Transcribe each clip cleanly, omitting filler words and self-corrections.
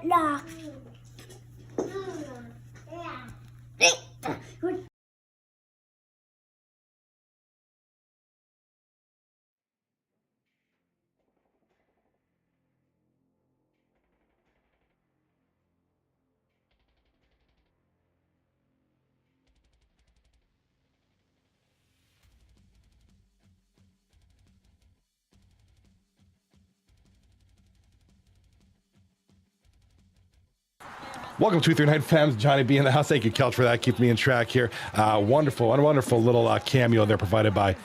lock. Welcome to 3 fans. Johnny B in the house. Thank you, Kelch, for that. Keep me in track here. Wonderful little cameo there provided by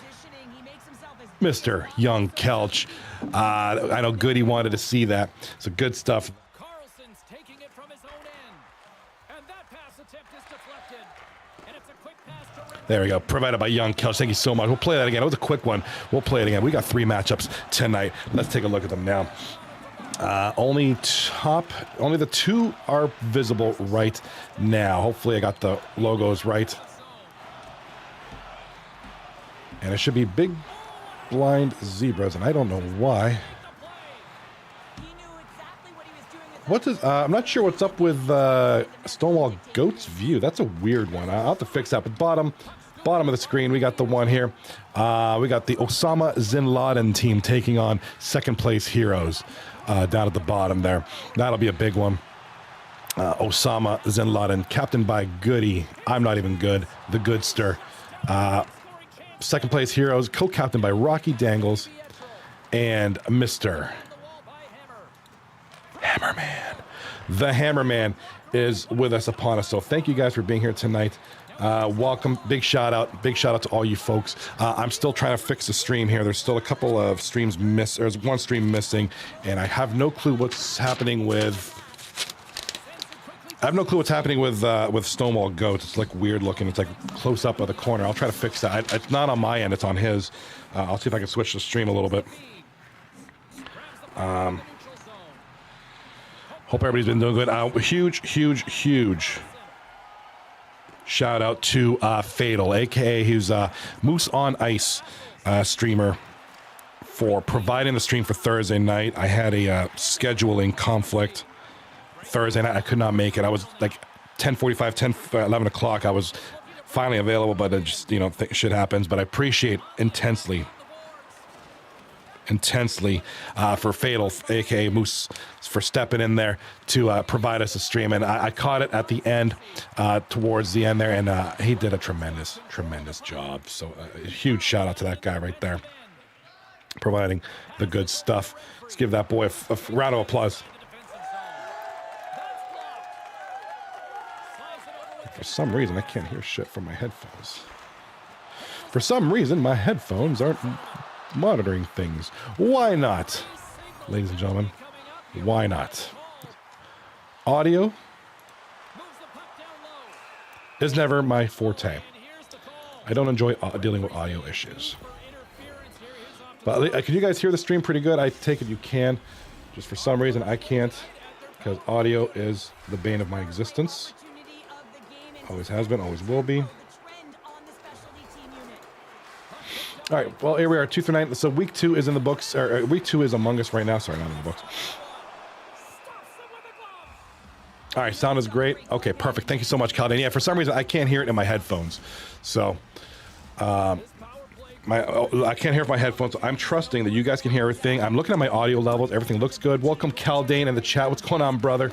Mr. Young Kelch. I know Goody wanted to see that. So good stuff. Carlson's taking it from his own end. And that pass attempt is deflected. And it's a quick pass to There we go. Provided by Young Kelch. Thank you so much. We'll play that again. It was a quick one. We'll play it again. We got 3 matchups tonight. Let's take a look at them now. Only the 2 are visible right now. Hopefully I got the logos right. And it should be big blind zebras, and I don't know why. I'm not sure what's up with Stonewall Goat's view. That's a weird one. I'll have to fix that. But bottom of the screen, we got the one here. We got the Osama Bin Laden team taking on second place Heroes. Down at the bottom there. That'll be a big one. Osama Bin Laden, captained by Goody. I'm not even good. The Goodster. Second place Heroes, co-captained by Rocky Dangles and Mr. Hammerman. The Hammerman is with us upon us. So thank you guys for being here tonight. Welcome. Big shout out to all you folks. I'm still trying to fix the stream here. There's still a couple of streams there's one stream missing, and I have no clue what's happening with Stonewall Goat. It's like weird looking. It's like close up of the corner. I'll try to fix that. It's not on my end, it's on his. I'll see if I can switch the stream a little bit. Hope everybody's been doing good. Huge shout out to Fatal, aka who's Moose on Ice streamer, for providing the stream for Thursday night. I had a scheduling conflict Thursday night. I could not make it. I was like 10:45, 11 o'clock. I was finally available, but it just, shit happens. But I appreciate intensely for Fatal, aka Moose, for stepping in there to provide us a stream. And I caught it at the end, towards the end there, and he did a tremendous job. So a huge shout out to that guy right there, providing the good stuff. Let's give that boy a round of applause. For some reason, I can't hear shit from my headphones. For some reason, my headphones aren't monitoring things. Why not, ladies and gentlemen? Why not? Audio is never my forte. I don't enjoy dealing with audio issues. But can you guys hear the stream pretty good? I take it you can. Just for some reason, I can't, because audio is the bane of my existence. Always has been, always will be. All right, well, here we are, 2 through 9. So week 2 is in the books, or week 2 is among us right now. Sorry, not in the books. All right, sound is great. Okay, perfect. Thank you so much, Caldane. Yeah, for some reason, I can't hear it in my headphones. So, I can't hear it in my headphones. So I'm trusting that you guys can hear everything. I'm looking at my audio levels. Everything looks good. Welcome, Caldane, in the chat. What's going on, brother?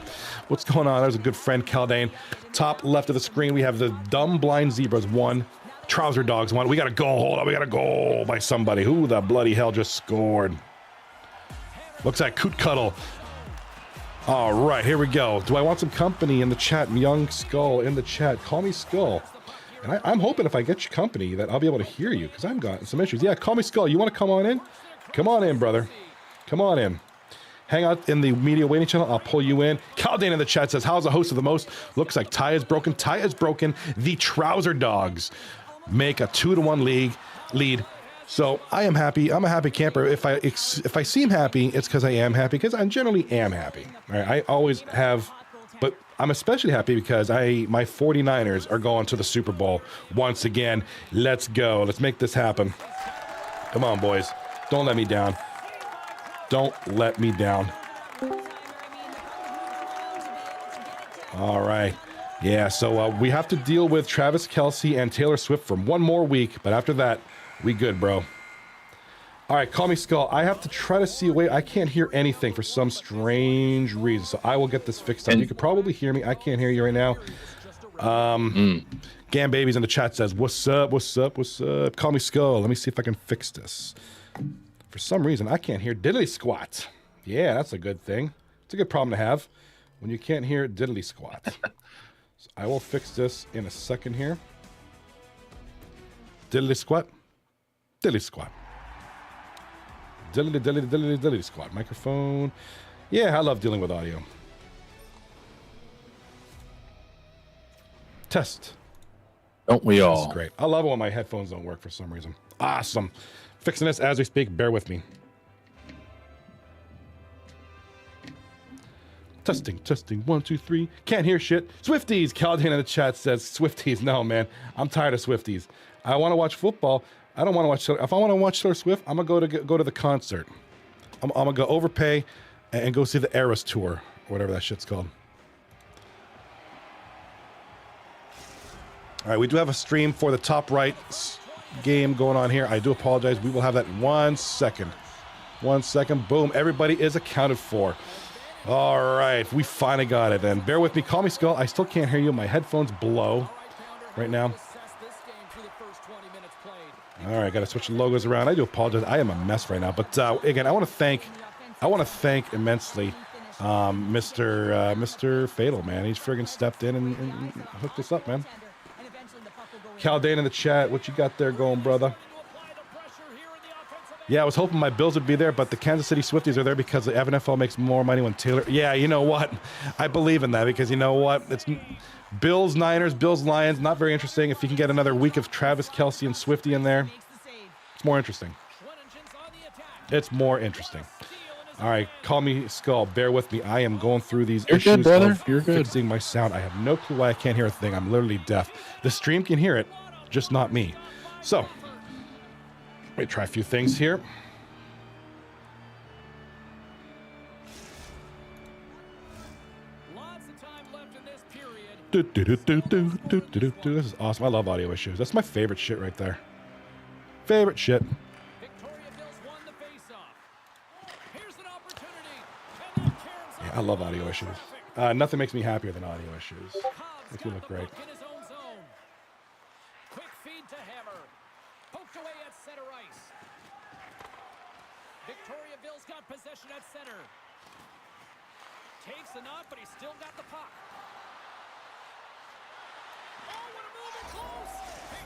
What's going on? There's a good friend, Caldane. Top left of the screen, we have the Dumb Blind Zebras 1. Trouser Dogs 1. We got a goal. Hold on. We got a goal by somebody. Who the bloody hell just scored? Looks like Coot Cuddle. All right, here we go. Do I want some company in the chat? Young Skull in the chat. Call me Skull. And I'm hoping if I get you company that I'll be able to hear you, because I've got some issues. Yeah, call me Skull. You want to come on in? Come on in, brother. Come on in. Hang out in the media waiting channel. I'll pull you in. Caldane in the chat says, how's the host of the most? Looks like Ty is broken. Ty is broken. The Trouser Dogs make a 2-1 lead. So I am happy. I'm a happy camper. If I seem happy, it's because I am happy, because I generally am happy. All right? I always have, but I'm especially happy because my 49ers are going to the Super Bowl once again. Let's go. Let's make this happen. Come on, boys. Don't let me down. Don't let me down. All right. Yeah, so we have to deal with Travis Kelce and Taylor Swift for one more week, but after that, we good, bro. All right, call me Skull. I have to try to see a way. I can't hear anything for some strange reason, so I will get this fixed up. You could probably hear me. I can't hear you right now. Gam Babies in the chat says, what's up, what's up, what's up? Call me Skull. Let me see if I can fix this. For some reason, I can't hear diddly squat. Yeah, that's a good thing. It's a good problem to have when you can't hear diddly squat. So I will fix this in a second here. Diddly squat. Diddly squat. Diddly squat. Microphone. Yeah, I love dealing with audio. Test. Don't we all? That's great. I love it when my headphones don't work for some reason. Awesome. Fixing this as we speak. Bear with me. Testing, testing, 1, 2, 3. Can't hear shit. Swifties. Caldan in the chat says Swifties. No, man. I'm tired of Swifties. I want to watch football. I don't want to watch. If I want to watch Taylor Swift, I'm gonna go to the concert. I'm gonna go overpay and go see the Eras tour or whatever that shit's called. All right, we do have a stream for the top right game going on here. I do apologize. We will have that in 1 second. 1 second. Boom. Everybody is accounted for. All right, we finally got it then. Bear with me. Call me Skull. I still can't hear you. My headphones blow right now. All right, got to switch the logos around. I do apologize. I am a mess right now. But again, I want to thank immensely Mr. Fatal, man. He's friggin' stepped in and hooked us up, man. Caldan in the chat, what you got there going, brother? Yeah, I was hoping my Bills would be there, but the Kansas City Swifties are there because the NFL makes more money when Taylor... Yeah, you know what? I believe in that because you know what? It's Bills, Niners, Bills, Lions, not very interesting. If you can get another week of Travis Kelce and Swiftie in there, it's more interesting. It's more interesting. All right, call me Skull. Bear with me. I am going through these issues. You're good, brother. You're good. Fixing my sound. I have no clue why I can't hear a thing. I'm literally deaf. The stream can hear it, just not me. So... let me try a few things here. Lots of time left in this period. This is awesome. I love audio issues. That's my favorite shit right there. Favorite shit. Victoria Bills won the face-off. Here's an opportunity. And that caroms Yeah, I love audio issues. Nothing makes me happier than audio issues. Make you look great. in his own zone. Quick feed to Hammer. Poked away at center ice. Victoria Bills got possession at center. Takes the knock, but he's still got the puck. Oh, what a move it close. He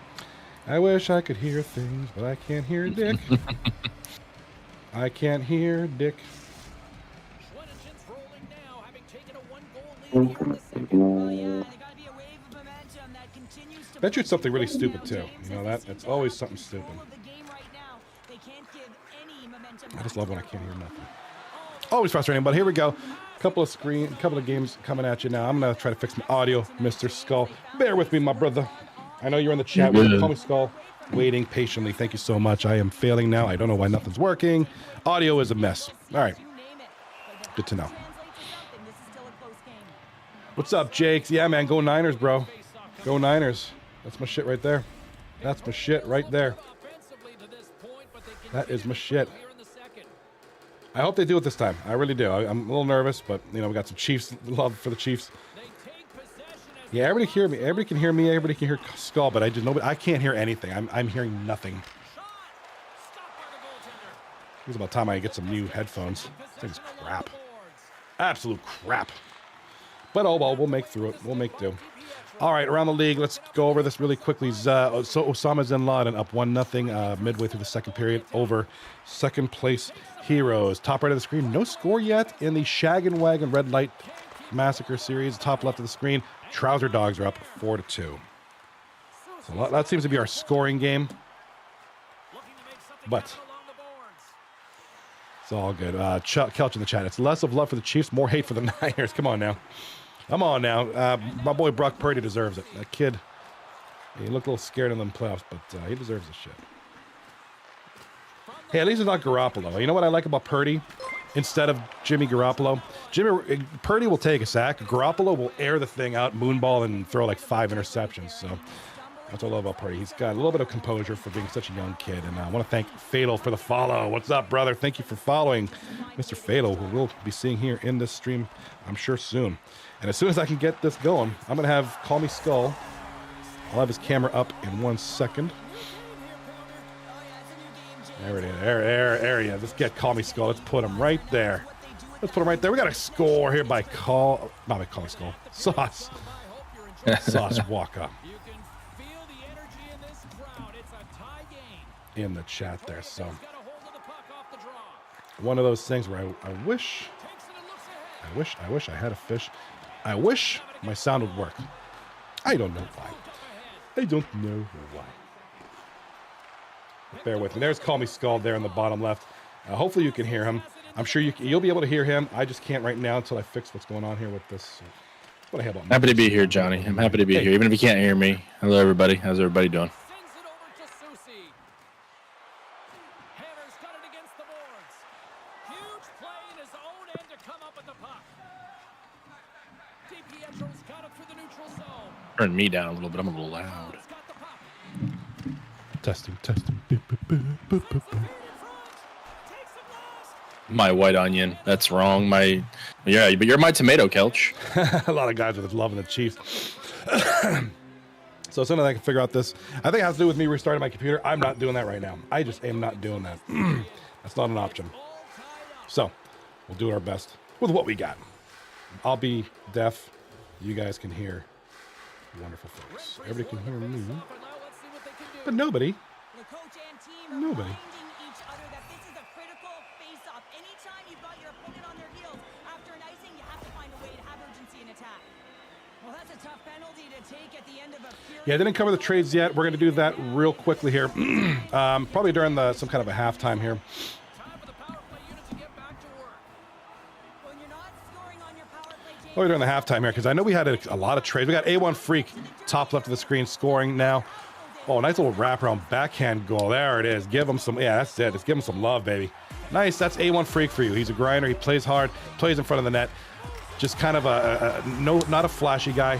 scores. I wish I could hear things, but I can't hear Dick. I can't hear Dick. Schwenningen's rolling now, having taken a one-goal lead here in the second. Well, yeah, there got to be a wave of momentum that continues to Bet you it's something really build stupid now, too. James, You know as that? they It's seem to always have something stupid. control of the game right now. They can't give any momentum I just back love to when I their can't hear opponent. nothing. Always frustrating, but here we go. Couple of games coming at you now. I'm gonna try to fix my audio, Mr. Skull. Bear with me, my brother. I know you're in the chat. You're Call me Skull. Waiting patiently. Thank you so much. I am failing now. I don't know why nothing's working. Audio is a mess. All right. You name it. But Good to know. translate to something. This is still a close game. What's up, Jakes? Yeah, man. Go Niners, bro. Go Niners. That's my shit right there. That's my shit right there. Offensively to this point, but they That is my continue shit. to here in the second. I hope they do it this time. I really do. I'm a little nervous, but you know we got some Chiefs love for the Chiefs. They take possession as Yeah, everybody hear me. Everybody can hear me. Everybody can hear Skull, but I can't hear anything. I'm hearing nothing. shot. Stopped by the goaltender. It's about time I get some new headphones. This thing's Possession along crap. the boards. Absolute crap. But oh well, we'll make through it. We'll make do. All right, around the league, let's go over this really quickly. So Osama Bin Laden up 1-0 midway through the second period over second place Heroes. Top right of the screen, no score yet in the Shag and Wagon Red Light Massacre series. Top left of the screen, Trouser Dogs are up 4-2. So that seems to be our scoring game. Looking to make something But- happen along the boards. It's all good. Kelch in the chat. It's less of love for the Chiefs, more hate for the Niners. Come on now. Come on now. My boy Brock Purdy deserves it. That kid, he looked a little scared in them playoffs, but he deserves this shit. Hey, at least it's not Garoppolo. You know what I like about Purdy? instead of Jimmy Garoppolo. Purdy will take a sack. Garoppolo will air the thing out, moonball, and throw like 5 interceptions. So that's what I love about Purdy. He's got a little bit of composure for being such a young kid. And I want to thank Fatal for the follow. What's up, brother? Thank you for following Mr. Fatal, who we'll be seeing here in this stream, I'm sure, soon. And as soon as I can get this going, I'm going to have Call Me Skull. I'll have his camera up in 1 second. There it is. There he is. Let's get Call Me Skull. Let's put him right there. Let's put him right there. We got a score here by Call Me Skull. Sauce. Sauce Walker. In the chat there. So one of those things where I wish I had a fish. I wish my sound would work. I don't know why. I don't know why. Bear with me. There's Call Me Skull there in the bottom left. Hopefully you can hear him. I'm sure you'll be able to hear him. I just can't right now until I fix what's going on here with this. What I have on. Happy to be here, Johnny. I'm happy to be here, even if you can't hear me. Hello, everybody. How's everybody doing? Turn me down a little bit. I'm a little loud. Testing. My white onion. That's wrong. Yeah, but you're my tomato, Kelch. A lot of guys are just loving the Chiefs. So as soon as I can figure out this, I think it has to do with me restarting my computer. I'm not doing that right now. I just am not doing that. That's not an option. So we'll do our best with what we got. I'll be deaf. You guys can hear. Wonderful folks. Everybody can hear me, but nobody. Nobody. Each other that this is a critical face-off. Anytime you've got your opponent on their heels after an icing, you have to find a way to have urgency in attack. Well, that's a tough penalty to take at the end of a period. Yeah, I didn't cover the trades yet. We're going to do that real quickly here. Probably during some kind of a halftime here. Probably during the halftime here, because I know we had a lot of trades. We got A1 Freak, top left of the screen, scoring now. Oh, nice little wraparound backhand goal. There it is. Give him some, yeah, that's it. Just give him some love, baby. Nice, that's A1 Freak for you. He's a grinder. He plays hard, plays in front of the net. Just kind of not a flashy guy.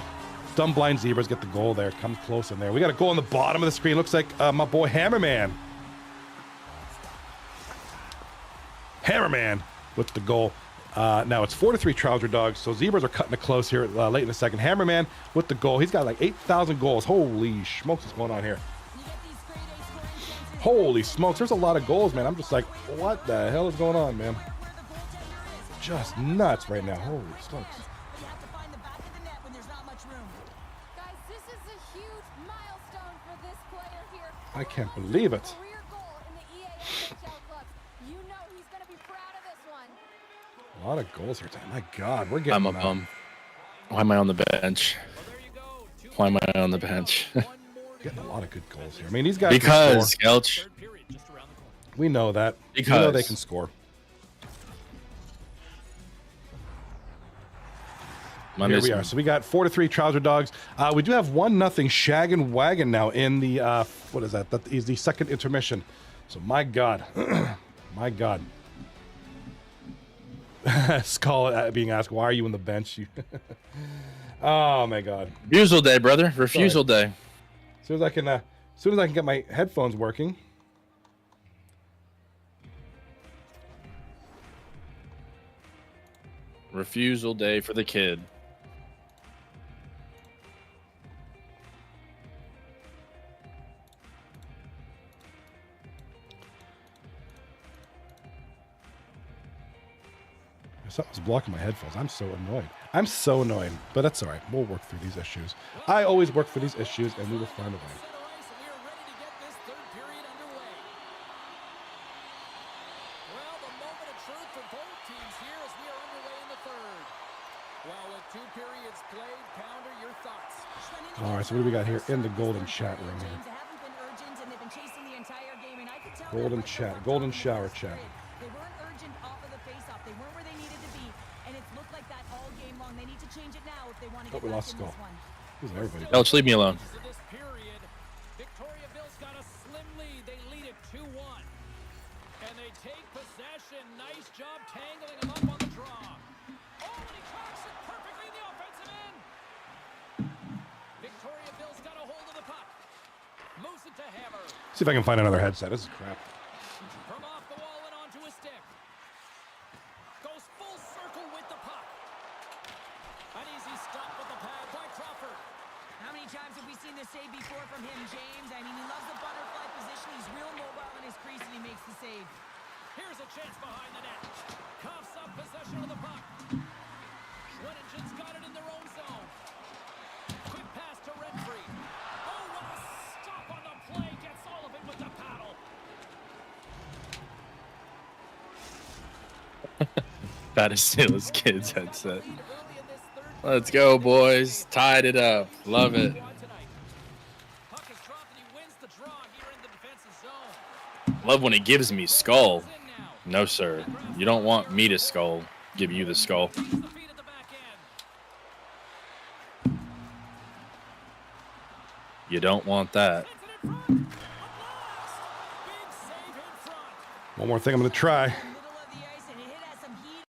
Dumb blind zebras get the goal there. Come close in there. We got a goal on the bottom of the screen. Looks like my boy Hammerman. Hammerman with the goal. Now it's 4-3 Trouser Dogs, so Zebras are cutting it close here late in the second. Hammerman with the goal. He's got like 8,000 goals. Holy smokes, what's going on here? Holy smokes, there's a lot of goals, man. I'm just like, what the hell is going on, man? Just nuts right now. Holy smokes. I can't believe it. A lot of goals here. My God, we're getting. I'm a bum. Why am I on the bench? Why am I on the bench? Getting a lot of good goals here. I mean, these guys. Because Kelch. We know that. Because we know they can score. Here we are. So we got 4-3 Trouser Dogs. We do have 1-0 Shag and Wagon now in the what is that? That is the second intermission. So my God, my God. Skull being asked, why are you on the bench? Oh my God. Refusal day, brother. Refusal day. As soon as I can get my headphones working. Refusal day for the kid. Something's blocking my headphones. I'm so annoyed. I'm so annoyed, but that's all right. We'll work through these issues. I always work for these issues, and we will find a way. All right, so what do we got here in the golden chat room here? Golden chat, golden shower chat. They weren't urgent off of the face-off. They weren't where they needed to be, and it's looked like that all game long. They need to change it now if they want to get we back lost in this Skull. one. Who's everybody? Kelch, leave me alone. This period, Victoriaville's got a slim lead. They lead it 2-1, and they take possession. possession. Nice job tangling him up on the draw. Oh, and he tracks it perfectly in the offensive end. Victoria Bill's got a hold of the puck. Moves it to Hammer. See if I can find another headset. This is crap. From off the wall and onto his stick. Goes full circle with the puck. An easy stop with the pad by Crawford. How many times have we seen this save before from him, James? I mean, he loves the butterfly position. He's real mobile in his crease, and he makes the save. Here's a chance behind the net. Coughs up possession of the puck. Schwenningen's got it in their own zone. Quick pass to Renfrey. Oh, what a stop on the play. Gets all of it with the paddle. That is still his kid's headset. Let's go, boys. Tied it up. Love it. Puck is dropped and he wins the draw here in the defensive zone. Love when he gives me skull. In now. No, sir. You don't want me to skull. Give you the skull. Keeps the feet at the back end. You don't want that. Sends it in front. At last. Big save in front. One more thing I'm going to try. Middle of the ice, and it hit has some heat.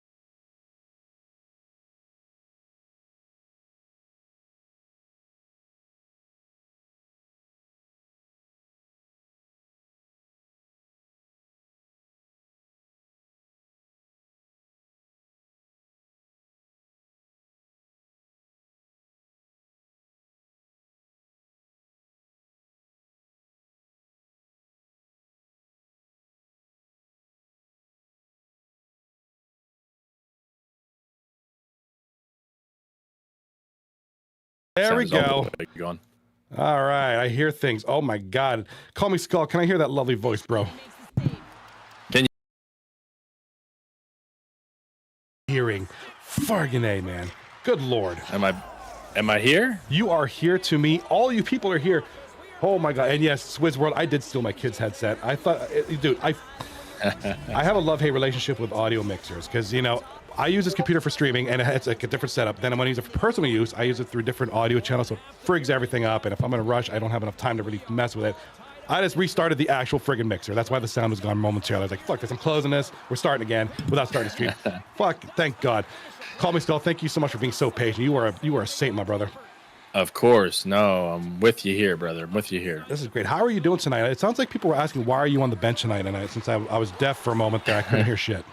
There we Sounds all go. the way gone. All right. I hear things. Oh, my God. Call me Skull. Can I hear that lovely voice, bro? Makes the save. Can you? Hearing. Fargan A, man. Good Lord. Am I here? You are here to me. All you people are here. Oh, my God. And yes, Swizz World, I did steal my kid's headset. I thought, dude, I have a love-hate relationship with audio mixers because, you know, I use this computer for streaming, and it's like a different setup. Then when I use it for personal use, I use it through different audio channels, so it frigs everything up. And if I'm in a rush, I don't have enough time to really mess with it. I just restarted the actual friggin' mixer. That's why the sound was gone momentarily. I was like, fuck this, I'm closing this. We're starting again without starting to stream. Fuck, thank God. Call me Skull, thank you so much for being so patient. You are a saint, my brother. Of course. No, I'm with you here, brother. I'm with you here. This is great. How are you doing tonight? It sounds like people were asking, why are you on the bench tonight? Since I was deaf for a moment there, I couldn't hear shit.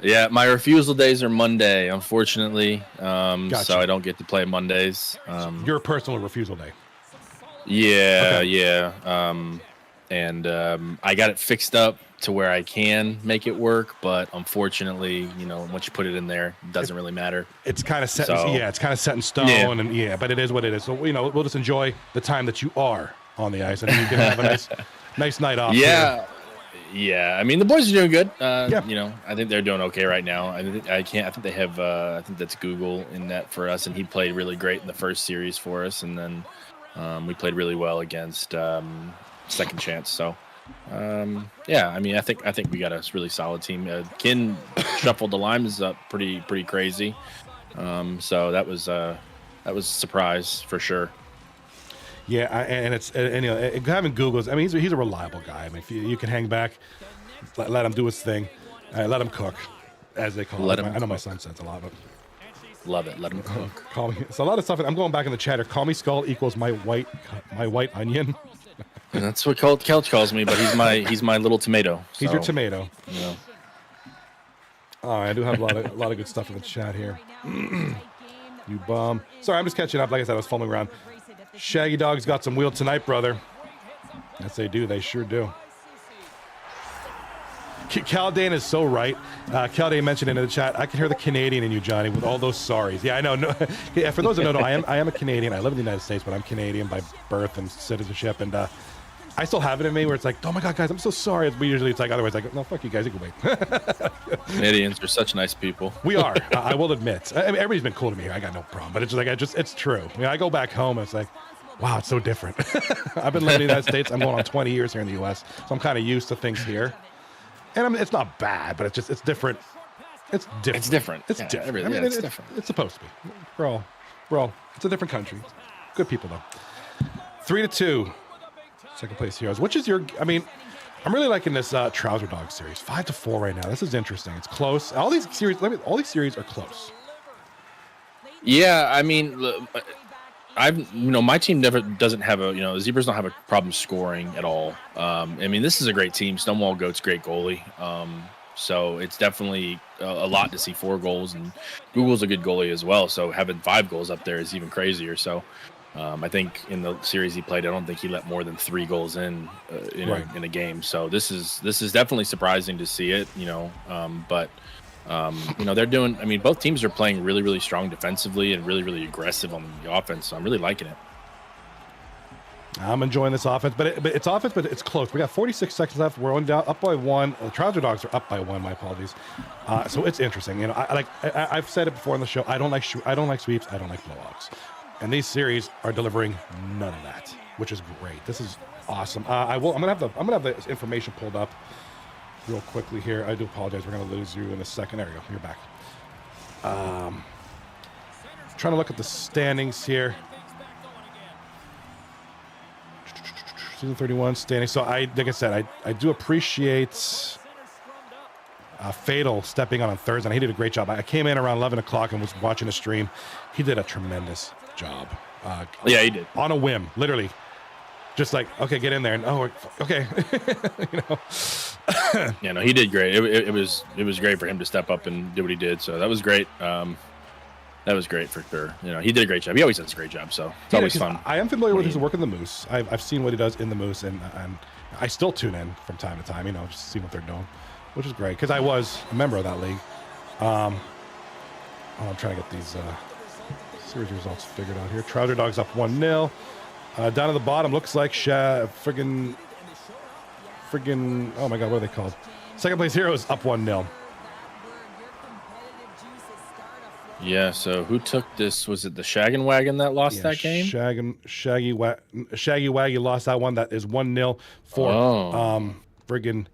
Yeah, my refusal days are Monday, unfortunately. Gotcha. So I don't get to play Mondays. Your personal refusal day. Yeah, Okay. yeah. I got it fixed up to where I can make it work, but unfortunately, you know, once you put it in there, it doesn't really matter. It's kind of set. So- It's kind of set in stone, Yeah. and but it is what it is. So you know, we'll just enjoy the time that you are on the ice, and you can have a nice night off. Yeah. Yeah, I mean the boys are doing good. Yeah. You know, I think they're doing okay right now. I think they have. I think that's Google in that for us, and he played really great in the first series for us, and then we played really well against Second Chance. So, yeah, I mean, I think we got a really solid team. Kin shuffled the lines up pretty crazy. So that was a surprise for sure. Yeah, and you know, having Google's. I mean, he's a reliable guy. I mean, if you can hang back, let him do his thing, let him cook, as they call Let it. him I know my cook. son says a lot, but Love it. Let him cook. call me. It's a lot of stuff. I'm going back in the chatter. Call me Skull equals my white onion. And that's what Kelch calls me, but he's my little tomato. He's your So, tomato. you know. Oh, I do have a lot of good stuff in the chat here. You bum. Sorry, I'm just catching up. Like I said, I was fumbling around. Shaggy Dog's got some wheel tonight, brother. Yes, they do. They sure do. Caldane is so right. Caldane mentioned in the chat, I can hear the Canadian in you, Johnny, with all those sorries. Yeah, I know. No, yeah, for those who don't know, I am a Canadian. I live in the United States, but I'm Canadian by birth and citizenship. And I still have it in me where it's like, oh my God, guys, I'm so sorry. It's like, otherwise, like, no, fuck you guys, you can wait. Canadians are such nice people. We are. I will admit. I mean, everybody's been cool to me. I got no problem. But it's just like, it's true. I mean, I go back home and it's like, wow, it's so different. I've been living in the United States. I'm going on 20 years here in the U.S. So I'm kind of used to things here. And it's not bad, but it's different. It's different. It's different. It's Yeah, different. everything- I mean, yeah, it's it's different. It's supposed to be. We're all. It's a different country. Good people though. 3-2. Second place heroes. Which is your? I mean, I'm really liking this Trouser Dog series. 5-4 right now. This is interesting. It's close. All these series are close. Yeah, I mean, my team never doesn't have Zebras don't have a problem scoring at all. I mean, this is a great team. Stonewall Goat's great goalie. So it's definitely a lot to see 4 goals, and Google's a good goalie as well. So having 5 goals up there is even crazier. So I think in the series he played, I don't think he let more than 3 goals in a game. So this is definitely surprising to see it. But they're doing. I mean, both teams are playing really, really strong defensively and really, really aggressive on the offense. So I'm really liking it. I'm enjoying this offense, but it's offense, but it's close. We got 46 seconds left. We're only down up by 1. The Trouser Dogs are up by 1. My apologies. So it's interesting. I've said it before on the show. I don't like sweeps. I don't like blowouts, and these series are delivering none of that, which is great. This is awesome. I'm gonna have the information pulled up real quickly here. I do apologize. We're gonna lose you in a second. There you go. You're back. Trying to look at the standings here. Season 31 standing. So like I said, I do appreciate Fatal stepping on Thursday. And he did a great job. I came in around 11 o'clock and was watching the stream. He did a tremendous job. Yeah, he did. On a whim, literally. Just like, okay, get in there. And okay. Yeah, no, he did great. It was great for him to step up and do what he did. So that was great. That was great for sure. He did a great job. He always does a great job, so it's always fun. I am familiar with his work in the Moose. I've seen what he does in the Moose, and I still tune in from time to time, just to see what they're doing, which is great, because I was a member of that league. I'm trying to get these series results figured out here. Trouser Dogs up 1-0. Down at the bottom, looks like friggin', oh my God, what are they called? Second place Heroes up 1-0. Yeah, so who took this? Was it the Shaggin' Wagon that lost that game? Shaggy Waggy lost that one. That is 1-0 for friggin',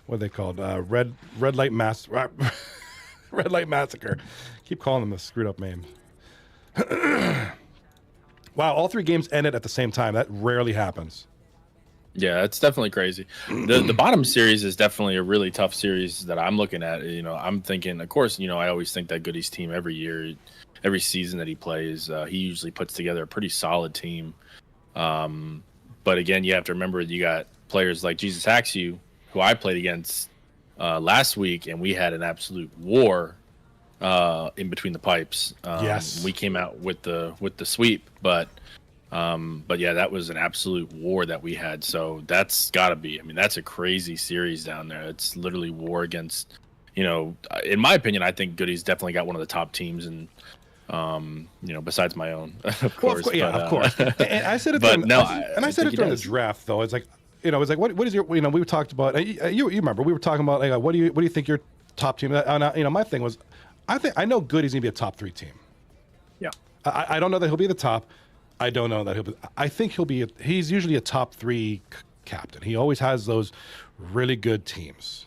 what are they called? Red Light Red Light Massacre. Keep calling them a screwed up name. Wow, all 3 games ended at the same time. That rarely happens. Yeah, it's definitely crazy. The bottom series is definitely a really tough series that I'm looking at. I'm thinking, of course, I always think that Goody's team every year, every season that he plays, he usually puts together a pretty solid team. But again, you have to remember you got players like Jesus Hacks You, who I played against last week, and we had an absolute war in between the pipes. Yes, we came out with the sweep, but yeah, that was an absolute war that we had. So that's got to be, that's a crazy series down there. It's literally war against, in my opinion, I think Goody's definitely got one of the top teams, and besides my own, of course. Of course. And I said it. I said it during the draft, though. It's like, what is your, we talked about. You remember we were talking about like, what do you think your top team? My thing was, I know Goody's gonna be a top 3 team. Yeah. I don't know that he'll be the top. I don't know that he'll be. I think he's usually a top 3 captain. He always has those really good teams.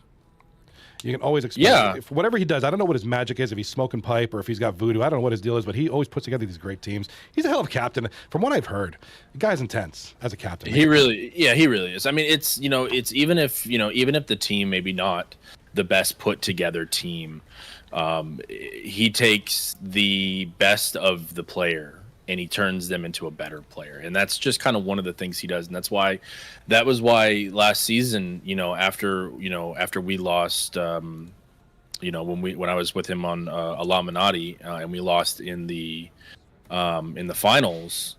You can always expect if whatever he does. I don't know what his magic is, if he's smoking pipe or if he's got voodoo. I don't know what his deal is, but he always puts together these great teams. He's a hell of a captain. From what I've heard, the guy's intense as a captain. He really is. It's it's even if the team maybe not the best put together team, he takes the best of the player and he turns them into a better player. And that's just kind of one of the things he does. And that was why last season, after we lost, when I was with him on Illuminati and we lost in the finals,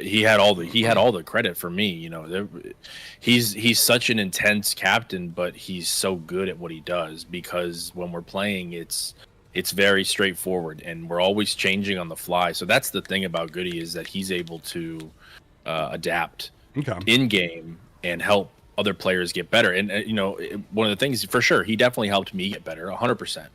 he had all the credit for me. He's such an intense captain, but he's so good at what he does, because when we're playing, it's very straightforward, and we're always changing on the fly. So that's the thing about Goody, is that he's able to adapt in game and help other players get better. And one of the things for sure, he definitely helped me get better, 100%.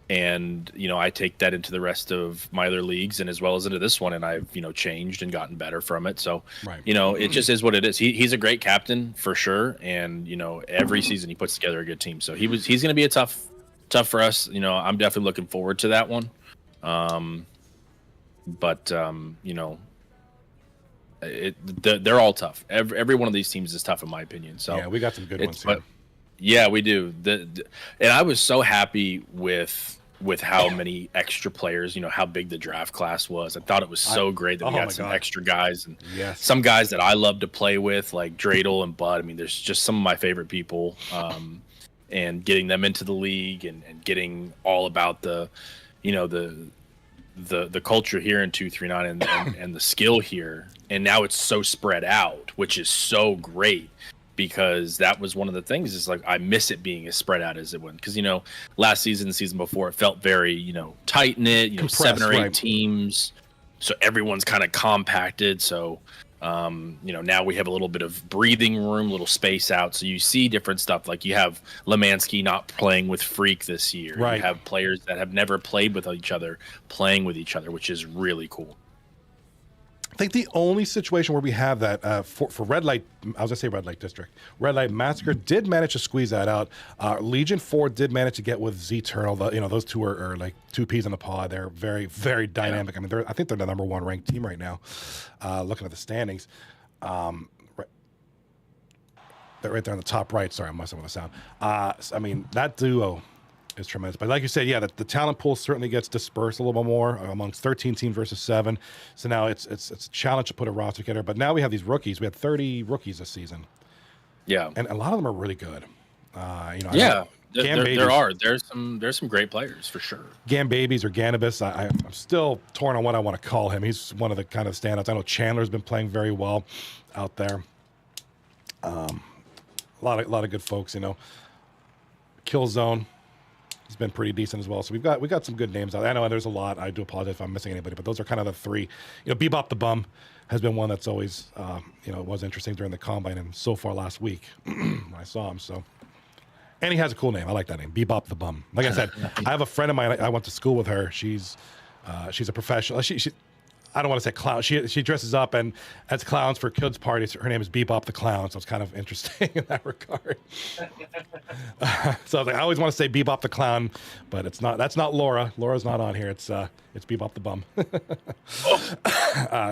And I take that into the rest of my other leagues, and as well as into this one, and I've changed and gotten better from it. So it just is what it is. He's a great captain for sure, and every season he puts together a good team. So he's going to be a tough for us. I'm definitely looking forward to that one. But they're all tough. Every one of these teams is tough in my opinion. So yeah, we got some good ones here. But, yeah, we do. And I was so happy with how many extra players, how big the draft class was. I thought it was so great that we got some extra guys and some guys that I love to play with, like Dreidel and Bud. I mean, there's just some of my favorite people, and getting them into the league and getting all about the culture here in 239 and the skill here. And now it's so spread out, which is so great. Because that was one of the things is like I miss it being as spread out as it went. Because last season, the season before, it felt very tight knit. 7 or 8 teams, so everyone's kind of compacted. So now we have a little bit of breathing room, little space out. So you see different stuff. Like you have Lemansky not playing with Freak this year. Right. You have players that have never played with each other playing with each other, which is really cool. I think the only situation where we have that for Red Light, I was gonna say Red Light District, Red Light Massacre did manage to squeeze that out. Legion 4 did manage to get with Z-Eternal. Those two are like two peas in a pod. They're very, very dynamic. I mean, I think they're the number 1 ranked team right now. Looking at the standings, they're right there on the top right. Sorry, I'm messing with the sound. I mean, that duo is tremendous. But like you said, yeah, the talent pool certainly gets dispersed a little bit more amongst 13 teams versus 7. So now it's a challenge to put a roster together. But now we have these rookies. We had 30 rookies this season. Yeah, and a lot of them are really good. There's some great players for sure. Gambabies or Ganabis. I'm still torn on what I want to call him. He's one of the kind of standouts. I know Chandler's been playing very well out there. A lot of good folks. Killzone. He's been pretty decent as well. So we got some good names out there. I know there's a lot. I do apologize if I'm missing anybody, but those are kind of the 3. Bebop the Bum has been one that's always, was interesting during the combine and so far last week when I saw him. So, and he has a cool name. I like that name, Bebop the Bum. Like I said, I have a friend of mine. I went to school with her. She's a professional. She I don't want to say clown. She dresses up and as clowns for kids' parties. Her name is Bebop the Clown, so it's kind of interesting in that regard. So I was like, I always want to say Bebop the Clown, but it's not. That's not Laura. Laura's not on here. It's Bebop the Bum.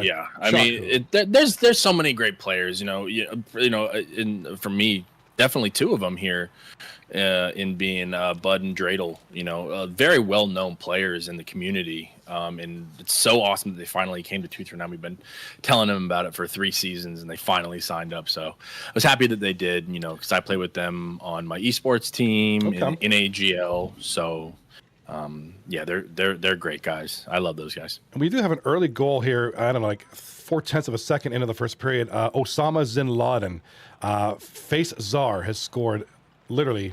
Yeah, I mean, there's so many great players. For me, definitely 2 of them here. In being Bud and Dreidel, very well-known players in the community, and it's so awesome that they finally came to 239. We've been telling them about it for 3 seasons, and they finally signed up. So I was happy that they did, because I play with them on my esports team in AGL. So they're great guys. I love those guys. And we do have an early goal here. I don't know, like 0.4 of a second into the first period. Osama Bin Laden, Face Czar has scored literally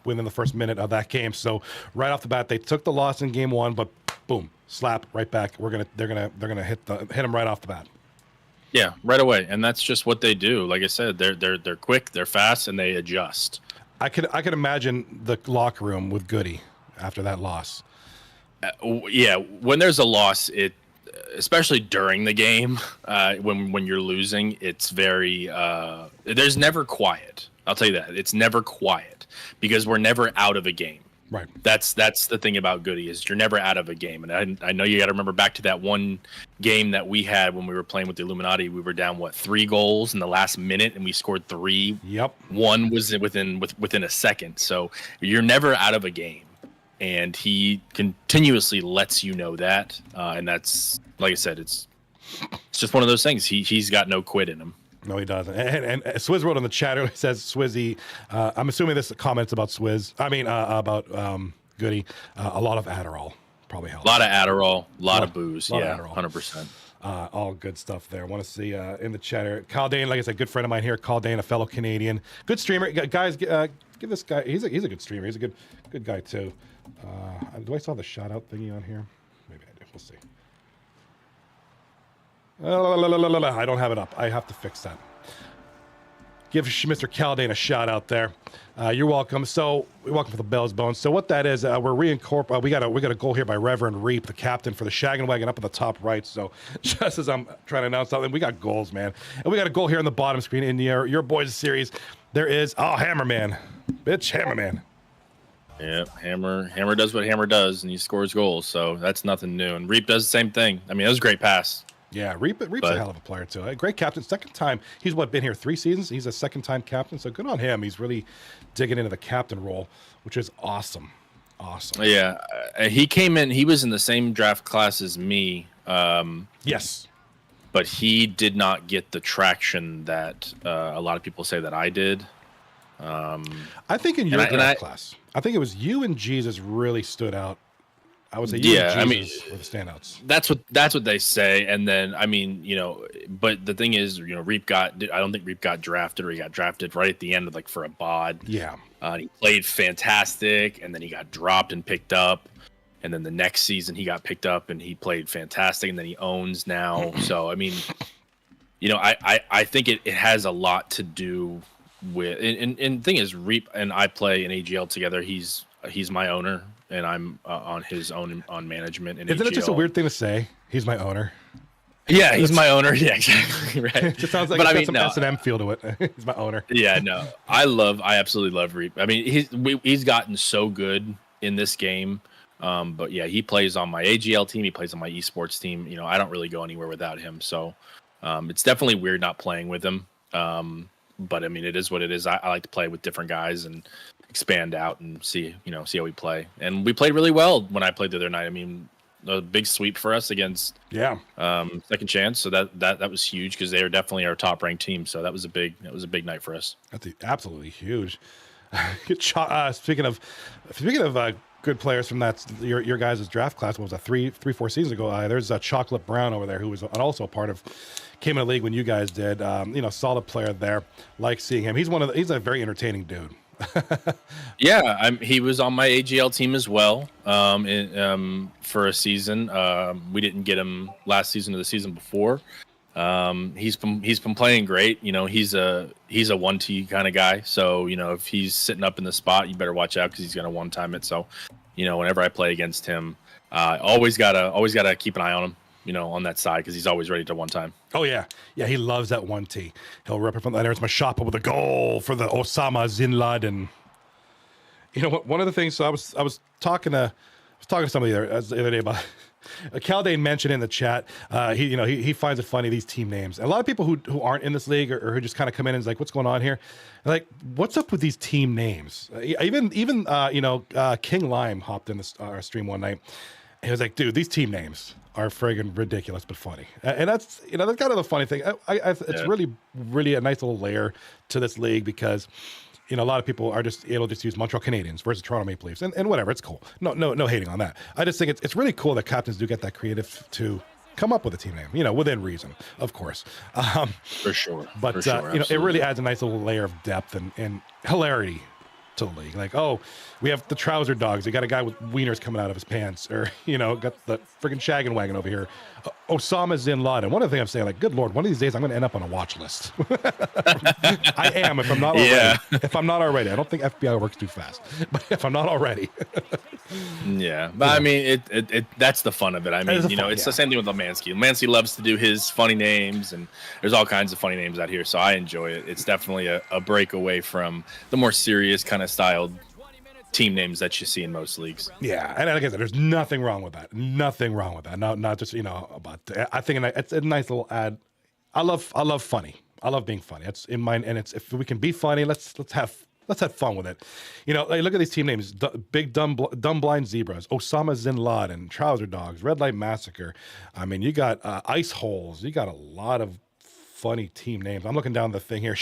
within the first minute of that game. So right off the bat, they took the loss in game 1, but boom, slap right back. They're gonna hit them right off the bat. Yeah, right away, and that's just what they do. Like I said, they're quick, they're fast, and they adjust. I could imagine the locker room with Goody after that loss. Yeah, when there's a loss, especially during the game, when you're losing, it's very there's never quiet. I'll tell you that. It's never quiet because we're never out of a game. Right. That's the thing about Goody is you're never out of a game. And I know you got to remember back to that one game that we had when we were playing with the Illuminati. We were down 3 goals in the last minute, and we scored 3. Yep. 1 was within a second. So you're never out of a game, and he continuously lets you know that. And that's, like I said, it's just one of those things. He's got no quit in him. No, he doesn't. And Swizz wrote on the chat, he says, Swizzy, I'm assuming this comments about Swizz. I mean, about Goody. A lot of Adderall probably helps. A lot of Adderall, a lot of booze. Yeah, 100%. All good stuff there. I want to see in the chat here. Kyle Dane, like I said, good friend of mine here. Kyle Dane, a fellow Canadian. Good streamer. Guys, give this guy, he's a good streamer. He's a good guy, too. Do I still have the shout-out thingy on here? Maybe I do. We'll see. I don't have it up. I have to fix that. Give Mr. Caldane a shout out there. You're welcome. So we're welcome for the Bell's Bones. So what that is, we're reincorporating. We got a goal here by Reverend Reap, the captain for the Shaggin' Wagon, up in the top right. So just as I'm trying to announce something, we got goals, man, and we got a goal here on the bottom screen in your boys' series. There is Hammerman, bitch, Hammerman. Yeah, Hammer does what Hammer does, and he scores goals. So that's nothing new. And Reap does the same thing. I mean, that was a great pass. Yeah, Reap's a hell of a player too. A great captain. Second time. He's been here 3 seasons. He's a second time captain. So good on him. He's really digging into the captain role, which is awesome. Awesome. Yeah, he came in. He was in the same draft class as me. Yes. But he did not get the traction that a lot of people say that I did. I think in your draft class, I think it was you and Jesus really stood out. I would say you and Jesus were the standouts. That's what they say. And then, I mean, but the thing is, Reap I don't think Reap got drafted, or he got drafted right at the end of for a bod. Yeah. He played fantastic, and then he got dropped and picked up. And then the next season he got picked up and he played fantastic, and then he owns now. So, I mean, I think it has a lot to do with, and the thing is, Reap and I play in AGL together. He's my owner, and I'm on his own on management. In Isn't AGL. it just a weird thing to say? He's my owner. Yeah, he's my owner. Yeah, exactly. Right. It just sounds like but it's got some S&M feel to it. He's my owner. Yeah, no, I absolutely love Reap. I mean, he's gotten so good in this game. But yeah, he plays on my AGL team. He plays on my esports team. I don't really go anywhere without him. So it's definitely weird not playing with him. But I mean, it is what it is. I like to play with different guys and expand out and see how we play. And we played really well when I played the other night. I mean, a big sweep for us against Second Chance. So that was huge, because they are definitely our top ranked team. So that was a big night for us. That's absolutely huge. Speaking of good players from your guys' draft class, what was that, 4 seasons ago? There's Chocolate Brown over there, who was also a part of, came in the league when you guys did. Solid player there. Like seeing him. He's a very entertaining dude. Yeah, he was on my AGL team as well. For a season, we didn't get him last season or the season before. He's been playing great. He's a 1T kind of guy. So, if he's sitting up in the spot, you better watch out, because he's going to one-time it. So, whenever I play against him, always gotta keep an eye on him, on that side, because he's always ready to one-time. Oh yeah. Yeah. He loves that 1T. He'll rip it from that. There's my shot with a goal for the Osama Bin Laden. One of the things, so I was talking to somebody the other day about, Caldane mentioned in the chat, he finds it funny, these team names. And a lot of people who aren't in this league, or who just kind of come in and is like, what's going on here? They're like, what's up with these team names? Even King Lime hopped in our stream one night. He was like, dude, these team names are friggin' ridiculous but funny. And that's that's kind of the funny thing. It's really a nice little layer to this league, because a lot of people are just able to just use Montreal Canadiens versus Toronto Maple Leafs, and whatever. It's cool. No hating on that. I just think it's really cool that captains do get that creative to come up with a team name, within reason, of course. For sure. But For sure, it really adds a nice little layer of depth and hilarity to the league. Like, oh, we have the trouser dogs. We got a guy with wieners coming out of his pants, or got the freaking shaggin' wagon over here. Osama Bin Laden. One of the things I'm saying, like, good Lord, one of these days I'm going to end up on a watch list. I am, if I'm not already. Yeah. If I'm not already. I don't think FBI works too fast, but if I'm not already. Yeah, but I mean, that's the fun of it. I mean, it's the same thing with Lemansky. Lemansky loves to do his funny names, and there's all kinds of funny names out here, so I enjoy it. It's definitely a break away from the more serious kind of styled team names that you see in most leagues. Yeah, and like I said, there's nothing wrong with that. Nothing wrong with that. Not just but I think it's a nice little ad. I love funny. I love being funny. It's in mine, and it's, if we can be funny, let's have fun with it. Like, look at these team names: Big Dumb Blind Zebras, Osama Bin Laden, Trouser Dogs, Red Light Massacre. I mean, you got Ice Holes. You got a lot of funny team names. I'm looking down the thing here: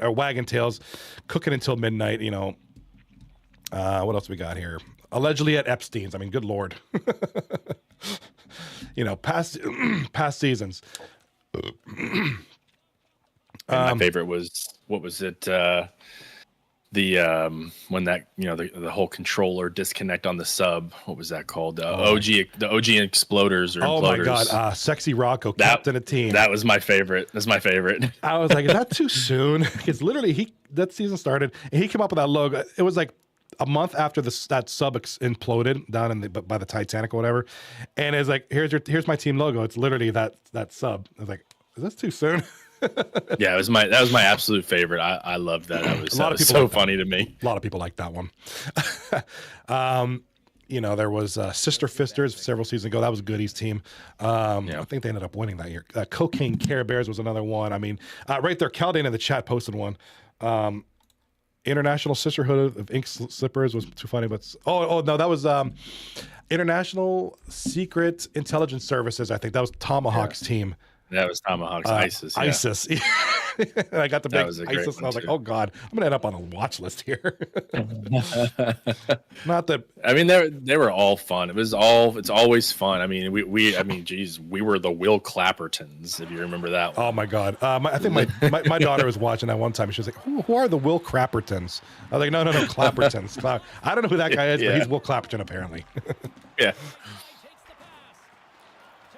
Wagon Tails, Cooking Until Midnight. What else we got here? Allegedly at Epstein's. I mean, good Lord. Past seasons. My favorite was, what was it? When that the whole controller disconnect on the sub. What was that called? The OG Exploders or Imploders. Oh my God! Sexy Rocco, captain of team. That was my favorite. That's my favorite. I was like, is that too soon? Because literally, that season started and he came up with that logo. It was like a month after that sub imploded down by the Titanic or whatever, and it's like, here's my team logo. It's literally that sub. I was like, is that too soon? Yeah, that was my absolute favorite. I loved that. That was so funny to me. A lot of people like that one. you know, there was Sister Fisters several seasons ago. That was Goody's team. Yeah. I think they ended up winning that year. Cocaine Care Bears was another one. I mean, right there, Caldane in the chat posted one. International Sisterhood of Ink Slippers was too funny, but no, that was International Secret Intelligence Services. I think that was Tomahawk's team. That was Tomahawk's ISIS. Yeah. ISIS. And I got the big ISIS, and I was like, oh God, I'm gonna end up on a watch list here. Not that I mean, they were all fun. It's always fun. I mean, geez, we were the Will Clappertons, if you remember that one. Oh my God. I think my daughter was watching that one time. She was like, who are the Will Clappertons? I was like, no, Clappertons. I don't know who that guy is, but he's Will Clapperton apparently. Yeah.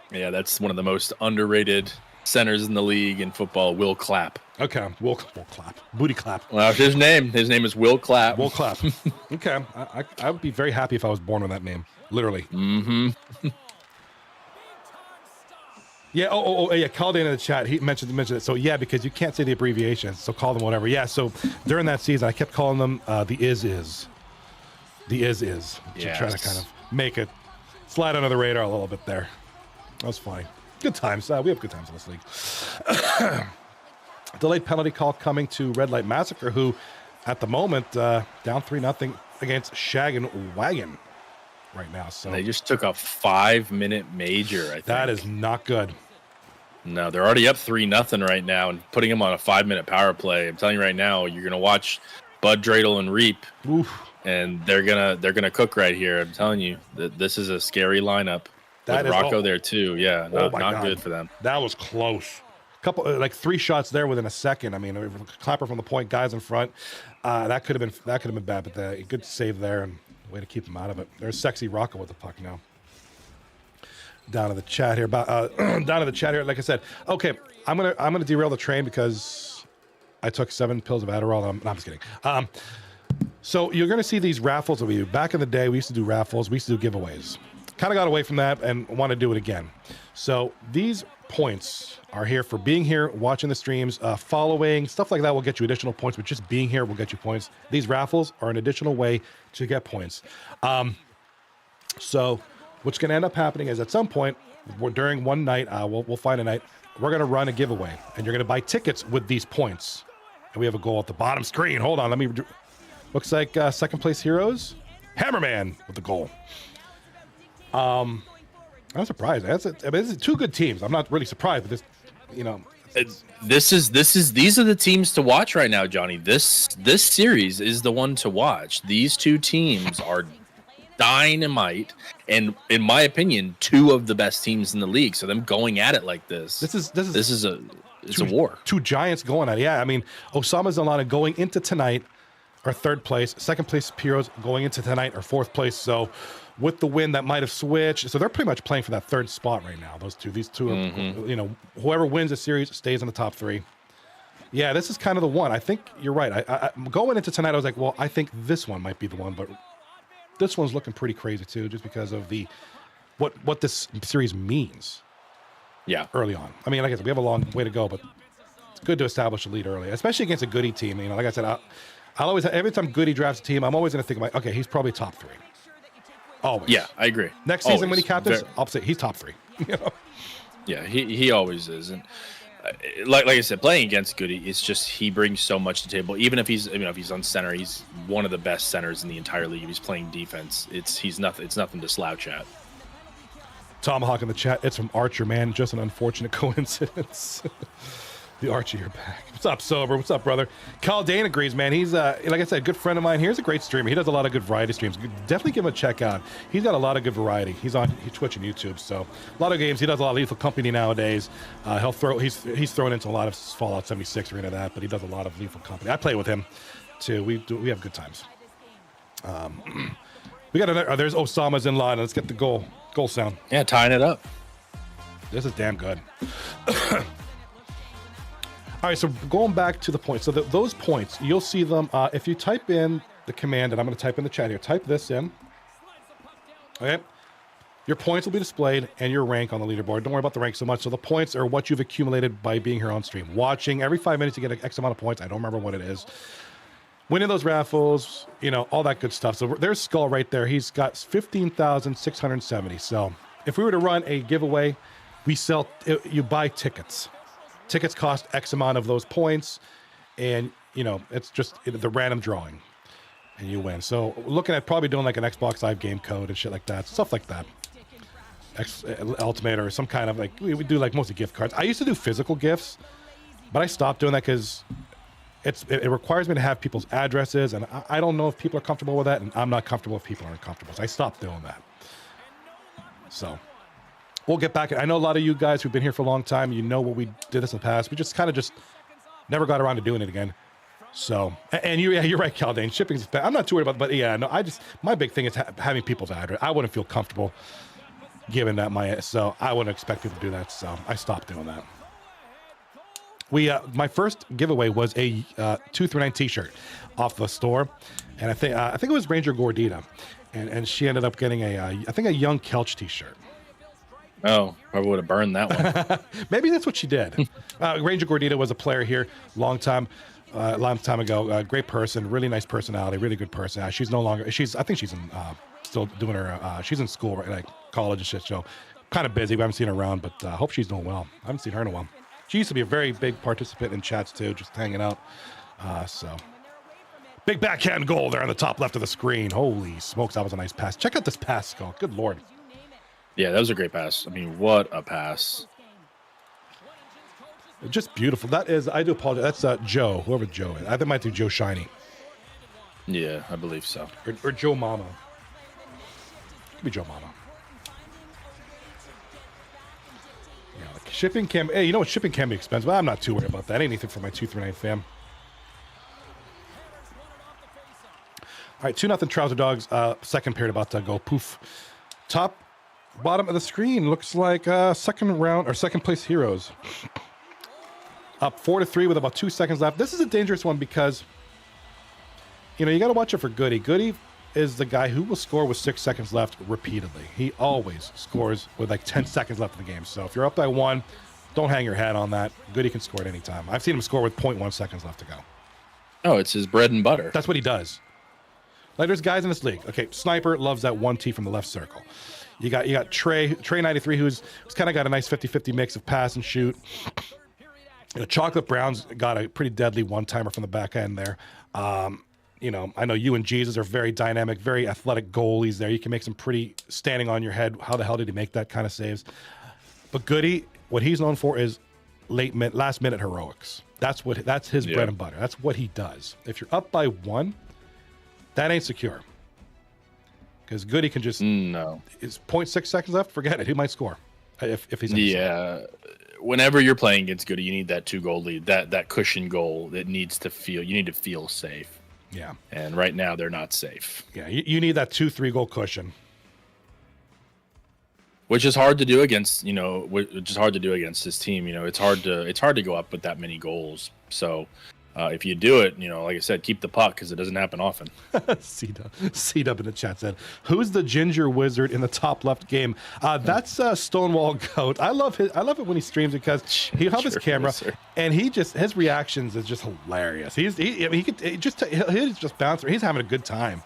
Yeah, that's one of the most underrated centers in the league in football, Will Clapp. Okay, Will Clapp. Booty Clap. Well, his name is Will Clapp. Will Clapp. Okay, I would be very happy if I was born with that name, literally. Mm-hmm. Yeah, yeah, Caldane in the chat, he mentioned it. So yeah, because you can't say the abbreviations, so call them whatever. Yeah, so during that season, I kept calling them the is. The is. Yes. Trying to kind of make it slide under the radar a little bit there. That was funny. Good times. We have good times in this league. Delayed penalty call coming to Red Light Massacre, who at the moment down 3-0 against Shag and Wagon right now. So they just took a 5-minute major, I think. That is not good. No, they're already up 3-0 right now, and putting them on a 5-minute power play. I'm telling you right now, you're gonna watch Bud Dreidel and Reap. Oof. And they're gonna cook right here. I'm telling you, this is a scary lineup. That with is Rocco there too. Yeah, not good for them. That was close. Couple like 3 shots there within a second. I mean, Clapper from the point, guys in front. That could have been bad, but good save there and way to keep them out of it. There's sexy Rocco with the puck now. Down to the chat here. Like I said, okay, I'm gonna derail the train because I took 7 pills of Adderall. I'm just kidding. So you're gonna see these raffles that we do. Back in the day, we used to do raffles. We used to do giveaways. Kind of got away from that and want to do it again. So these points are here for being here, watching the streams, following, stuff like that will get you additional points, but just being here will get you points. These raffles are an additional way to get points. So what's going to end up happening is at some point during one night, we'll find a night, we're going to run a giveaway and you're going to buy tickets with these points. And we have a goal at the bottom screen. Hold on. Looks like second place heroes, Hammerman with the goal. I'm surprised. This is 2 good teams. I'm not really surprised, but these are the teams to watch right now, Johnny. This series is the one to watch. These 2 teams are dynamite, and in my opinion, 2 of the best teams in the league. So them going at it like this. This is a war. 2 giants going at it. Yeah, I mean, Osama Zalana going into tonight are 3rd place. 2nd place Piros going into tonight are 4th place. So with the win, that might have switched. So they're pretty much playing for that 3rd spot right now. These two are, whoever wins the series stays in the top 3. Yeah, this is kind of the one. I think you're right. I going into tonight, I was like, well, I think this one might be the one, but this one's looking pretty crazy too, just because of what this series means. Yeah, early on. I mean, like I said, we have a long way to go, but it's good to establish a lead early, especially against a Goody team. Like I said, I'll always, every time Goody drafts a team, I'm always going to think about, okay, he's probably top 3. Always. Yeah, I agree. Next season when he captains, I'll say he's top 3. Yeah, he always is. And like I said, playing against Goody, it's just he brings so much to the table. Even if he's on center, he's one of the best centers in the entire league. If he's playing defense, it's nothing to slouch at. Tomahawk in the chat. It's from Archer, man. Just an unfortunate coincidence. The Archie, you're back. What's up, Sober? What's up, brother? Caldane agrees, man. He's, like I said, a good friend of mine. Here's a great streamer. He does a lot of good variety streams. Definitely give him a check out. He's got a lot of good variety. He's on Twitch and YouTube, so a lot of games. He does a lot of Lethal Company nowadays. He's thrown into a lot of Fallout 76 or into that, but he does a lot of Lethal Company. I play with him too. We have good times. We got another. There's Osama's in line. Let's get the goal sound. Yeah, tying it up. This is damn good. All right, so going back to the points. So those points, you'll see them if you type in the command, and I'm going to type in the chat here. Type this in. Okay. Your points will be displayed and your rank on the leaderboard. Don't worry about the rank so much. So the points are what you've accumulated by being here on stream. Watching every 5 minutes, you get an X amount of points. I don't remember what it is. winning those raffles, all that good stuff. So there's Skull right there. He's got 15,670. So if we were to run a giveaway, you buy tickets. Tickets cost X amount of those points, and it's just the random drawing, and you win. So looking at probably doing like an Xbox Live game code and shit like that, stuff like that. Ultimate or some kind of we do like mostly gift cards. I used to do physical gifts, but I stopped doing that because it requires me to have people's addresses, and I don't know if people are comfortable with that, and I'm not comfortable if people aren't comfortable. So I stopped doing that. So we'll get back. I know a lot of you guys who've been here for a long time, what we did this in the past. We just kind of never got around to doing it again. So, and you're right, Caldane. Shipping's bad. I'm not too worried about it, but yeah, no, my big thing is having people's address. I wouldn't feel comfortable giving that so I wouldn't expect people to do that. So I stopped doing that. My first giveaway was a 239 t-shirt off the store. And I think it was Ranger Gordita. And she ended up getting a Young Kelch t-shirt. Oh, I would have burned that one. Maybe that's what she did. Ranger Gordita was a player here, long time ago. Great person, really nice personality, really good person. She's no longer. I think she's in still doing her. She's in school, right, like college and shit. So kind of busy. We haven't seen her around, but hope she's doing well. I haven't seen her in a while. She used to be a very big participant in chats too, just hanging out. So big backhand goal there on the top left of the screen. Holy smokes, that was a nice pass. Check out this pass, Skull. Good lord. Yeah, that was a great pass. I mean, what a pass. Just beautiful. That is, I do apologize. That's Joe, whoever Joe is. I think it might be Joe Shiny. Yeah, I believe so. Or Joe Mama. Could be Joe Mama. Yeah, like shipping can, hey, shipping can be expensive, but I'm not too worried about that. Anything for my 239 fam. All right, 2-0 Trouser Dogs. Second period about to go poof. Bottom of the screen looks like second round or second place Heroes. Up 4-3 with about 2 seconds left. This is a dangerous one because, you got to watch it for Goody. Goody is the guy who will score with 6 seconds left repeatedly. He always scores with like 10 seconds left in the game. So if you're up by 1, don't hang your hat on that. Goody can score at any time. I've seen him score with 0.1 seconds left to go. Oh, it's his bread and butter. That's what he does. Like there's guys in this league. Okay, Sniper loves that 1T from the left circle. You got Trey 93, who's kind of got a nice 50-50 mix of pass and shoot. Chocolate Brown's got a pretty deadly one-timer from the back end there. I know you and Jesus are very dynamic, very athletic goalies there. You can make some pretty standing on your head. How the hell did he make that kind of saves? But Goody, what he's known for is last minute heroics. That's his bread and butter. That's what he does. If you're up by 1, that ain't secure. Because Goody can just Is 0.6 seconds left? Forget it. He might score if he's Whenever you're playing against Goody, you need that 2-goal lead, that cushion goal that needs to feel. You need to feel safe. Yeah. And right now they're not safe. Yeah, you need that 2-3 goal cushion. Which is hard to do against, this team. It's hard to go up with that many goals. So if you do it, like I said, keep the puck because it doesn't happen often. C-Dub in the chat said, "Who's the ginger wizard in the top left game?" That's Stonewall Goat. I love it when he streams because he'll have his camera and his reactions is just hilarious. He'll just bounce. He's having a good time,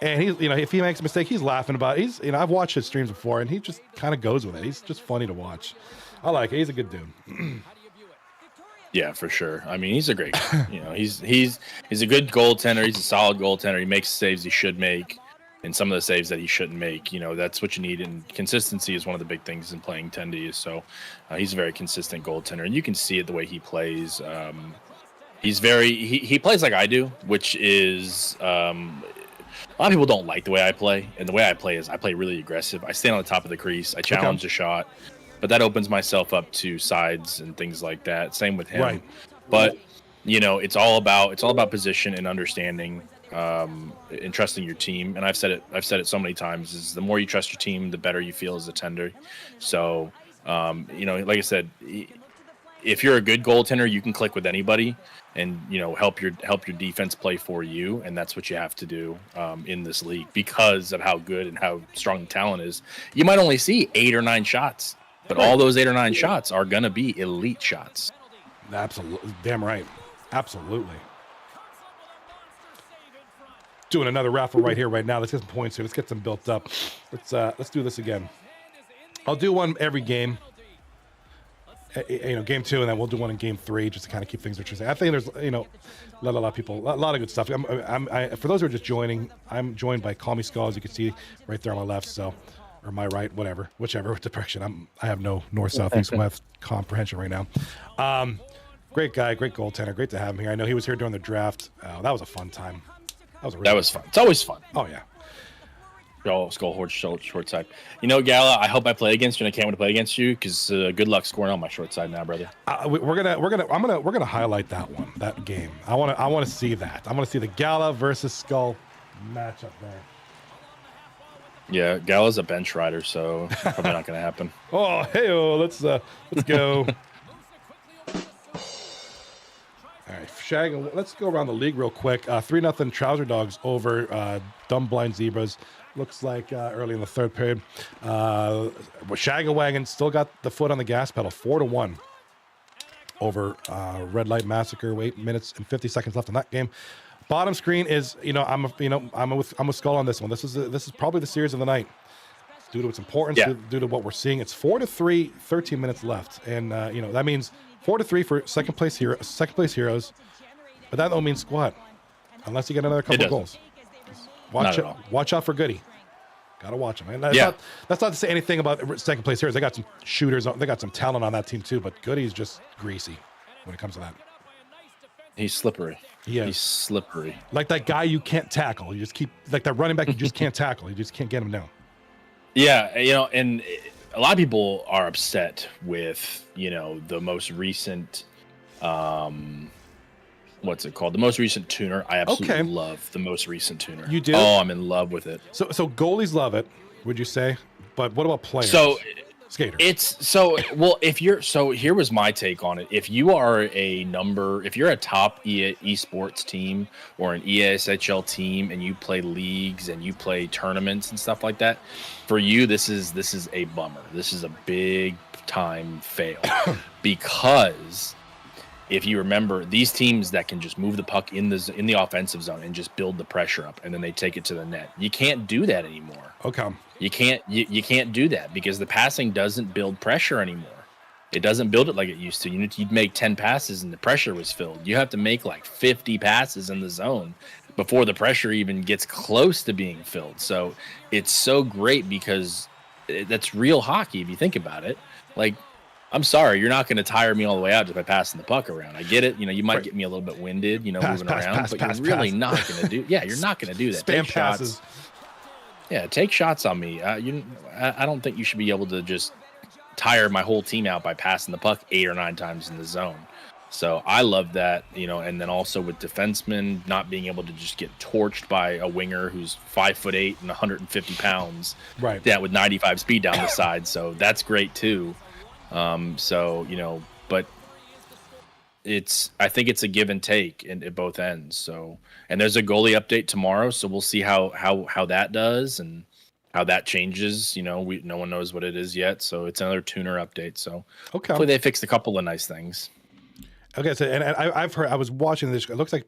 and if he makes a mistake, he's laughing about it. I've watched his streams before, and he just kind of goes with it. He's just funny to watch. I like it. He's a good dude. Yeah, for sure. I mean, he's a great guy. He's a good goaltender. He's a solid goaltender. He makes saves he should make, and some of the saves that he shouldn't make. That's what you need. And consistency is one of the big things in playing 10D. So he's a very consistent goaltender, and you can see it the way he plays. He plays like I do, which is a lot of people don't like the way I play, and the way I play is I play really aggressive. I stand on the top of the crease. I challenge the shot. But that opens myself up to sides and things like that. Same with him. Right. But it's all about position and understanding and trusting your team. And I've said it so many times: is the more you trust your team, the better you feel as a tender. So like I said, if you're a good goaltender, you can click with anybody and help your defense play for you. And that's what you have to do in this league because of how good and how strong the talent is. You might only see 8 or 9 shots. But all those 8 or 9 shots are going to be elite shots. Absolutely. Damn right. Absolutely. doing another raffle right here, right now. Let's get some points here. Let's get some built up. Let's do this again. I'll do one every game. Game 2, and then we'll do one in game 3 just to kind of keep things interesting. I think there's, a lot of people, a lot of good stuff. For those who are just joining, I'm joined by Call Me Skull, as you can see right there on my left, or my right, whichever direction. I have no north south east west comprehension right now. Great guy, great goaltender, great to have him here. I know he was here during the draft. That was a fun time. That was fun. It's always fun. Oh yeah. Skull short side. Gala, I hope I play against you, and I can't wait to play against you because good luck scoring on my short side now, brother. We're gonna highlight that game. I want to see that. I want to see the Gala versus Skull matchup there. Yeah, Gala's a bench rider, so probably not gonna happen. Oh, hey, let's go. All right, Shag, let's go around the league real quick. 3-0 Trouser Dogs over Dumb Blind Zebras. Looks like early in the third period. Shagawagon still got the foot on the gas pedal, 4-1 over Red Light Massacre. 8 minutes and 50 seconds left in that game. Bottom screen is, I'm with Skull on this one. This is probably the series of the night due to its importance, due to what we're seeing. It's 4-3, 13 minutes left, and that means 4-3 for second place heroes, but that don't mean squat unless you get another couple of goals. Watch out for Goody. Gotta watch them. And that's not to say anything about second place heroes. They got some shooters. They got some talent on that team too. But Goody's just greasy when it comes to that. He's slippery. Yeah, he's slippery. Like that guy you can't tackle. You just keep like that running back you just can't tackle. You just can't get him down. Yeah, and a lot of people are upset with the most recent. What's it called? The most recent tuner. I absolutely love the most recent tuner. You do? Oh, I'm in love with it. So goalies love it, would you say? But what about players? Skaters. Here was my take on it. If you are if you're a top esports team or an ESHL team and you play leagues and you play tournaments and stuff like that, for you this is a bummer. This is a big time fail because if you remember, these teams that can just move the puck in the offensive zone and just build the pressure up, and then they take it to the net. You can't do that anymore. Okay. You can't do that because the passing doesn't build pressure anymore. It doesn't build it like it used to. You'd make 10 passes and the pressure was filled. You have to make like 50 passes in the zone before the pressure even gets close to being filled. So it's so great because that's real hockey if you think about it. Like, I'm sorry, you're not going to tire me all the way out just by passing the puck around. I get it. You might get me a little bit winded, moving around, but you're really not going to do. Yeah, you're not going to do that. Spam passes. Yeah, take shots on me. I don't think you should be able to just tire my whole team out by passing the puck 8 or 9 times in the zone. So I love that, and then also with defensemen not being able to just get torched by a winger who's 5'8" and 150 pounds, right? Yeah, with 95 speed down the side. So that's great too. But I think it's a give and take at both ends. So, and there's a goalie update tomorrow, so we'll see how that does and how that changes. No one knows what it is yet, so it's another tuner update. So hopefully they fixed a couple of nice things. Okay, so and I've heard, I was watching this. It looks like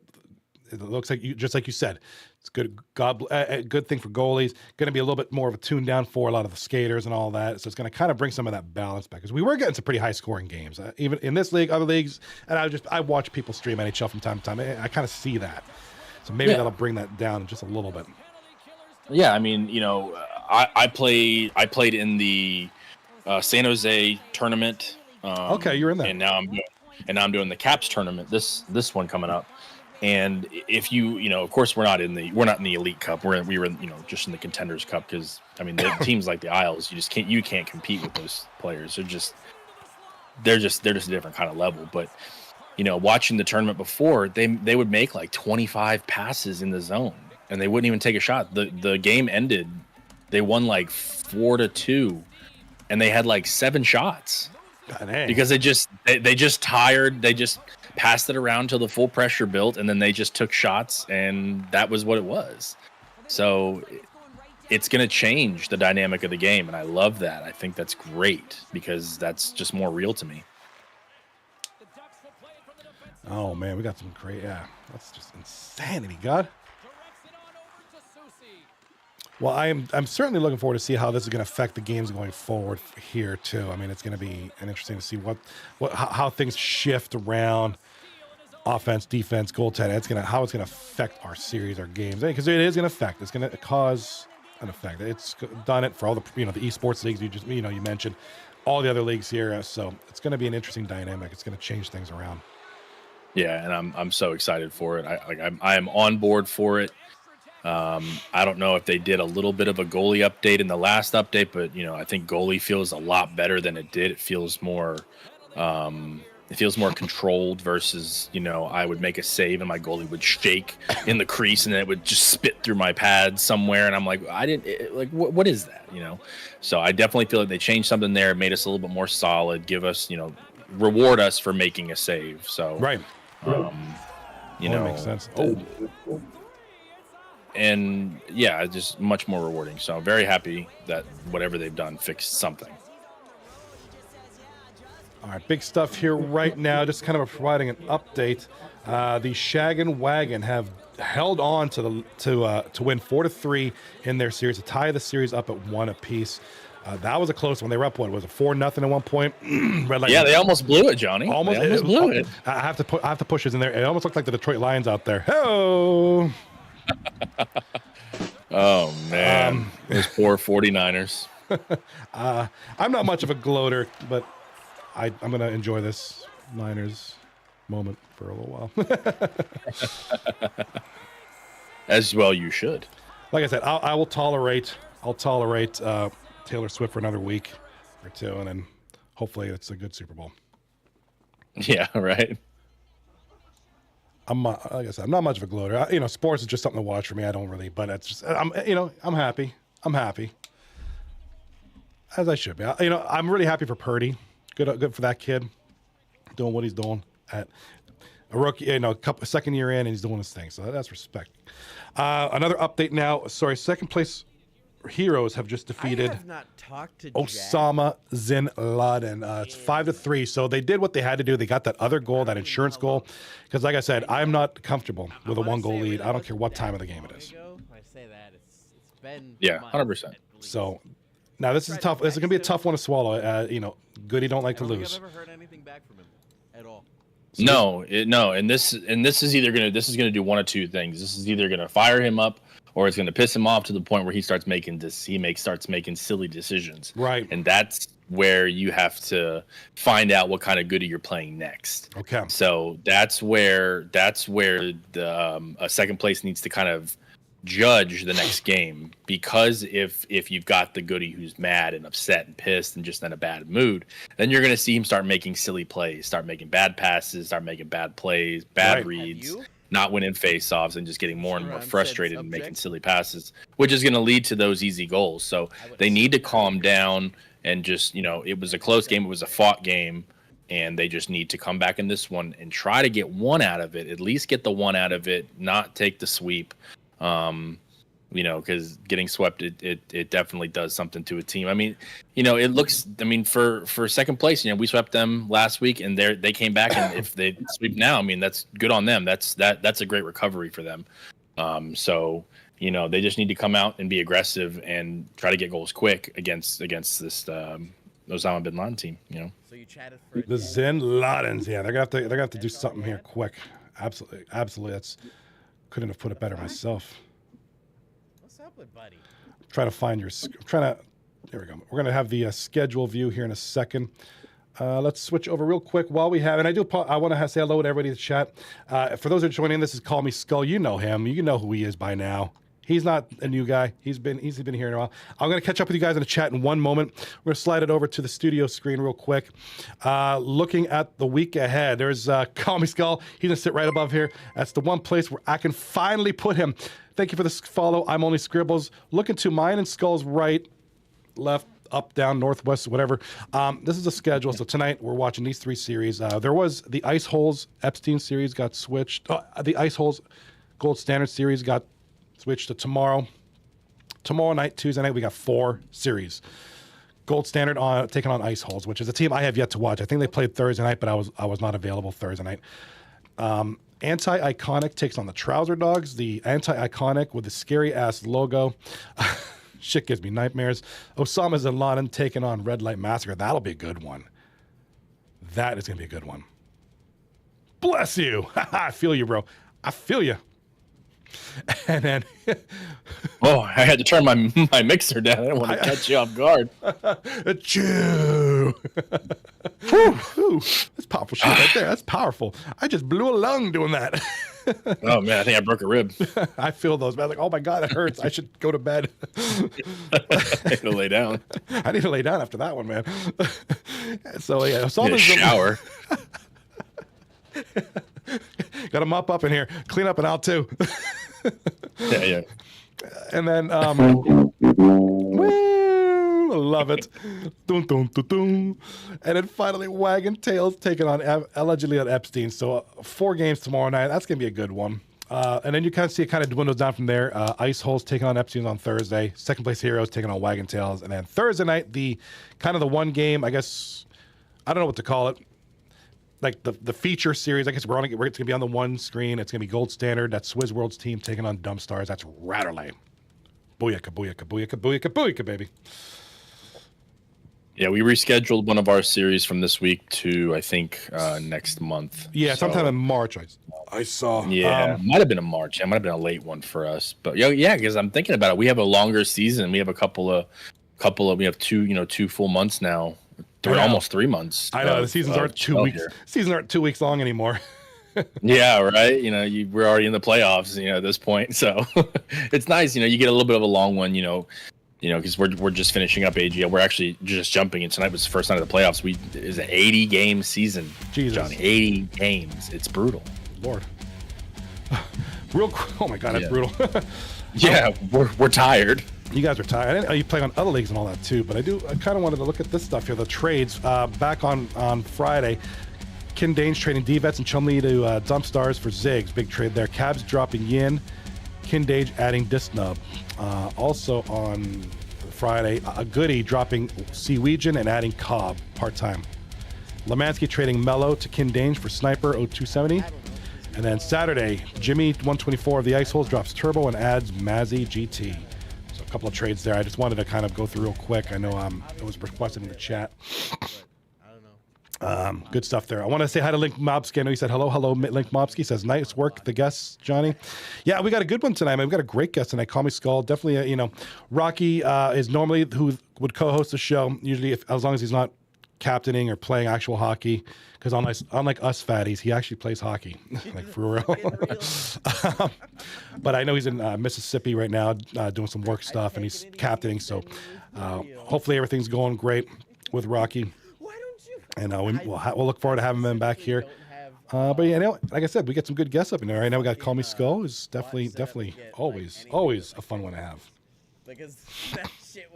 you, just like you said, it's good. Good thing for goalies. Going to be a little bit more of a tune down for a lot of the skaters and all that. So it's going to kind of bring some of that balance back because we were getting some pretty high scoring games, even in this league, other leagues. And I watch people stream NHL from time to time. I kind of see that. So maybe that'll bring that down just a little bit. Yeah, I mean, I played in the San Jose tournament. Okay, you're in that. And now I'm doing the Caps tournament. This one coming up. And if of course we're not in the Elite Cup. We were just in the Contenders Cup because the teams like the Isles, you can't compete with those players. They're just a different kind of level. But watching the tournament before, they would make like 25 passes in the zone and they wouldn't even take a shot. The game ended, they won like 4-2, and they had like 7 shots because they just tired. They just passed it around till the full pressure built, and then they just took shots, and that was what it was. So it's going to change the dynamic of the game, and I love that. I think that's great because that's just more real to me. Oh man, we got some great. Yeah, that's just insanity, God. Well, I'm certainly looking forward to see how this is going to affect the games going forward here too. I mean, it's going to be interesting to see how things shift around, offense, defense, goaltending. How it's gonna affect our series, our games, because it is going to affect. It's going to cause an effect. It's done it for all the the esports leagues you mentioned, all the other leagues here. So it's going to be an interesting dynamic. It's going to change things around. Yeah, and I'm so excited for it. I am on board for it. I don't know if they did a little bit of a goalie update in the last update, but I think goalie feels a lot better than it did. It feels more controlled versus, I would make a save and my goalie would shake in the crease and then it would just spit through my pads somewhere. And I'm like, what is that? So I definitely feel like they changed something there, made us a little bit more solid, give us, reward us for making a save. So, right. Makes sense. And yeah, just much more rewarding. So I'm very happy that whatever they've done fixed something. All right, big stuff here right now. Just kind of providing an update. The Shag and Wagon have held on to win 4-3 in their series, to tie the series up at 1 apiece. That was a close one. They were up, was it 4-0 at one point? Yeah, they almost blew it, Johnny. They almost blew it. I have to push this in there. It almost looked like the Detroit Lions out there. Hello. Oh man, those poor 49ers. I'm not much of a gloater, but I'm going to enjoy this Niners moment for a little while. As well you should. Like I said, I'll tolerate Taylor Swift for another week or two, and then hopefully it's a good Super Bowl. Yeah, right. Like I said, I'm not much of a gloater. Sports is just something to watch for me. I don't really, but it's just I'm happy. I'm happy, as I should be. I'm really happy for Purdy. Good for that kid, doing what he's doing at a rookie. Second year in, and he's doing his thing. So that's respect. Another update now. Sorry, second place Heroes have just defeated Osama Bin Laden. It's 5-3. So they did what they had to do. They got that other goal, that insurance goal. Because like I said, I'm not comfortable with a 1-goal lead. I don't care what time of the game it is. Yeah, 100%. So now this is tough. This is going to be a tough one to swallow. Goody don't like to lose. I've never heard anything back from him at all. So no, and this is either gonna do one of two things. This is either gonna fire him up, or it's gonna piss him off to the point where he starts making silly decisions. Right. And that's where you have to find out what kind of goody you're playing next. Okay. So that's where the a second place needs to kind of judge the next game, because if you've got the goody who's mad and upset and pissed and just in a bad mood, then you're going to see him start making silly plays, start making bad passes, start making bad plays, bad reads, not winning face-offs, and just getting more and more frustrated and making silly passes, which is going to lead to those easy goals. So they need to calm down and just, it was a close game, it was a fought game, and they just need to come back in this one and try to get one out of it, at least get the one out of it, not take the sweep. Because getting swept, it definitely does something to a team. I mean, it looks, for second place, we swept them last week, and they came back, and if they sweep now, that's good on them. That's a great recovery for them. So they just need to come out and be aggressive and try to get goals quick against this Osama bin Laden team. So you chatted for the Bin Ladens. Yeah, they're gonna have to do something here quick. Absolutely. Couldn't have put it better myself. What's up with Buddy? There we go. We're going to have the schedule view here in a second. Let's switch over real quick while we have, and I want to say hello to everybody in the chat. For those who are joining, this is Call Me Skull. You know him. You know who he is by now. He's not a new guy. He's been here in a while. I'm going to catch up with you guys in the chat in one moment. We're going to slide it over to the studio screen real quick. Looking at the week ahead, there's Call Me Skull. He's going to sit right above here. That's the one place where I can finally put him. Thank you for this follow. I'm Only Scribbles. Looking to mine and Skull's right, left, up, down, northwest, whatever. This is a schedule. So tonight we're watching these 3 series. There was the Ice Holes Epstein series got switched. The Ice Holes Gold Standard series got switched to tomorrow. Tomorrow night, Tuesday night, we got 4 series. Gold Standard taking on Ice Holes, which is a team I have yet to watch. I think they played Thursday night, but I was not available Thursday night. Anti-Iconic takes on the Trouser Dogs. The Anti-Iconic with the scary-ass logo. Shit gives me nightmares. Osama's and Laden taking on Red Light Massacre. That'll be a good one. That is going to be a good one. Bless you. I feel you, bro. I feel you. And then... Oh, I had to turn my mixer down. I didn't want to catch you off guard. Chew. Whew. That's powerful shit right there. That's powerful. I just blew a lung doing that. Oh, man, I think I broke a rib. I feel those, man. Like, oh my God, it hurts. I should go to bed. I need to lay down. I need to lay down after that one, man. So, yeah. Need a shower. Got to mop up in here. Clean up and out, too. Yeah. And then, woo, love it. Dun, dun, dun, dun. And then finally, Wagon Tails taking on allegedly on Epstein. So 4 games tomorrow night. That's going to be a good one. And then you kind of see it kind of dwindles down from there. Ice Holes taking on Epstein on Thursday. Second place Heroes taking on Wagon Tails. And then Thursday night, the one game, I guess, I don't know what to call it. Like the feature series, I guess it's going to be on the one screen. It's going to be Gold Standard. That's Swizz World's team taking on Dumb Stars. That's Ratterlane. Booyaka, booyaka, booyaka, booyaka, booyaka, baby. Yeah, we rescheduled one of our series from this week to, I think, next month. Yeah, sometime in March, I saw. Yeah, might have been a March. It might have been a late one for us. But yeah, because I'm thinking about it. We have a longer season. We have we have 2 full months now. Almost 3 months. I know the seasons aren't 2 weeks. Seasons aren't 2 weeks long anymore. Yeah, right. We're already in the playoffs. At this point, so it's nice. You get a little bit of a long one. Because we're just finishing up AGL. We're actually just jumping in. Tonight was the first night of the playoffs. Is an 80-game season. Jesus, Johnny, 80 games. It's brutal. Lord, oh my God, that's brutal. Yeah, we're tired. You guys are tired. I didn't know you play on other leagues and all that too, but I kind of wanted to look at this stuff here. The trades back on Friday. Kin Dane's trading D-Vets and Chun-Li to Dump Stars for Ziggs. Big trade there. Cabs dropping Yin. Kin Dage adding Disnub. Also on Friday, a Goody dropping Seawegian and adding Cobb part-time. Lemansky trading Mello to Kin Dange for Sniper 0270. And then Saturday, Jimmy 124 of the Ice Holes drops Turbo and adds Mazzy GT. So a couple of trades there. I just wanted to kind of go through real quick. I know it was requested in the chat. Good stuff there. I want to say hi to Link Mobsky. I know he said hello, Link Mobsky. Says nice work, the guests, Johnny. Yeah, we got a good one tonight, man. We got a great guest tonight. Call me Skull. Definitely, Rocky is normally who would co-host the show. Usually, as long as he's not captaining or playing actual hockey, because unlike us fatties, he actually plays hockey, like for real. But I know he's in Mississippi right now doing some work stuff, and he's captaining. So hopefully everything's going great with Rocky. And we'll look forward to having him back here. But yeah, like I said, we get some good guests up in there. Right now we got Call Me Skull. Is definitely always a fun one to have.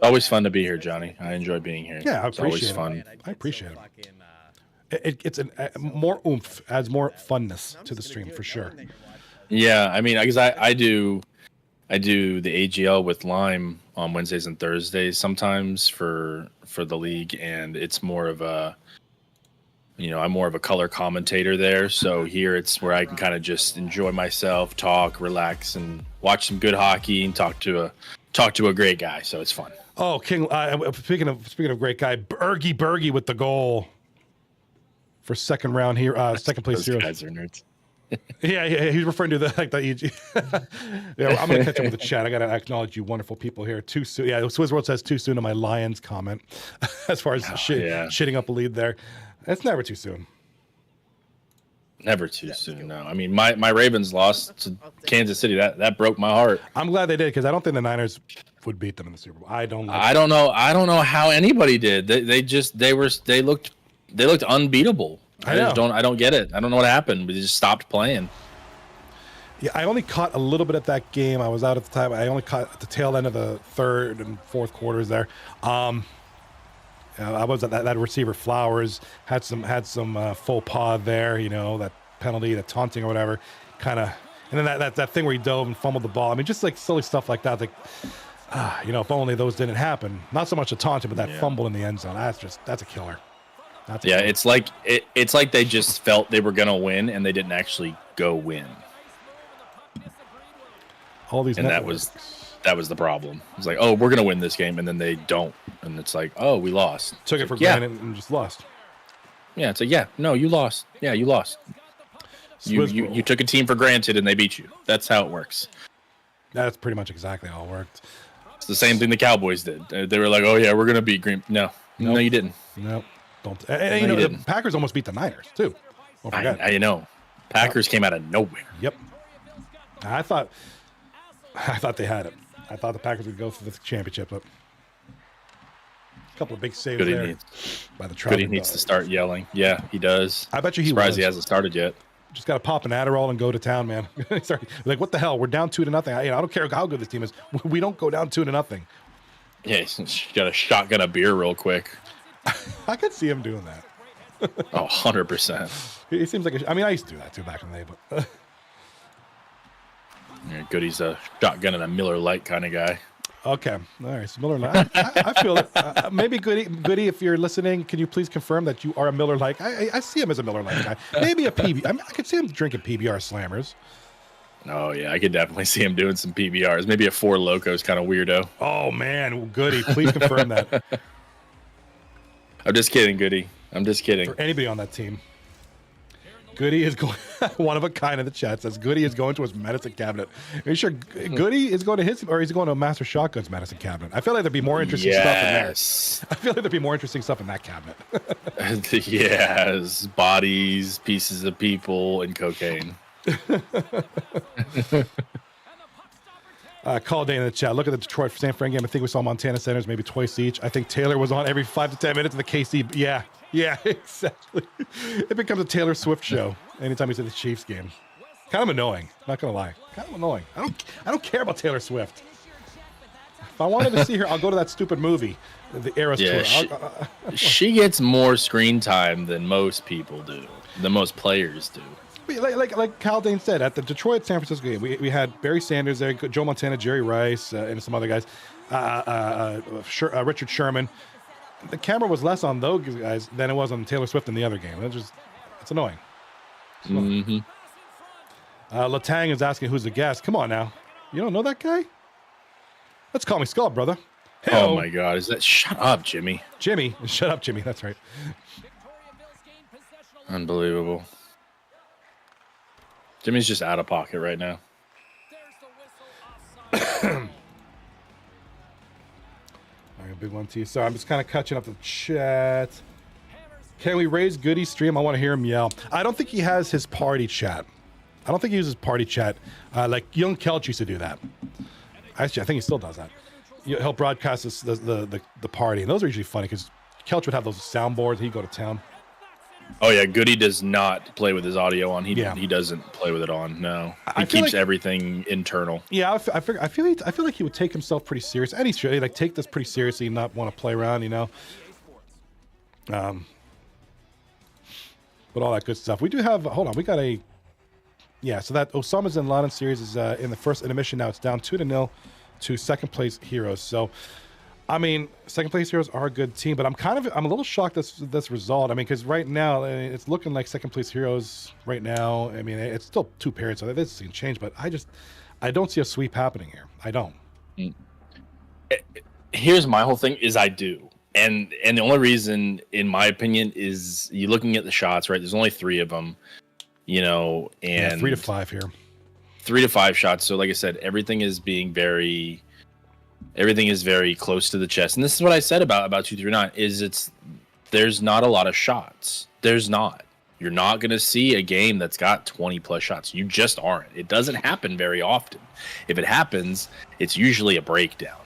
Always fun to be here, Johnny. I enjoy being here. Yeah, I appreciate it. Fun. I appreciate it. It's more oomph, adds more funness to the stream for sure. Yeah, I mean, because I do the AGL with Lime on Wednesdays and Thursdays sometimes for the league, and it's more of a, I'm more of a color commentator there. So here it's where I can kind of just enjoy myself, talk, relax, and watch some good hockey and talk to a great guy. So it's fun. Oh, King! Speaking of great guy, Bergie with the goal for second round here, second place Those hero. guys are nerds. Yeah, he's referring to the EG. Yeah, I'm gonna catch up with the chat. I gotta acknowledge you, wonderful people here. Too soon. Yeah, Swizz World says too soon to my Lions comment, as far as shitting up a lead there. It's never too soon. Never too soon. No, I mean my Ravens lost to Kansas City. That broke my heart. I'm glad they did, because I don't think the Niners would beat them in the Super Bowl. I don't know how anybody did. They looked unbeatable. I don't get it. I don't know what happened. We just stopped playing. Yeah, I only caught a little bit at that game. I was out at the time. I only caught at the tail end of the third and fourth quarters there. I was at that receiver Flowers had some faux pas there. That penalty, the taunting or whatever, kind of. And then that thing where he dove and fumbled the ball. I mean, just like silly stuff like that. Like, if only those didn't happen. Not so much the taunting, but that fumble in the end zone. That's a killer. That's Yeah, cool. it's like they just felt they were gonna win and they didn't actually go win, All these and networks. that was the problem. It's like, oh, we're gonna win this game, and then they don't, and it's like, oh, we lost. Took it It's for like, yeah, granted and just lost. yeah. It's like, yeah, no, you lost. Yeah, you lost. You took a team for granted and they beat you. That's how it works. That's pretty much exactly how it worked. It's the same thing the Cowboys did. They were like, oh yeah, we're gonna beat Green. No, no, you didn't. Nope. Don't. No, And, you the didn't. Packers almost beat the Niners too. Don't forget. I know. Packers came out of nowhere. Yep. I thought they had it. I thought the Packers would go for the championship, but a couple of big saves Goody there needs, by the Goody Troutman needs to dog. start yelling. Yeah, he does. I bet you he Surprised he was. hasn't started yet. Just got to pop an Adderall and go to town, man. Sorry. Like, what the hell? We're down 2-0. I don't care how good this team is. We don't go down 2-0. Yeah, he's got to shotgun a beer real quick. I could see him doing that. Oh, 100%. He seems like I mean, I used to do that too back in the day, but Yeah, Goody's a shotgun and a Miller Lite kind of guy. okay. All right. So Miller Lite. I feel it. Maybe Goody, if you're listening, can you please confirm that you are a Miller Lite? I see him as a Miller Lite guy. Maybe a PB. I could see him drinking PBR slammers. Oh yeah, I could definitely see him doing some PBRs. Maybe a Four Locos kind of weirdo. Oh man, Goody, please confirm that I'm just kidding, Goody. I'm just kidding. for anybody on that team. Goody is going one of a kind in the chat says Goody is going to his medicine cabinet. Are you sure Goody is going to his or he's going to a Master Shotgun's medicine cabinet? I feel like there'd be more interesting stuff in there. Yes. I feel like there'd be more interesting stuff in that cabinet. Yes. Bodies, pieces of people, and cocaine. Call Day in the chat. Look at the Detroit San Fran game. I think we saw Montana centers maybe twice each. I think Taylor was on every 5 to 10 minutes in the KC. Yeah, exactly. It becomes a Taylor Swift show anytime he's at the Chiefs game. Kind of annoying. Not gonna lie. Kind of annoying. I don't care about Taylor Swift. If I wanted to see her, I'll go to that stupid movie, the Eras Yeah, Tour. she gets more screen time than most people do, than most players do. Like Haldane said, at the Detroit San Francisco game, we had Barry Sanders there, Joe Montana, Jerry Rice, and some other guys, Richard Sherman. The camera was less on those guys than it was on Taylor Swift in the other game. It's annoying. Mm-hmm. Latang is asking who's the guest. Come on now, you don't know that guy? Let's call me Skull, brother. Hey-o. Oh my God! Is that? Shut up, Jimmy. Jimmy, shut up, Jimmy. That's right. Unbelievable. Jimmy's just out of pocket right now. All right, big one to you. So I'm just kind of catching up the chat. Can we raise Goody's stream? I want to hear him yell. I don't think he has his party chat. I don't think he uses party chat. Like Young Kelch used to do that. Actually, I think he still does that. He'll broadcast the party, and those are usually funny because Kelch would have those soundboards. He'd go to town. Oh yeah, Goody does not play with his audio on. He doesn't play with it on. No, I he feel keeps like- everything internal. Yeah, I feel like he would take himself pretty serious, and he should like take this pretty seriously, and not want to play around, you know. But all that good stuff. We do have. Hold on, we got a. Yeah, so that Osama's bin Laden series is in the first intermission now. It's down 2-0 to second place Heroes. So, I mean, second place Heroes are a good team, but I'm a little shocked this result. I mean, because right now it's looking like second place Heroes right now. I mean, it's still 2 periods, so this can change. But I don't see a sweep happening here. I don't. Here's my whole thing: is I do, and the only reason, in my opinion, is you looking at the shots. Right, there's only 3 of them. You know, and Yeah, 3 to 5 here. 3 to 5 shots. So, like I said, everything is very close to the chest. And this is what I said about 239 is there's not a lot of shots. There's not. You're not going to see a game that's got 20 plus shots. You just aren't. It doesn't happen very often. If it happens, it's usually a breakdown.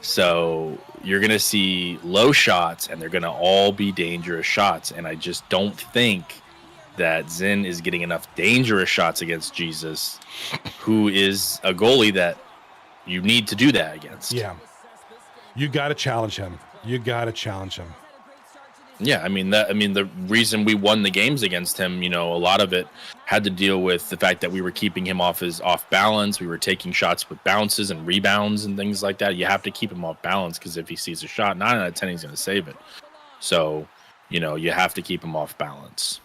So you're going to see low shots, and they're going to all be dangerous shots. And I just don't think that Zin is getting enough dangerous shots against Jesus, who is a goalie that you need to do that against. Yeah. You got to challenge him. Yeah, I mean the reason we won the games against him, you know, a lot of it had to deal with the fact that we were keeping him off balance. We were taking shots with bounces and rebounds and things like that. You have to keep him off balance because if he sees a shot, 9 out of 10 he's going to save it. So, you have to keep them off balance.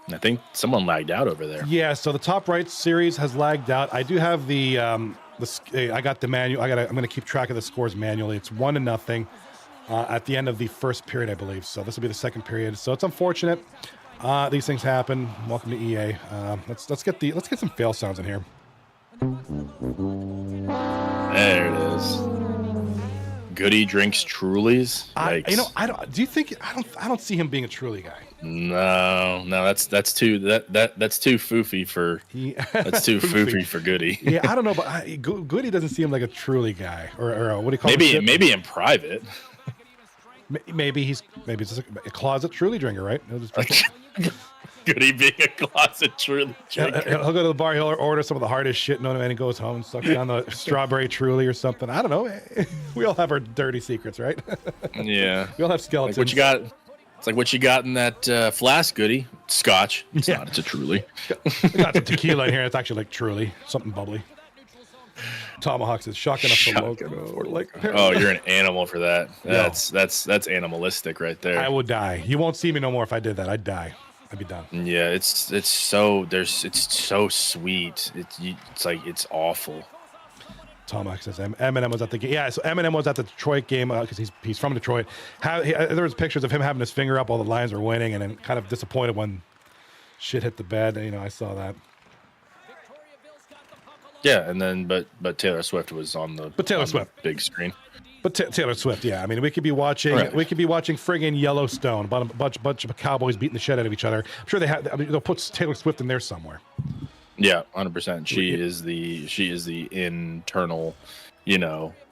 And I think someone lagged out over there. Yeah, so the top right series has lagged out. I do have I got the manual. I'm going to keep track of the scores manually. It's 1-0 at the end of the first period, I believe. So this will be the second period. So it's unfortunate. These things happen. Welcome to EA. Let's get some fail sounds in here. There it is. Goody drinks Trulies. I don't see him being a Truly guy. No, that's too foofy for that's too foofy for Goody. Yeah, I don't know, but Goody doesn't seem like a Truly guy, or what do you call it? Maybe in private. Maybe he's just a closet Truly drinker, right? He'll just drink Goody being a closet Truly drinker. He'll go to the bar, he'll order some of the hardest shit known to man, and goes home and sucks down the strawberry Truly or something. I don't know. We all have our dirty secrets, right? Yeah. We all have skeletons. Like what you got? It's like what you got in that flask, Goody. Scotch. It's not. It's a Truly. Got some tequila in here. It's actually like Truly, something bubbly. Tomahawk says shotgun up the logo. Oh, you're an animal for that. That's animalistic right there. I would die. You won't see me no more if I did that. I'd die. I'd be done. Yeah, it's so sweet. It's like it's awful. Tomahawk says Eminem was at the game. Yeah, so Eminem was at the Detroit game because he's from Detroit. There was pictures of him having his finger up while the Lions were winning, and then kind of disappointed when shit hit the bed. I saw that. Yeah, and then but Taylor Swift was on the big screen. But Taylor Swift, yeah. I mean, we could be watching friggin' Yellowstone, about a bunch of cowboys beating the shit out of each other. I'm sure they'll put Taylor Swift in there somewhere. Yeah, 100%. She is the internal,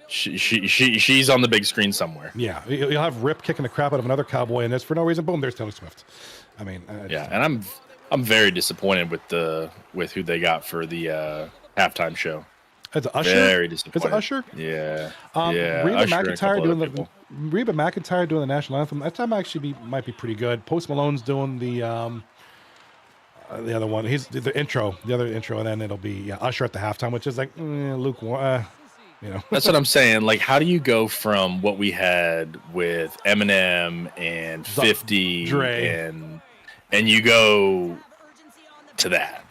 she's on the big screen somewhere. Yeah, you'll have Rip kicking the crap out of another cowboy, and there's for no reason, boom, there's Taylor Swift. I mean, yeah, and I'm very disappointed with who they got for the halftime show. It's Usher. Very disappointed. Is it Usher? Yeah. Reba McEntire doing the national anthem. That time actually might be pretty good. Post Malone's doing the other one. He's the other intro, and then it'll be Usher at the halftime, which is like lukewarm. That's what I'm saying. Like, how do you go from what we had with Eminem and 50 Dre, and you go to that?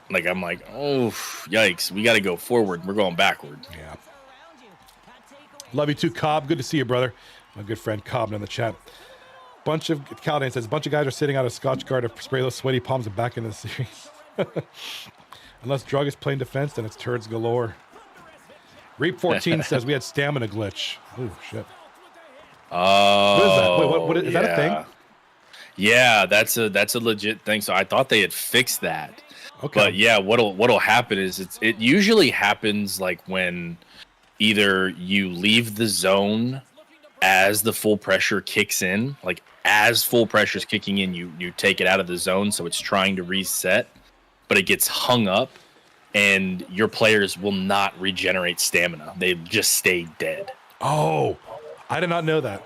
Like, I'm like, oh, yikes. We got to go forward. We're going backward. Yeah. Love you too, Cobb. Good to see you, brother. My good friend Cobb in the chat. Caldane says, a bunch of guys are sitting out of Scotch Guard to spray those sweaty palms and back into the series. Unless Drug is playing defense, then it's turds galore. Reap 14 says, we had stamina glitch. Oh, shit. Oh. What is that a thing? Yeah, that's a legit thing. So I thought they had fixed that. Okay. But yeah, what'll happen is it usually happens like when either you leave the zone as the full pressure kicks in, like as full pressure is kicking in, you take it out of the zone, so it's trying to reset, but it gets hung up, and your players will not regenerate stamina. They just stay dead. Oh, I did not know that.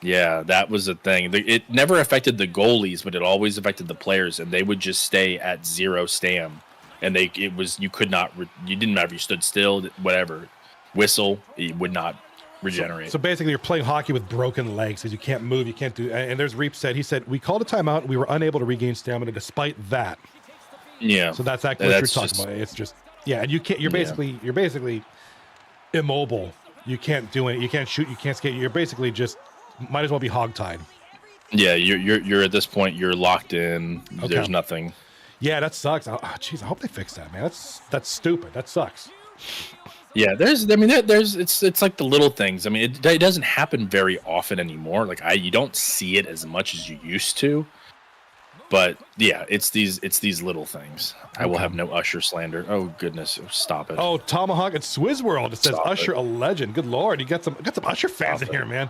Yeah, that was a thing. It never affected the goalies, but it always affected the players, and they would just stay at 0 stam. And you didn't matter if you stood still, whatever, whistle, it would not regenerate. So basically, you're playing hockey with broken legs because you can't move, you can't do. And there's Reap said, we called a timeout, and we were unable to regain stamina despite that. Yeah. So that's actually what you're talking about. It's just and you can't. You're basically immobile. You can't do it. You can't shoot. You can't skate. You're basically just. Might as well be hogtied. Yeah, you're at this point. You're locked in. Okay. There's nothing. Yeah, that sucks. Jeez, I hope they fix that, man. That's stupid. That sucks. Yeah, it's like the little things. I mean, it doesn't happen very often anymore. Like you don't see it as much as you used to. But yeah, it's these little things. Okay. I will have no Usher slander. Oh goodness, stop it. Oh, Tomahawk at Swizz World. It says Usher a legend. Good lord, you got some Usher fans in here, man.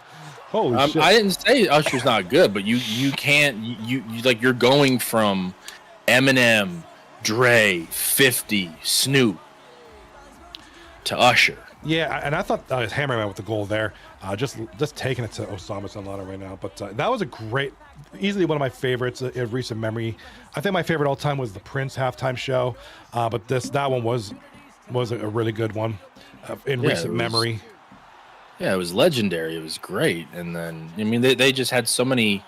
Holy shit. I didn't say Usher's not good, but you can't like you're going from Eminem, Dre, 50, Snoop to Usher. Yeah, and I thought Hammerman with the goal there. Just taking it to Osama Sanlana right now. But that was easily one of my favorites of recent memory. I think my favorite all time was the Prince halftime show. But that one was a really good one in recent memory. Yeah, it was legendary. It was great. And then, I mean, they just had so many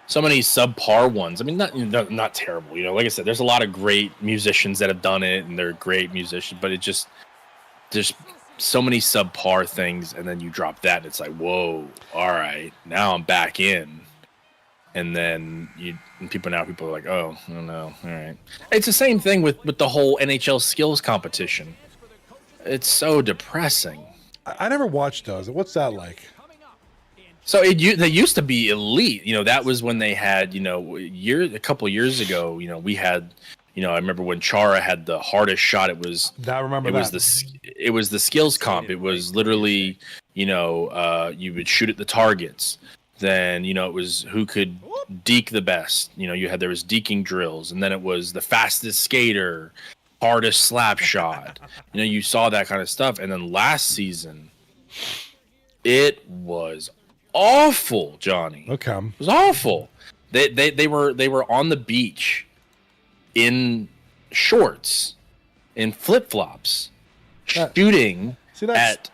so many subpar ones. I mean, not terrible. Like I said, there's a lot of great musicians that have done it, and they're great musicians. But there's so many subpar things, and then you drop that, and it's like, whoa, all right, now I'm back in. And then people are like, oh no, all right. It's the same thing with the whole NHL skills competition. It's so depressing. I never watched those. What's that like? So they used to be elite. That was when they had, a couple years ago, we had, I remember when Chara had the hardest shot. It was the skills comp. It was literally, you would shoot at the targets. Then, it was who could deke the best. There was deking drills, and then it was the fastest skater, hardest slap shot. You saw that kind of stuff. And then last season, it was awful, Johnny. Okay. It was awful. They were on the beach in shorts, in flip-flops, shooting at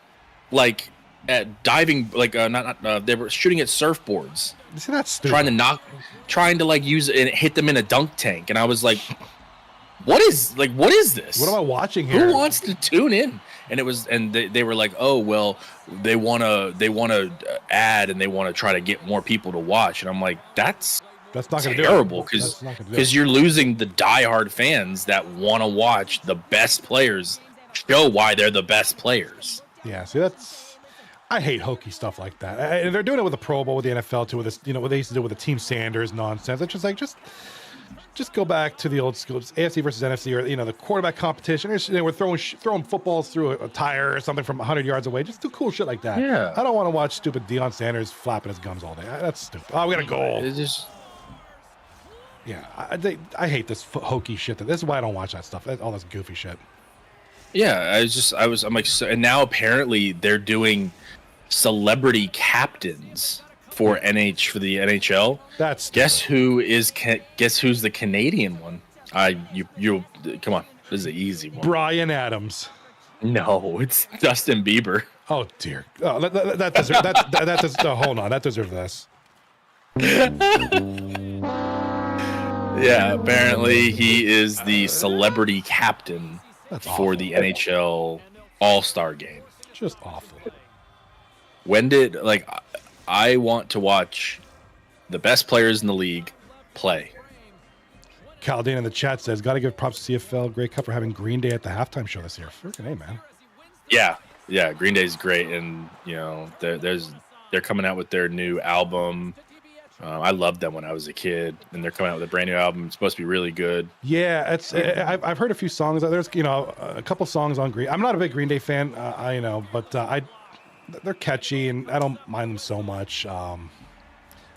diving, they were shooting at surfboards. See, that's stupid. Trying to use it and hit them in a dunk tank. And I was like, what is this? What am I watching here? Who wants to tune in? And they were like, oh, well, they want to add, and they want to try to get more people to watch. And I'm like, that's not going to terrible, because you're losing the diehard fans that want to watch the best players show why they're the best players. Yeah, see, I hate hokey stuff like that. And they're doing it with the Pro Bowl, with the NFL too, with this, what they used to do with the Team Sanders nonsense. It's just like, just go back to the old school, AFC versus NFC, or the quarterback competition. We're throwing footballs through a tire or something from 100 yards away. Just do cool shit like that. Yeah. I don't want to watch stupid Deion Sanders flapping his gums all day. That's stupid. Oh, we got a goal. It's just... Yeah, I hate this hokey shit. This is why I don't watch that stuff. All this goofy shit. Yeah, I'm like, and now apparently they're doing celebrity captains for the NHL. That's guess who's the Canadian one? You come on, this is an easy one. Bryan Adams. No, it's Justin Bieber. Oh dear. Oh, that deserves hold on, that deserves this. Yeah, apparently he is the celebrity captain for the NHL All-Star game. Just awful. When did I want to watch the best players in the league play. Caldane in the chat says, got to give props to CFL Grey Cup for having Green Day at the halftime show this year. Freaking A, man. Yeah, Green Day's great, and they're coming out with their new album. I loved them when I was a kid, and they're coming out with a brand new album. It's supposed to be really good. Yeah, I've heard a few songs. There's a couple songs on Green. I'm not a big Green Day fan, but they're catchy, and I don't mind them so much.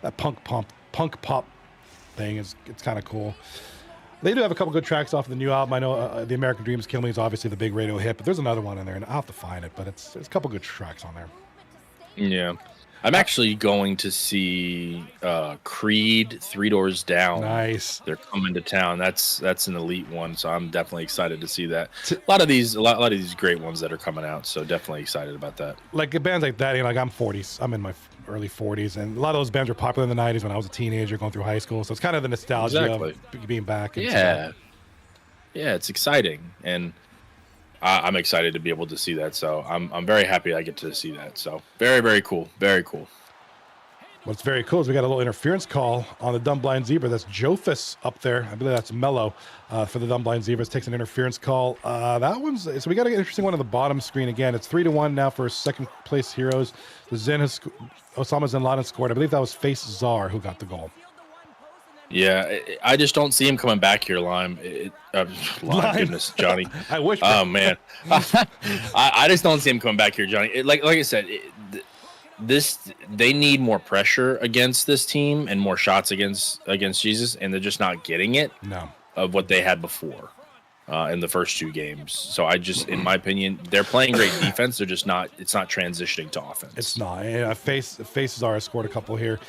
That punk pop thing it's kind of cool. They do have a couple good tracks off of the new album. I know The American Dream's Kill Me is obviously the big radio hit, but there's another one in there, and I'll have to find it, but there's a couple good tracks on there. Yeah. I'm actually going to see Creed, Three Doors Down. Nice. They're coming to town. That's an elite one, so I'm definitely excited to see that. A lot of these great ones that are coming out, so definitely excited about that. Like bands like that, I'm 40s. I'm in my early 40s, and a lot of those bands were popular in the 90s when I was a teenager going through high school. So it's kind of the nostalgia of being back. Yeah, it's exciting, and I'm excited to be able to see that. So I'm very happy I get to see that. So very, very cool. Very cool. What's very cool is we got a little interference call on the Dumb Blind Zebra. That's Jofus up there. I believe that's Mello for the Dumb Blind Zebras. Takes an interference call. So we got an interesting one on the bottom screen again. It's 3-1 now for second place heroes. Osama Bin Laden scored. I believe that was Face Czar who got the goal. Yeah, I just don't see him coming back here, Lime. Goodness, Johnny. I wish. Oh man, I just don't see him coming back here, Johnny. Like I said, they need more pressure against this team and more shots against Jesus, and they're just not getting it. No, of what they had before in the first two games. So in my opinion, they're playing great defense. They're just not. It's not transitioning to offense. It's not. Faces are scored a couple here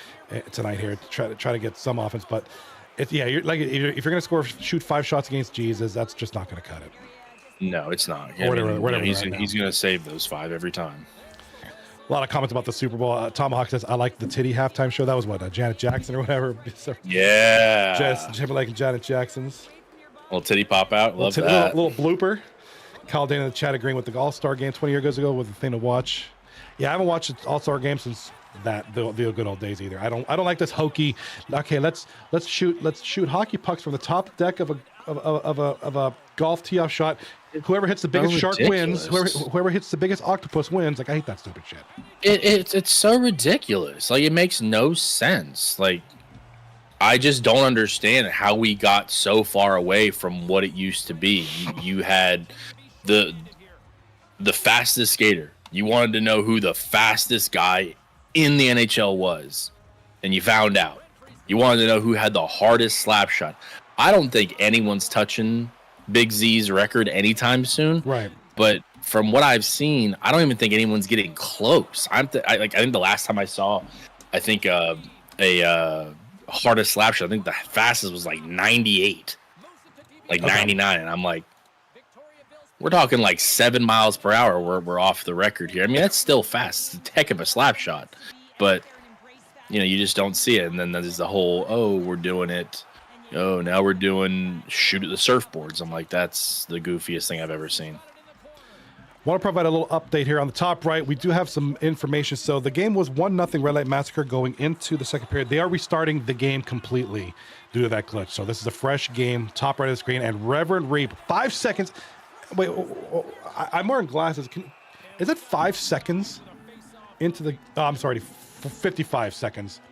tonight here to try to get some offense, but if you're going to shoot 5 shots against Jesus, that's just not going to cut it. No, it's not. Whatever he's going to save those 5 every time. A lot of comments about the Super Bowl. Tomahawk says, I like the titty halftime show. That was what, Janet Jackson or whatever? Yeah. Justin Timberlake and Janet Jackson's. Little titty pop out. Love Little, that. little blooper. Kyle Dana in the chat agreeing with the All-Star game 20 years ago was the thing to watch. Yeah, I haven't watched the All-Star game since the good old days either. I don't like this hokey. Okay, let's shoot hockey pucks from the top deck of a golf tee-off shot. Whoever hits the biggest shark wins. Whoever hits the biggest octopus wins. Like, I hate that stupid shit. It's so ridiculous. Like, it makes no sense. Like, I just don't understand how we got so far away from what it used to be. You had the fastest skater. You wanted to know who the fastest guy in the NHL was, and you found out. You wanted to know who had the hardest slap shot. I don't think anyone's touching Big Z's record anytime soon. Right. But from what I've seen, I don't even think anyone's getting close. I think the last time I saw, I think a hardest slap shot, I think the fastest was like 98, like 99, and I'm like, we're talking like 7 miles per hour. We're off the record here. I mean, that's still fast. It's a heck of a slap shot, but you just don't see it. And then there's the whole, we're doing it. Oh, now we're doing shoot at the surfboards. I'm like, that's the goofiest thing I've ever seen. Want to provide a little update here on the top right. We do have some information. So the game was 1-0 Red Light Massacre going into the second period. They are restarting the game completely due to that glitch. So this is a fresh game, top right of the screen, and Reverend Reap, 5 seconds. Wait, I'm wearing glasses. Is it 5 seconds into the? Oh, I'm sorry, 55 seconds.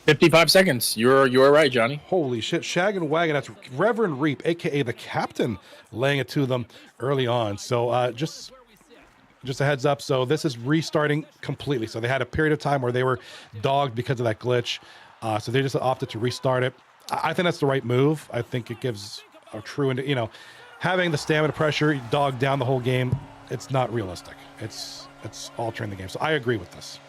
55 seconds. You're right, Johnny. Holy shit! Shag and Wagon. That's Reverend Reap, aka the captain, laying it to them early on. So just a heads up. So this is restarting completely. So they had a period of time where they were dogged because of that glitch. So they just opted to restart it. I think that's the right move. I think it gives a true, having the stamina pressure dog down the whole game, it's not realistic. It's altering the game. So I agree with this.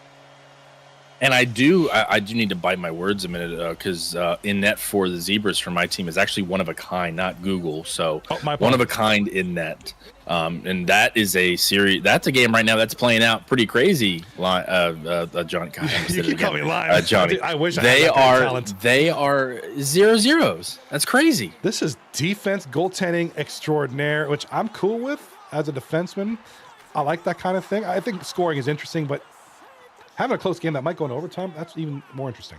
And I do need to bite my words a minute because in net for the Zebras for my team is actually one of a kind, not Google. So one of a kind in net. And that is a series. That's a game right now that's playing out pretty crazy. Johnny, God, you can call me lying. Johnny, I wish I had that talent. They are 0-0s. That's crazy. This is defense goaltending extraordinaire, which I'm cool with as a defenseman. I like that kind of thing. I think scoring is interesting, but having a close game that might go into overtime, that's even more interesting.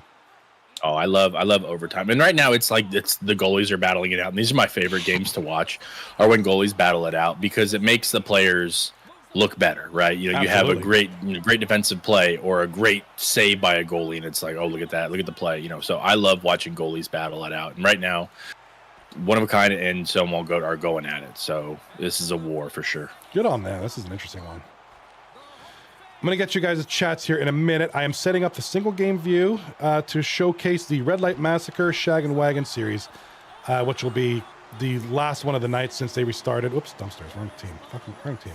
Oh, I love overtime. And right now it's the goalies are battling it out. And these are my favorite games to watch are when goalies battle it out because it makes the players look better, right? You have a great defensive play or a great save by a goalie and it's like, oh, look at that. Look at the play, So I love watching goalies battle it out. And right now, one of a kind and someone are going at it. So this is a war for sure. Good on that. This is an interesting one. I'm going to get you guys' chats here in a minute. I am setting up the single game view to showcase the Red Light Massacre Shag and Wagon series, which will be the last one of the night since they restarted. Oops, dumpsters, wrong team. Fucking wrong team.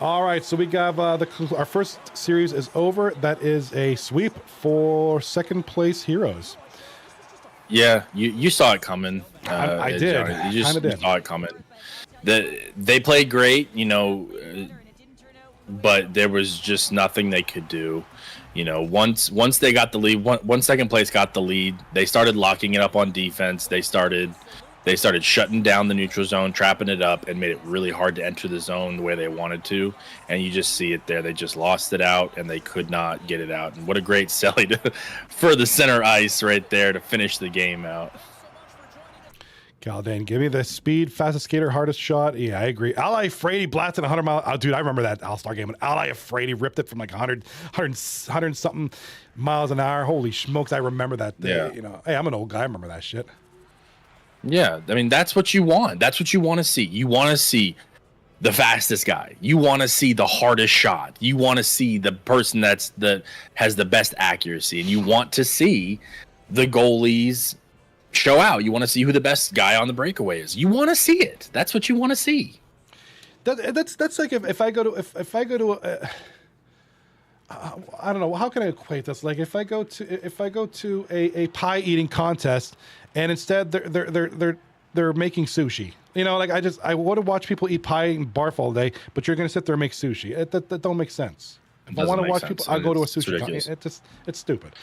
All right, so we got our first series is over. That is a sweep for second place Heroes. Yeah, you saw it coming. I did. Johnny. You saw it coming. They played great, but there was just nothing they could do. Once they got the lead, once second place got the lead, they started locking it up on defense. They started shutting down the neutral zone, trapping it up, and made it really hard to enter the zone the way they wanted to. And you just see it there. They just lost it out, and they could not get it out. And what a great Selly for the center ice right there to finish the game out. Galdan, give me the speed, fastest skater, hardest shot. Yeah, I agree. Ali Frady blasted 100 miles. Oh, dude, I remember that All-Star game when Ali Frady ripped it from like 100 something miles an hour. Holy smokes, I remember that day. Yeah. Hey, I'm an old guy. I remember that shit. Yeah, I mean, that's what you want. That's what you want to see. You want to see the fastest guy. You want to see the hardest shot. You want to see the person that has the best accuracy. And you want to see the goalies show out. You want to see who the best guy on the breakaway is. You want to see it. That's what you want to see. That's like if I go to I don't know, how can I equate this? Like if I go to a pie eating contest and instead they're making sushi. I want to watch people eat pie and barf all day, but you're going to sit there and make sushi. That don't make sense. If I want to watch sense. people, I And go to a it's sushi. ridiculous. It's stupid.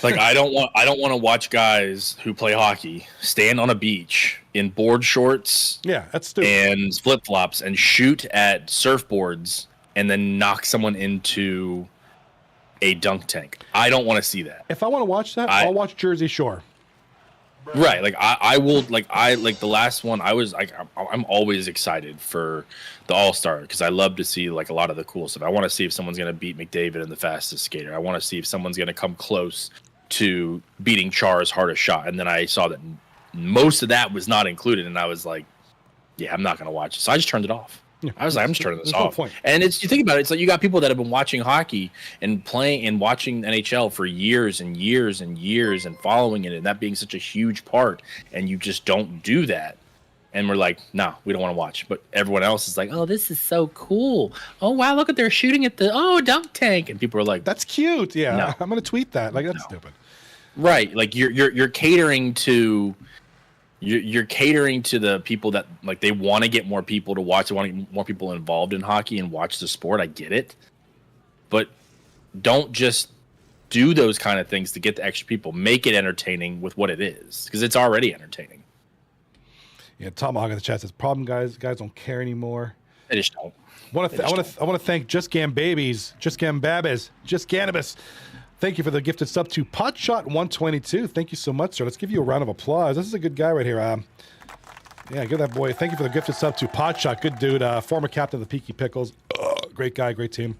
Like I don't want to watch guys who play hockey stand on a beach in board shorts Yeah, that's stupid. and flip flops and shoot at surfboards and then knock someone into a dunk tank. I don't want to see that. If I want to watch that, I'll watch Jersey Shore. Right, like I will, like the last one. I was like, I'm always excited for the All Star because I love to see like a lot of the cool stuff. I want to see if someone's gonna beat McDavid in the fastest skater. I want to see if someone's gonna come close to beating Char's hardest shot. And then I saw that most of that was not included, and I was like, yeah, I'm not gonna watch it. So I just turned it off. Yeah, I was like, I'm just turning this there's no off. point. And it's, you think about it, it's like you got people that have been watching hockey and playing and watching NHL for years and years and years and following it, and that being such a huge part, and you just don't do that. And we're like, no, we don't want to watch. But everyone else is like, oh, this is so cool. Oh wow, look at they're shooting at the dunk tank, and people are like, That's cute. Yeah, No. I'm gonna tweet that. Like that's stupid. right, like you're catering to. You're catering to the people that like they want to get more people to watch. They want to get more people involved in hockey and watch the sport. I get it, but don't just do those kind of things to get the extra people. Make it entertaining with what it is, because it's already entertaining. Yeah, Tom Hogg in the chat says, "Problem, guys don't care anymore." I just don't. I want to thank Just Gam Babies, Just Gam Babbies, Just Cannabis. Thank you for the gifted sub to Potshot 122. Thank you so much, sir. Let's give you a round of applause. This is a good guy right here. Yeah, give that boy. Thank you for the gifted sub to Potshot. Good dude. Former captain of the Peaky Pickles. Great guy, great team.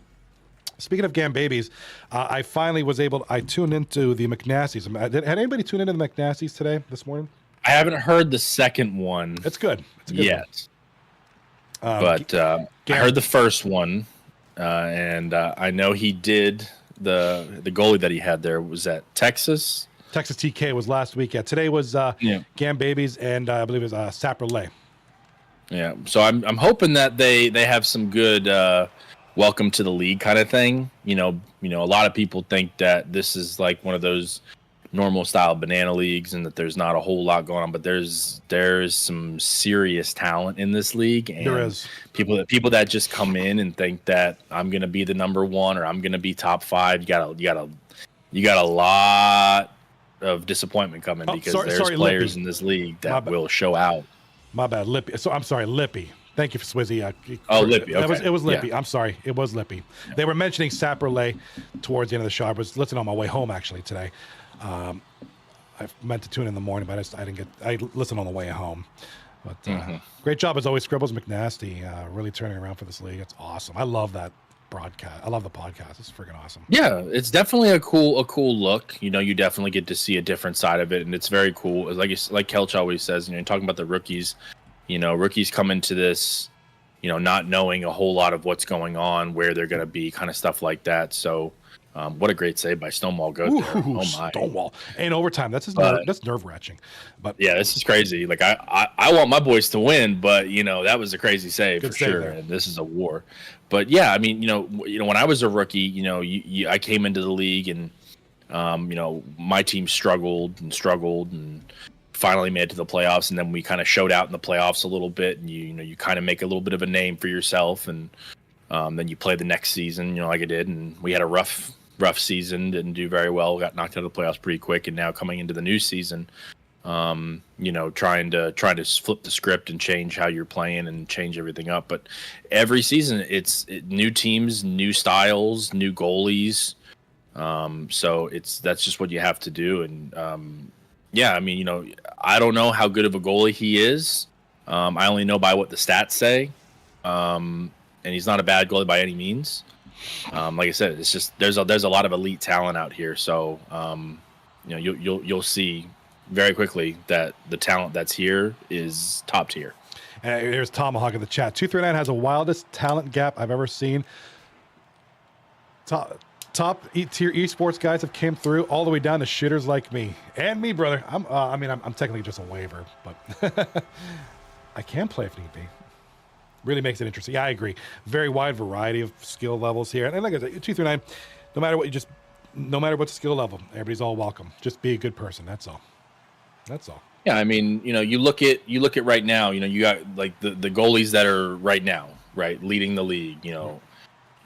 Speaking of Gam Babies, I finally was able. I tuned into the McNasty's. Had anybody tuned into the McNasty's today, this morning? I haven't heard the second one. It's good. It's a good yet, but I heard the first one, and I know he did. The goalie that he had there was at Texas. Texas TK was last week. Yeah, today was Gam Babies, and I believe it was Saprolay. Yeah, so I'm hoping that they have some good welcome to the league kind of thing. You know, a lot of people think that this is like one of those normal style banana leagues and that there's not a whole lot going on, but there's some serious talent in this league, and there is people that just come in and think that I'm gonna be the number one or I'm gonna be top 5. You got a lot of disappointment coming because there's players Lippy in this league that will show out. My bad, Lippy. So I'm sorry, Lippy. Thank you for Swizzy. Lippy. Okay. It was Lippy. Yeah. I'm sorry. It was Lippy. Yeah. They were mentioning Saprolay towards the end of the show. I was listening on my way home actually today. I meant to tune in the morning, but I didn't get. I listened on the way home. But great job as always, Scribbles McNasty. Really turning around for this league. It's awesome. I love that broadcast. I love the podcast. It's freaking awesome. Yeah, it's definitely a cool look. You know, you definitely get to see a different side of it, and it's very cool. Like Kelch always says, you're talking about the rookies. Rookies come into this, not knowing a whole lot of what's going on, where they're going to be, kind of stuff like that. So, what a great save by Stonewall Goat there. Oh my, Stonewall in overtime. That's nerve wracking. But yeah, this is crazy. Like I want my boys to win, but that was a crazy save for sure. There. And this is a war. But yeah, I mean, when I was a rookie, I came into the league and my team struggled and finally made it to the playoffs, and then we kind of showed out in the playoffs a little bit, and you kind of make a little bit of a name for yourself, and then you play the next season, like I did, and we had a rough season, didn't do very well, got knocked out of the playoffs pretty quick, and now coming into the new season, trying to flip the script and change how you're playing and change everything up. But every season, it's new teams, new styles, new goalies. So that's just what you have to do. And yeah, I mean, I don't know how good of a goalie he is. I only know by what the stats say. And he's not a bad goalie by any means. Like I said, it's just there's a lot of elite talent out here. So you'll see very quickly that the talent that's here is top tier. And here's Tomahawk in the chat. 239 has the wildest talent gap I've ever seen. Top tier esports guys have came through all the way down to shitters like me and me, brother. I'm technically just a waiver, but I can play if need be. Really makes it interesting. Yeah, I agree. Very wide variety of skill levels here. And like I said, 239, no matter what skill level, everybody's all welcome. Just be a good person. That's all. Yeah, I mean, you look at right now, you got like the goalies that are right now, right, leading the league,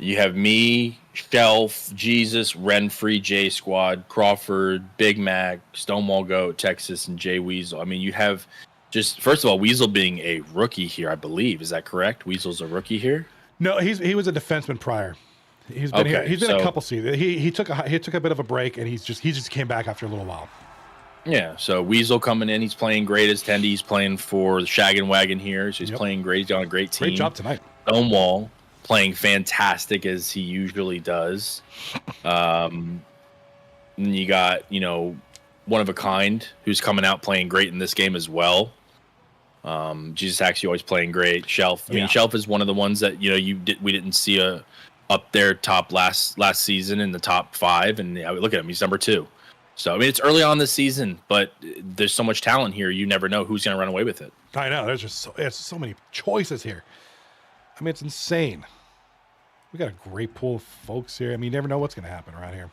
You have me, Shelf, Jesus, Renfree, J Squad, Crawford, Big Mac, Stonewall Goat, Texas, and Jay Weasel. I mean, you have just first of all, Weasel being a rookie here, I believe. Is that correct? Weasel's a rookie here. No, he was a defenseman prior. He's been here. Okay, He's been a so- couple seasons. He took a bit of a break, and he just came back after a little while. Yeah, so Weasel coming in, he's playing great as Tendy. He's playing for the Shag and Wagon here, so he's playing great. He's on a great team. Great job tonight. Stonewall playing fantastic as he usually does. And you got, one of a kind who's coming out playing great in this game as well. Jesus actually always playing great. Shelf. I mean, Shelf is one of the ones that we didn't see up there top last season in the top 5, and look at him, he's number 2. So I mean, it's early on this season, but there's so much talent here. You never know who's going to run away with it. I know. There's just so many choices here. I mean, it's insane. We got a great pool of folks here. I mean, you never know what's going to happen around here.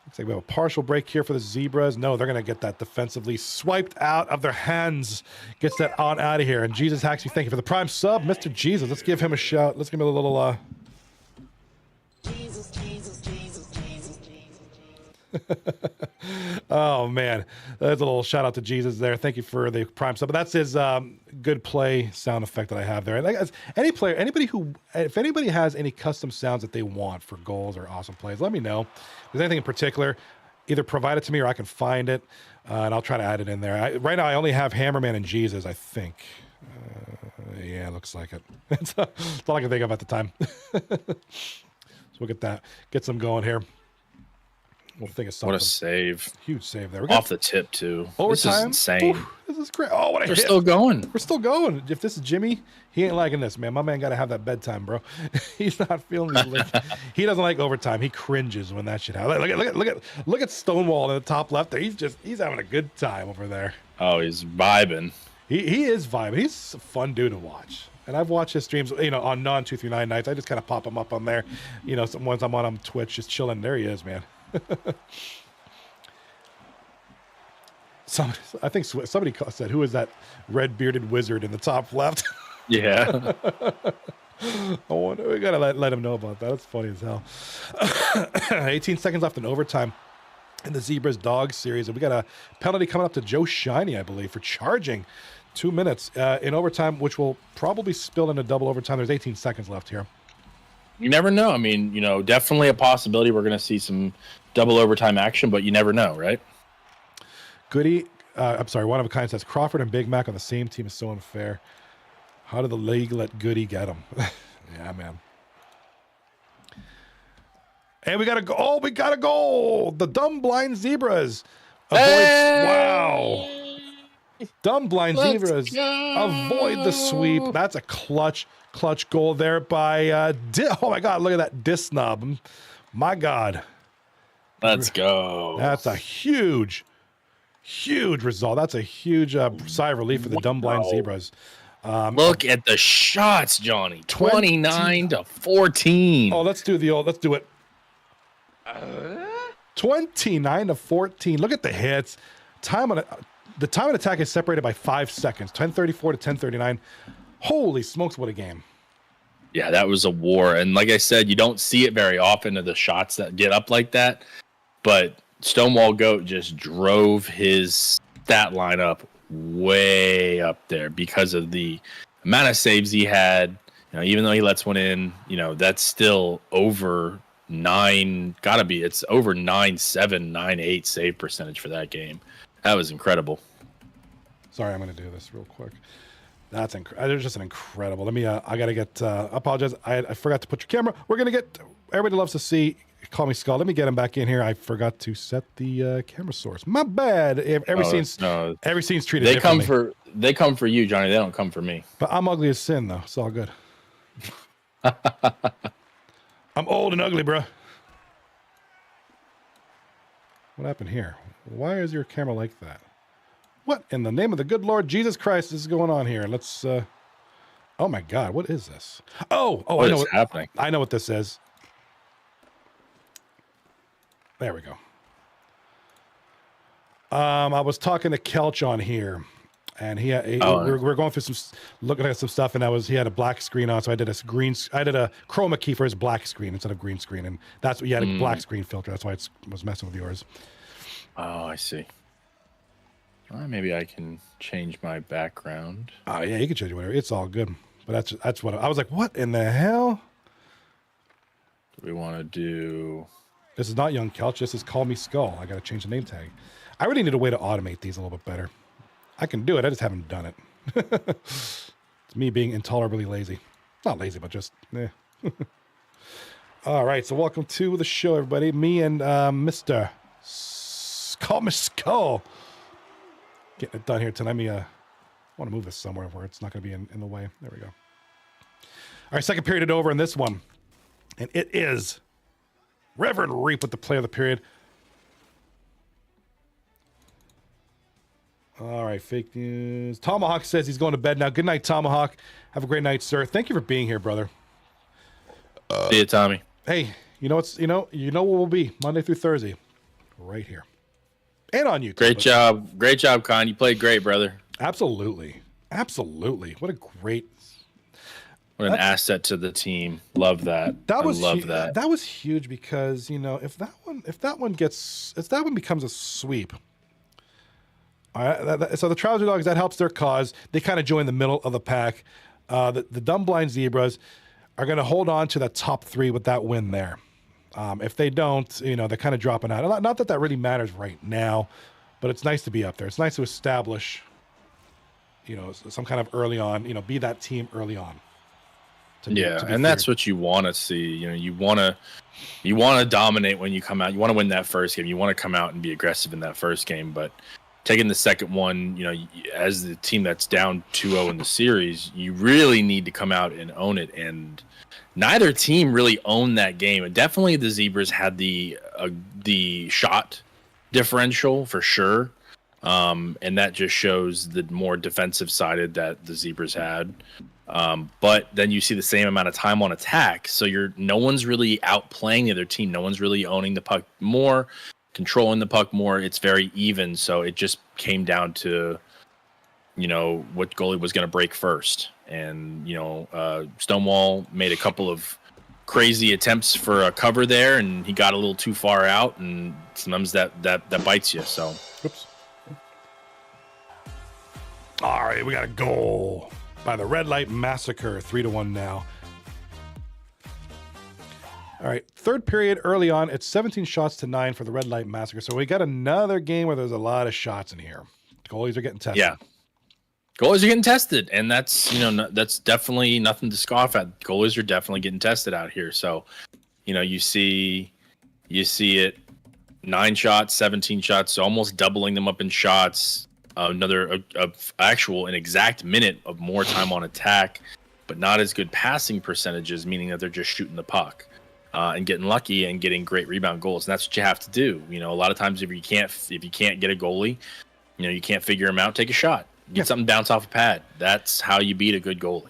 Looks like we have a partial break here for the Zebras. No, they're going to get that defensively swiped out of their hands. Gets that on out of here. And Jesus Haxby, thank you for the prime sub, Mr. Jesus. Let's give him a shout. Let's give him a little. Jesus, Jesus, Jesus, Jesus, Jesus. Oh man, that's a little shout out to Jesus there. Thank you for the prime sub. But that's his good play sound effect that I have there. Like if anybody has any custom sounds that they want for goals or awesome plays, let me know. If there's anything in particular, either provide it to me or I can find it, and I'll try to add it in there. Right now, I only have Hammerman and Jesus, I think. Yeah, looks like it. That's all I can think of at the time. So we'll get some going here. We'll think of something. What a save. Huge save there. Off the tip, too. Overtime. This is insane. Oof, this is great. Oh, what a We're hit. still going. We're still going. If this is Jimmy, he ain't liking this, man. My man got to have that bedtime, bro. He's not feeling it. He doesn't like overtime. He cringes when that shit happens. Look at Stonewall in the top left there. He's having a good time over there. Oh, he's vibing. He is vibing. He's a fun dude to watch. And I've watched his streams, on non-239 nights. I just kind of pop him up on there. Once I'm on Twitch, just chilling. There he is, man. I think somebody said, "Who is that red-bearded wizard in the top left?" Yeah. I wonder, we gotta let him know about that. That's funny as hell. 18 seconds left in overtime in the Zebras Dogs series, and we got a penalty coming up to Joe Shiny, I believe, for charging 2 minutes in overtime, which will probably spill into double overtime. There's 18 seconds left here. You never know. I mean, definitely a possibility we're going to see some double overtime action, but you never know, right? Goody, one of a kind says Crawford and Big Mac on the same team is so unfair. How did the league let Goody get him? Yeah, man. And we got a goal. Oh, we got a goal. The Dumb Blind Zebras. Wow. Dumb Blind Zebras avoid the sweep. That's a clutch goal there by oh my God, look at that Disnob. My God. Let's go. That's a huge result. That's a huge sigh of relief for the Dumb Blind Zebras. Look at the shots, Johnny. 29-14. Oh, let's do it. 29-14. Look at the hits. The time on attack is separated by 5 seconds. 10:34 to 10:39. Holy smokes, what a game. Yeah, that was a war. And like I said, you don't see it very often of the shots that get up like that. But Stonewall Goat just drove his stat line up way up there because of the amount of saves he had. Even though he lets one in, that's still over 9, it's over 9.7, 9.8 save percentage for that game. That was incredible. Sorry, I'm going to do this real quick. That's there's just an incredible. Let me. I gotta get. Apologize. I forgot to put your camera. We're gonna get. Everybody loves to see. Call me Skull. Let me get him back in here. I forgot to set the camera source. My bad. Every scene's treated. They come for you, Johnny. They don't come for me. But I'm ugly as sin, though. It's all good. I'm old and ugly, bro. What happened here? Why is your camera like that? What in the name of the good Lord Jesus Christ is going on here? Let's. Oh my God! What is this? Oh! What I know is happening. I know what this is. There we go. I was talking to Kelch on here, And we Oh. were going through looking at some stuff, and he had a black screen on, so I did a chroma key for his black screen instead of green screen, and that's what you had a black screen filter. That's why it was messing with yours. Oh, I see. Maybe I can change my background. Oh yeah, you can change it whatever. It's all good. But that's what I was like. What in the hell? Do we want to do? This is not Young Kelch. This is Call Me Skull. I got to change the name tag. I really need a way to automate these a little bit better. I can do it. I just haven't done it. It's me being intolerably lazy. Not lazy, but just All right. So welcome to the show, everybody. Me and Mr. Call Me Skull. Getting it done here tonight. I want to move this somewhere where it's not going to be in the way. There we go. All right. Second period over in this one. And it is Reverend Reap with the play of the period. All right, fake news. Tomahawk says he's going to bed now. Good night, Tomahawk. Have a great night, sir. Thank you for being here, brother. See you, Tommy. Hey, you know what we'll be Monday through Thursday, right here, and on YouTube. Great job, Con. You played great, brother. Absolutely. What a great. What an asset to the team. Love that. I love that. That was huge because if that one becomes a sweep. All right, so the Trouser Dogs, that helps their cause. They kind of join the middle of the pack. The Dumb Blind Zebras are going to hold on to the top 3 with that win there. If they don't, they're kind of dropping out. Not that really matters right now, but it's nice to be up there. It's nice to establish, some kind of early on, be that team early on. And that's what you want to see. You want to dominate when you come out. You want to win that first game. You want to come out and be aggressive in that first game, but taking the second one, as the team that's down 2-0 in the series, you really need to come out and own it. And neither team really owned that game. And definitely the Zebras had the shot differential for sure. And that just shows the more defensive sided that the Zebras had. But then you see the same amount of time on attack. So no one's really outplaying the other team. No one's really owning the puck more, controlling the puck more. It's very even. So it just came down to, what goalie was going to break first. And, Stonewall made a couple of crazy attempts for a cover there, and he got a little too far out, and sometimes that bites you. So, oops. All right, we got a goal by the Red Light Massacre, 3-1 now. All right, third period early on, it's 17 shots to 9 for the Red Light Massacre. So we got another game where there's a lot of shots in here. Goalies are getting tested. Yeah, goalies are getting tested, and that's that's definitely nothing to scoff at. Goalies are definitely getting tested out here. So, you see it, 9 shots, 17 shots, so almost doubling them up in shots. An exact minute of more time on attack, but not as good passing percentages, meaning that they're just shooting the puck and getting lucky and getting great rebound goals. And that's what you have to do. A lot of times if you can't get a goalie, you can't figure him out, take a shot, get something bounce off a pad. That's how you beat a good goalie.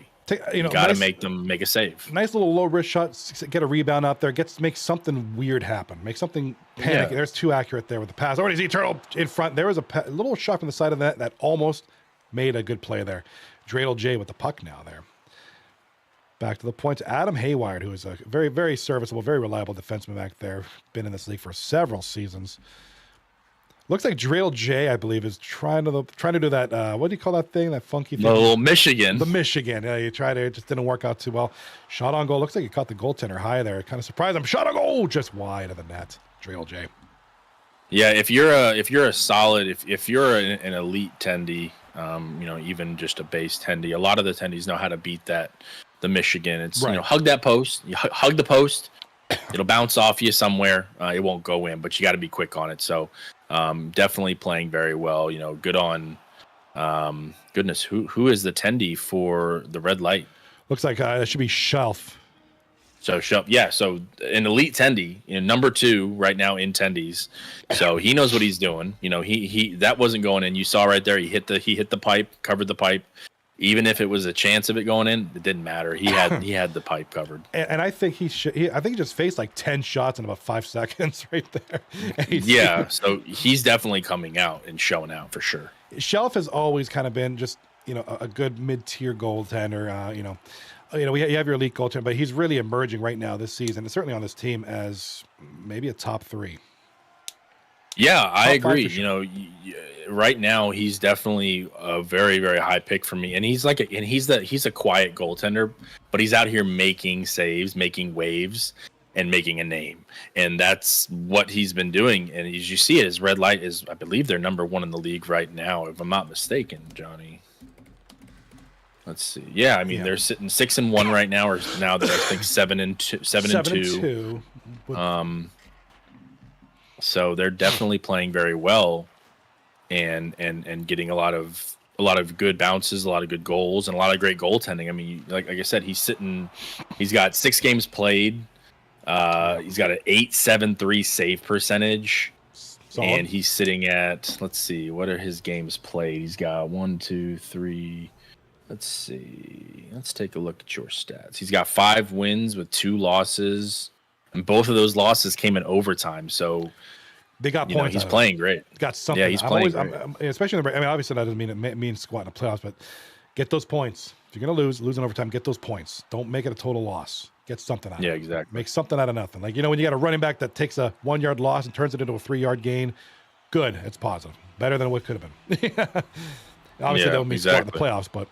You got to make them make a save. Nice little low risk shot, get a rebound out there, make something weird happen, make something panic. Yeah. There's too accurate there with the pass. Already Eternal in front. There was a little shot from the side of that almost made a good play there. Dreidel J with the puck now there. Back to the points. Adam Haywire, who is a very, very serviceable, very reliable defenseman back there. Been in this league for several seasons. Looks like Dreidel J, I believe, is trying to do that. What do you call that thing? That funky thing? The little Michigan. The Michigan. Yeah, you tried it. It just didn't work out too well. Shot on goal. Looks like he caught the goaltender high there. Kind of surprised him. Shot on goal, just wide of the net. Dreidel J. Yeah, if you're a solid, if you're an elite tendy, even just a base tendy, a lot of the tendies know how to beat the Michigan. It's right. Hug that post. You hug the post. It'll bounce off you somewhere. It won't go in, but you got to be quick on it. So. Definitely playing very well. Good on. Goodness, who is the tendy for the Red Light? Looks like it should be Shelf. So Shelf, yeah. So an elite tendy, number 2 right now in tendies. So he knows what he's doing. He that wasn't going in. You saw right there. He hit the pipe, covered the pipe. Even if it was a chance of it going in, it didn't matter. He had the pipe covered. And I think he just faced like 10 shots in about 5 seconds right there. Yeah, so he's definitely coming out and showing out for sure. Shelf has always kind of been just, a good mid-tier goaltender. You have your elite goaltender, but he's really emerging right now this season, and certainly on this team as maybe a top 3. Yeah, I Top 5 agree. for sure. Right now he's definitely a very, very high pick for me, and he's he's a quiet goaltender, but he's out here making saves, making waves, and making a name, and that's what he's been doing. And as you see it, his red light is, I believe, they're number 1 in the league right now, if I'm not mistaken, Johnny. Let's see. Yeah, I mean they're sitting 6-1 right now, or now they're I think 7-2, 7-2. So they're definitely playing very well, and getting a lot of good bounces, a lot of good goals, and a lot of great goaltending. I mean, like I said, he's got 6 games played. He's got an .873 save percentage, and he's sitting at, let's see, what are his games played? He's got 1, 2, 3. Let's see. Let's take a look at your stats. He's got 5 wins with 2 losses, and both of those losses came in overtime. So they got points. He's playing great. Got something. Yeah, he's playing great. Especially in the. I mean, obviously that doesn't mean it means squat in the playoffs, but get those points. If you're gonna lose in overtime, get those points. Don't make it a total loss. Get something out of it. Yeah, exactly. Make something out of nothing. Like, when you got a running back that takes a 1-yard loss and turns it into a 3-yard gain, good. It's positive. Better than what could have been. Obviously, that would mean squat in the playoffs, but.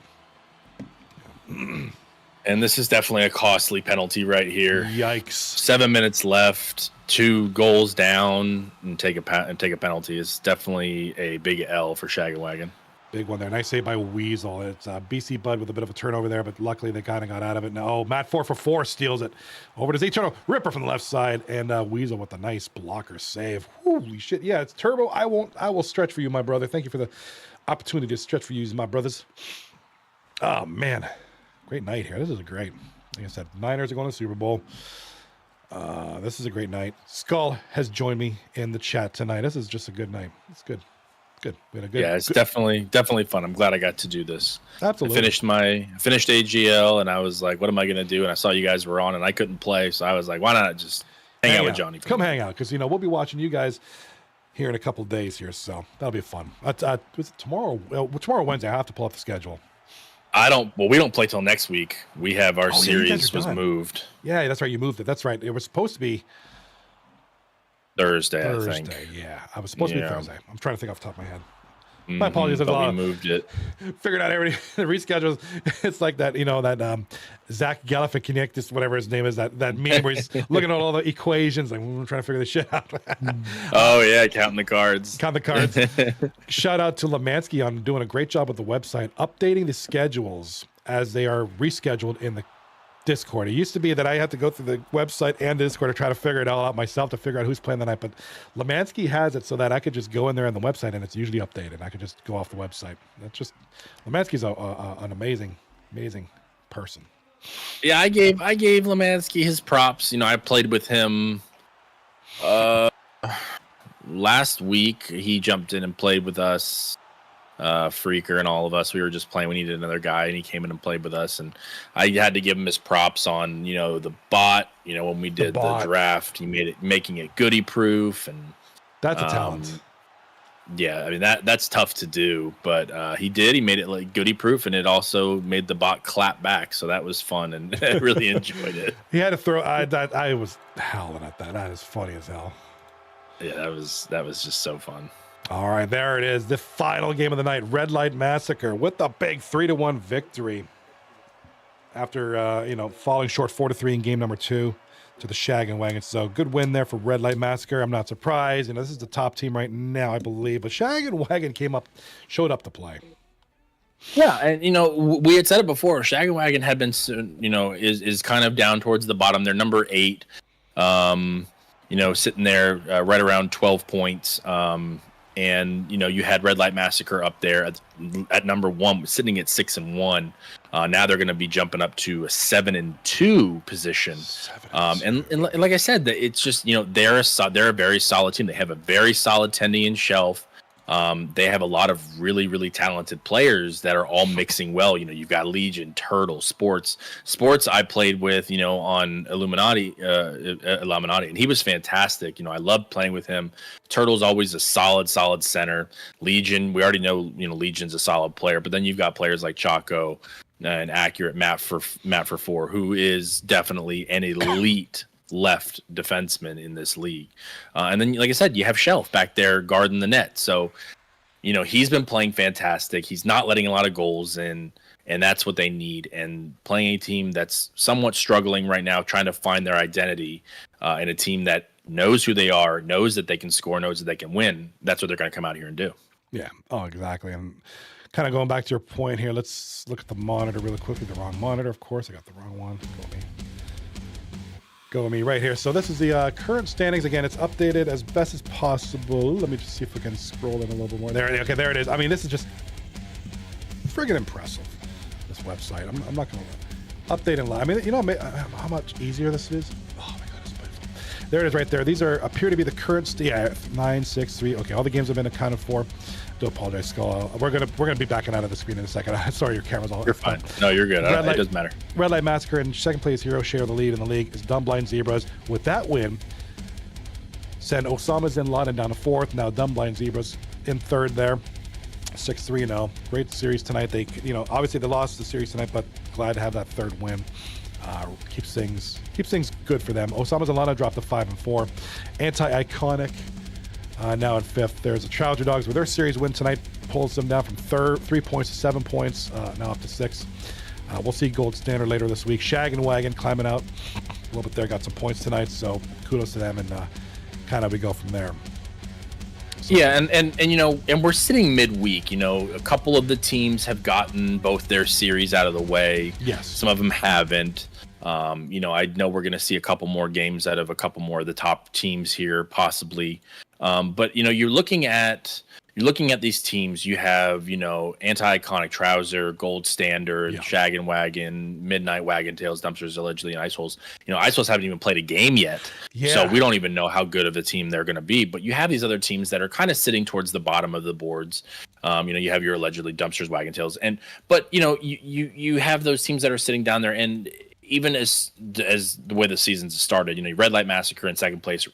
And this is definitely a costly penalty right here. Yikes! 7 minutes left, 2 goals down, and take a penalty. It's definitely a big L for Shagwagon. Big one there. Nice save by Weasel. It's BC Bud with a bit of a turnover there, but luckily they kind of got out of it. No, Matt 4-for-4 steals it over to Z-Turtle. Ripper from the left side, and Weasel with a nice blocker save. Holy shit. Yeah, it's Turbo. I will stretch for you, my brother. Thank you for the opportunity to stretch for you, my brothers. Oh, man. Great night here. This is great. Like I said, Niners are going to the Super Bowl. This is a great night. Skull has joined me in the chat tonight. This is just a good night. It's good. Good. We had a good. Yeah, it's definitely fun. I'm glad I got to do this. Absolutely. I finished AGL, and I was like, what am I going to do? And I saw you guys were on, and I couldn't play, so I was like, why not just hang out with Johnny? Come hang out, because we'll be watching you guys here in a couple of days here, so that'll be fun. Was it tomorrow? Well, tomorrow Wednesday. I have to pull up the schedule. We don't play till next week. We have our series was moved. Yeah, that's right. You moved it. That's right. It was supposed to be Thursday, I think. Yeah. I was supposed to be Thursday. I'm trying to think off the top of my head. My apologies. But we moved it. Figured out everything. The reschedules. It's like that, that Zach Galifianakis, whatever his name is, that meme where he's looking at all the equations, like, we're trying to figure this shit out. Oh yeah, counting the cards. Count the cards. Shout out to Lemansky on doing a great job with the website, updating the schedules as they are rescheduled in the Discord. It used to be that I had to go through the website and Discord to try to figure it all out myself to figure out who's playing the night. But Lemansky has it so that I could just go in there on the website and it's usually updated. I could just go off the website. That's just Lemansky's an amazing person. Yeah, I gave Lemansky his props. I played with him last week. He jumped in and played with us. Freaker and all of us, we were just playing. We needed another guy, and he came in and played with us. And I had to give him his props on, the bot. When we did the draft, he making it goodie proof, and that's a talent. Yeah, I mean that's tough to do, but he did. He made it like goodie proof, and it also made the bot clap back. So that was fun, and I really enjoyed it. He had to throw. I was howling at that. That is funny as hell. Yeah, that was just so fun. All right, there it is. The final game of the night, Red Light Massacre with a big 3-1 victory. After, falling short 4-3 in game number 2 to the Shag and Wagon. So good win there for Red Light Massacre. I'm not surprised. This is the top team right now, I believe. But Shag and Wagon showed up to play. Yeah, and we had said it before. Shag and Wagon had been, is kind of down towards the bottom. They're number 8. Sitting there right around 12 points. And you had Red Light Massacre up there at number 1, sitting at 6-1. Now they're going to be jumping up to a 7-2 position. And like I said, that it's just they're a very solid team. They have a very solid Tendy and Shelf. They have a lot of really, really talented players that are all mixing well. You've got Legion, Turtle, Sports. Sports I played with, on Illuminati, and he was fantastic. I loved playing with him. Turtle's always a solid center. Legion, we already know, Legion's a solid player, but then you've got players like Chaco and Accurate Matt for 4, who is definitely an elite left defenseman in this league. And then, like I said, you have Shelf back there guarding the net. So, he's been playing fantastic. He's not letting a lot of goals in, and that's what they need. And playing a team that's somewhat struggling right now, trying to find their identity, in a team that knows who they are, knows that they can score, knows that they can win. That's what they're going to come out here and do. Yeah. Oh, exactly. And kind of going back to your point here, let's look at the monitor really quickly. The wrong monitor, of course. I got the wrong one. Go with me right here. So this is the current standings. Again, it's updated as best as possible. Let me just see if we can scroll in a little bit more. Okay, there it is. I mean, this is just friggin' impressive, this website. I'm not going to update and lie. I mean, how much easier this is? Oh, my God, it's beautiful. There it is right there. These appear to be the current, 9, 6, 3. Okay, all the games have been accounted for. Do apologize, Skull. We're gonna be backing out of the screen in a second. Sorry, your camera's all. You're fine. No, you're good. It doesn't matter. Red Light Massacre and second place Hero share the lead in the league is Dumbblind Zebras. With that win, send Osama's in London down to 4th. Now Dumbblind Zebras in 3rd there, 6-3 now. Great series tonight. They, obviously they lost the series tonight, but glad to have that 3rd win. Keeps things good for them. Osama's in London dropped to 5 and 4. Anti-Iconic. Now in 5th, there's the Trouser Dogs with their series win tonight, pulls them down from 3 points to 7 points, now up to 6. We'll see Gold Standard later this week. Shag and Wagon climbing out a little bit there, got some points tonight, so kudos to them, and kind of we go from there. So, yeah, and we're sitting midweek. A couple of the teams have gotten both their series out of the way. Yes. Some of them haven't. I know we're going to see a couple more games out of a couple more of the top teams here, possibly. But you're looking at these teams. You have Anti-Iconic, Trouser, Gold Standard, Shag and Wagon, Midnight, Wagon Tails, Dumpsters, allegedly, and Ice Holes. Ice Holes haven't even played a game yet, so we don't even know how good of a team they're going to be. But you have these other teams that are kind of sitting towards the bottom of the boards. You have your allegedly Dumpsters, Wagon Tails, but you have those teams that are sitting down there, and even as the way the season's started, Red Light Massacre in 2nd place,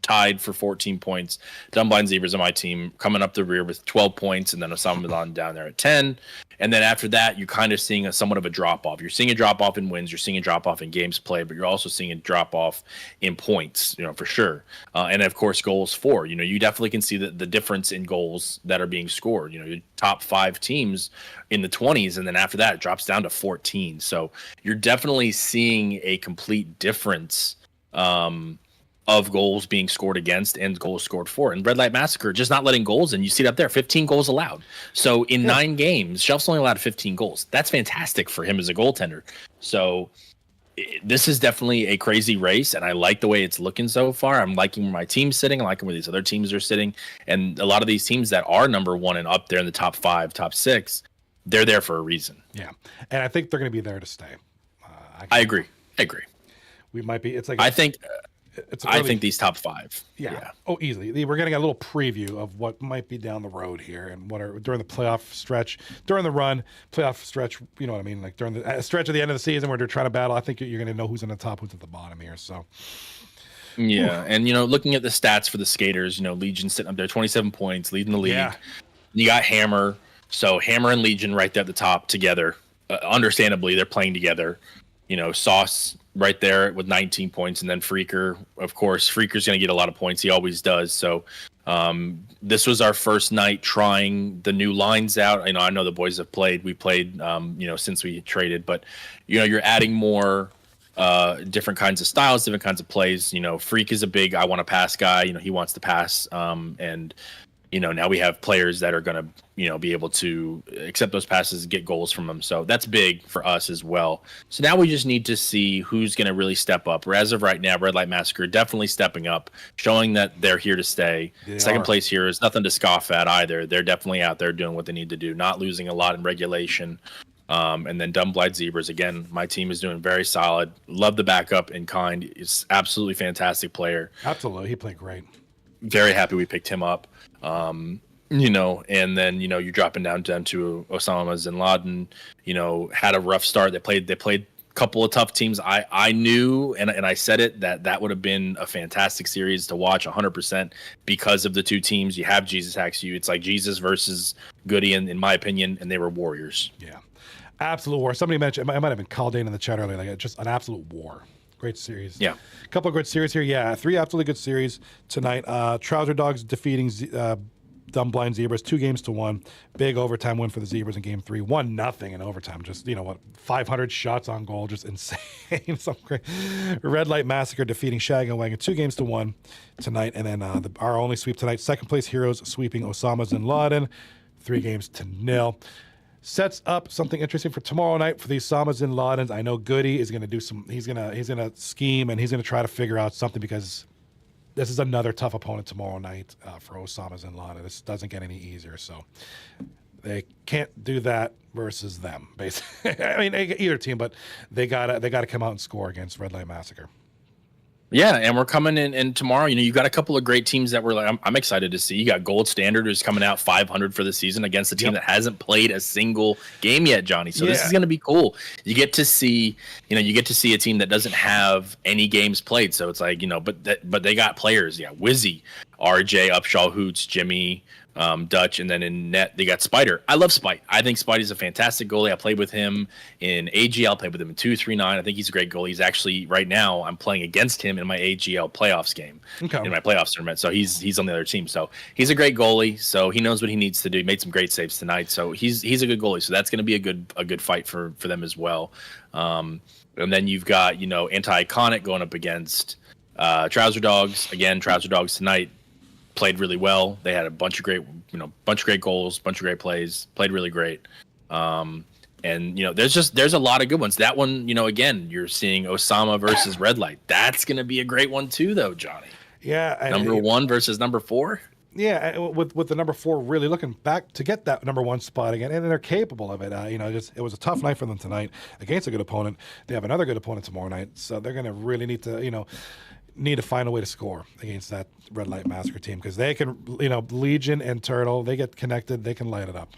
tied for 14 points. Dumbblind Zebras on my team coming up the rear with 12 points, and then Osama down there at 10. And then after that, you're kind of seeing somewhat of a drop-off. You're seeing a drop-off in wins. You're seeing a drop-off in games played, but you're also seeing a drop-off in points, for sure. And, of course, goals for. You definitely can see the difference in goals that are being scored. Your top 5 teams in the 20s, and then after that, it drops down to 14. So you're definitely seeing a complete difference of goals being scored against and goals scored for. And Red Light Massacre just not letting goals in. You see it up there, 15 goals allowed. So in 9 games, Shelf's only allowed 15 goals. That's fantastic for him as a goaltender. So this is definitely a crazy race, and I like the way it's looking so far. I'm liking where my team's sitting. I'm liking where these other teams are sitting. And a lot of these teams that are number 1 and up there in the top 5, top 6, they're there for a reason. Yeah. And I think they're going to be there to stay. I agree. We might be. It's like I think these top 5. Yeah. Oh, easily. We're getting a little preview of what might be down the road here, and what are during the playoff stretch, during the run, playoff stretch. You know what I mean? Like during the stretch of the end of the season where they're trying to battle. I think you're going to know who's on the top, who's at the bottom here. So. Yeah, and looking at the stats for the skaters, Legion sitting up there, 27 points, leading the league. Yeah. You got Hammer, so Hammer and Legion right there at the top together. Understandably, they're playing together. Sauce right there with 19 points, and then Freaker. Of course, Freaker's going to get a lot of points. He always does. So this was our first night trying the new lines out. I know the boys have played. We played, since we traded. But, you're adding more different kinds of styles, different kinds of plays. Freak is a big I want to pass guy. He wants to pass. And now we have players that are going to, be able to accept those passes and get goals from them. So that's big for us as well. So now we just need to see who's going to really step up. As of right now, Red Light Massacre definitely stepping up, showing that they're here to stay. Second place here is nothing to scoff at either. They're definitely out there doing what they need to do, not losing a lot in regulation. And then Dumbblind Zebras, again, my team is doing very solid. Love the backup in Kind. He's absolutely fantastic player. Absolutely. He played great. Very happy we picked him up. And then you're dropping down to Osama bin Laden. Had a rough start. They played a couple of tough teams. I knew, and I said it, that would have been a fantastic series to watch 100% because of the two teams. You have Jesus hacks you. It's like Jesus versus Goody, in my opinion, and they were warriors. Yeah, absolute war. Somebody mentioned, it might have been Caldane in the chat earlier, like just an absolute war. Great series. Yeah. A couple of good series here. Yeah, 3 absolutely good series tonight. Trouser Dogs defeating Dumb Blind Zebras 2-1. Big overtime win for the Zebras in game 3. 1-0 in overtime. Just, 500 shots on goal. Just insane. Something great. Red Light Massacre defeating Shag and Wagon 2-1 tonight. And then our only sweep tonight, second place Heroes sweeping Osama bin Laden 3-0. Sets up something interesting for tomorrow night for the Osama bin Ladens. I know Goody is going to do he's going to scheme, and he's going to try to figure out something, because this is another tough opponent tomorrow night for Osama bin Laden. This doesn't get any easier, so they can't do that versus them. Basically, I mean, either team, but they gotta come out and score against Red Light Massacre. Yeah, and we're coming in, and tomorrow, you got a couple of great teams that we're like, I'm excited to see. You got Gold Standard, who's coming out 500 for the season against a team that hasn't played a single game yet, Johnny. So this is going to be cool. You get to see, a team that doesn't have any games played. So it's like, but they got players. Yeah, Wizzy, RJ, Upshaw, Hoots, Jimmy, Dutch, and then in net they got Spider. I love Spite. I think Spidey's a fantastic goalie. I played with him in AGL, played with him in 2-3-9. I think he's a great goalie. He's actually, right now, I'm playing against him in my AGL playoffs game, in my playoffs tournament. So he's on the other team. So he's a great goalie. So he knows what he needs to do. He made some great saves tonight. So he's a good goalie. So that's going to be a good fight for them as well. And then you've got Anti-Iconic going up against Trouser Dogs. Again, Trouser Dogs tonight played really well. They had a bunch of great goals, bunch of great plays, played really great. And there's a lot of good ones. That one, again, you're seeing Osama versus Red Light. That's going to be a great one too, though, Johnny. Yeah. Number 1 versus number 4. Yeah, with the number 4 really looking back to get that number 1 spot again, and they're capable of it. It was a tough night for them tonight against a good opponent. They have another good opponent tomorrow night, so they're going to really need to find a way to score against that Red Light Massacre team, because they can, Legion and Turtle, they get connected, they can light it up.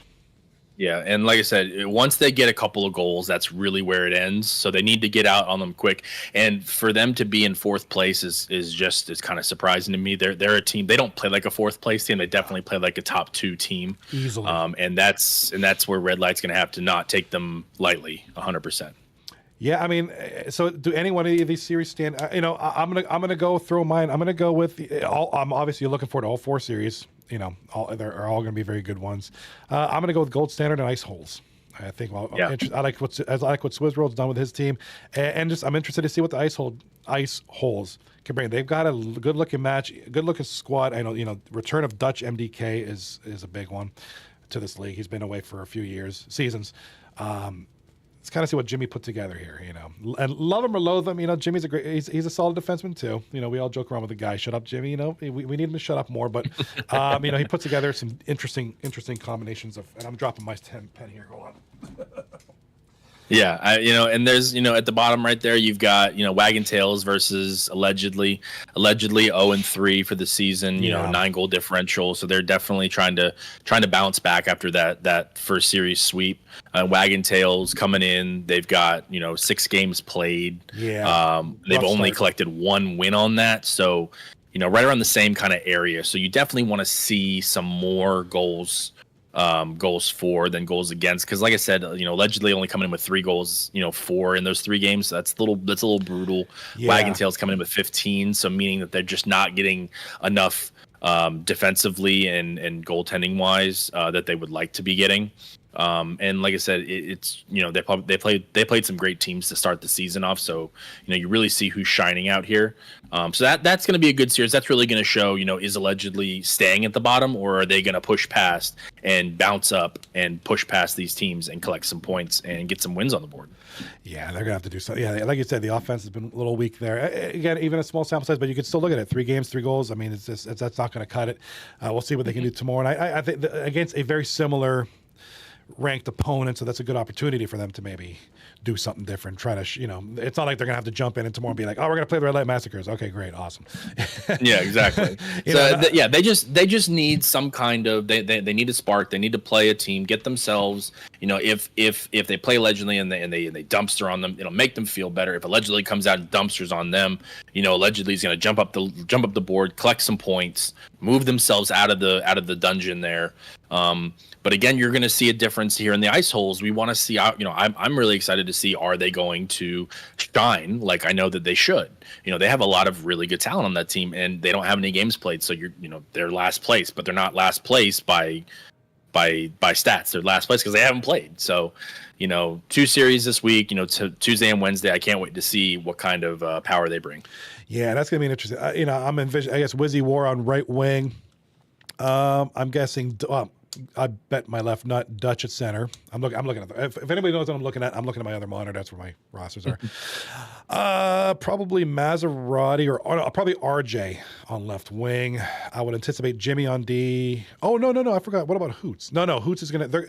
Yeah, and like I said, once they get a couple of goals, that's really where it ends. So they need to get out on them quick. And for them to be in 4th place is kind of surprising to me. They're a team. They don't play like a 4th place team. They definitely play like a top 2 team. Easily. And that's where Red Light's going to have to not take them lightly, 100%. Yeah, I mean, so do any one of these series stand? I'm gonna go through mine. I'm gonna go with I'm obviously looking forward to all 4 series. They're all gonna be very good ones. I'm gonna go with Gold Standard and Ice Holes. I think I like what Swizzroll's done with his team, and just I'm interested to see what the Ice Holes can bring. They've got a good looking match, good looking squad. I know return of Dutch MDK is a big one to this league. He's been away for a few seasons. Let's kind of see what Jimmy put together here, and love him or loathe him. Jimmy's he's a solid defenseman too. We all joke around with the guy, shut up, Jimmy. We need him to shut up more, but he puts together some interesting combinations of, and I'm dropping my pen here. Hold on. Yeah, and there's, at the bottom right there, you've got, Wagon Tails versus allegedly 0-3 for the season, 9-goal differential. So they're definitely trying to bounce back after that first series sweep. Wagon Tails coming in, they've got, 6 games played. Yeah. They've only collected 1 win on that. So, right around the same kind of area. So you definitely want to see some more goals for than goals against, because like I said, allegedly only coming in with 3 goals, 4 in those 3 games. That's a little brutal. Yeah. Wagon Tail's coming in with 15, so meaning that they're just not getting enough defensively and goaltending wise that they would like to be getting. And like I said, it's they played some great teams to start the season off, so you really see who's shining out here. So that's going to be a good series. That's really going to show is allegedly staying at the bottom, or are they going to push past and bounce up and push past these teams and collect some points and get some wins on the board. Yeah, they're gonna have to do something. Yeah, like you said, the offense has been a little weak there. Again, even a small sample size, but you can still look at it. 3 games, 3 goals. I mean, that's not going to cut it. We'll see what they can do tomorrow. And I think against a very similar ranked opponent, so that's a good opportunity for them to maybe do something different. Try to, it's not like they're gonna have to jump in and tomorrow and be like, oh, we're gonna play the Red Light Massacres. Okay, great, awesome. Yeah, exactly. They just need some kind of they need a spark. They need to play a team, get themselves. If they play allegedly and they dumpster on them, it'll make them feel better. If allegedly comes out and dumpsters on them, allegedly is going to jump up the board, collect some points, move themselves out of the dungeon there. But again, you're going to see a difference here in the ice holes. We want to see out. I'm really excited to see, are they going to shine like I know that they should. They have a lot of really good talent on that team, and they don't have any games played. So they're last place, but they're not last place by stats. They're last place because they haven't played. So, 2 series this week. Tuesday and Wednesday. I can't wait to see what kind of power they bring. Yeah, that's gonna be an interesting. I'm envisioning. I guess Wizzy War on right wing. I'm guessing. I bet my left nut Dutch at center. I'm looking at if anybody knows what I'm looking at my other monitor. That's where my rosters are. Probably Maserati or probably RJ on left wing. I would anticipate Jimmy on D. Oh no, I forgot. What about Hoots? No, Hoots is they're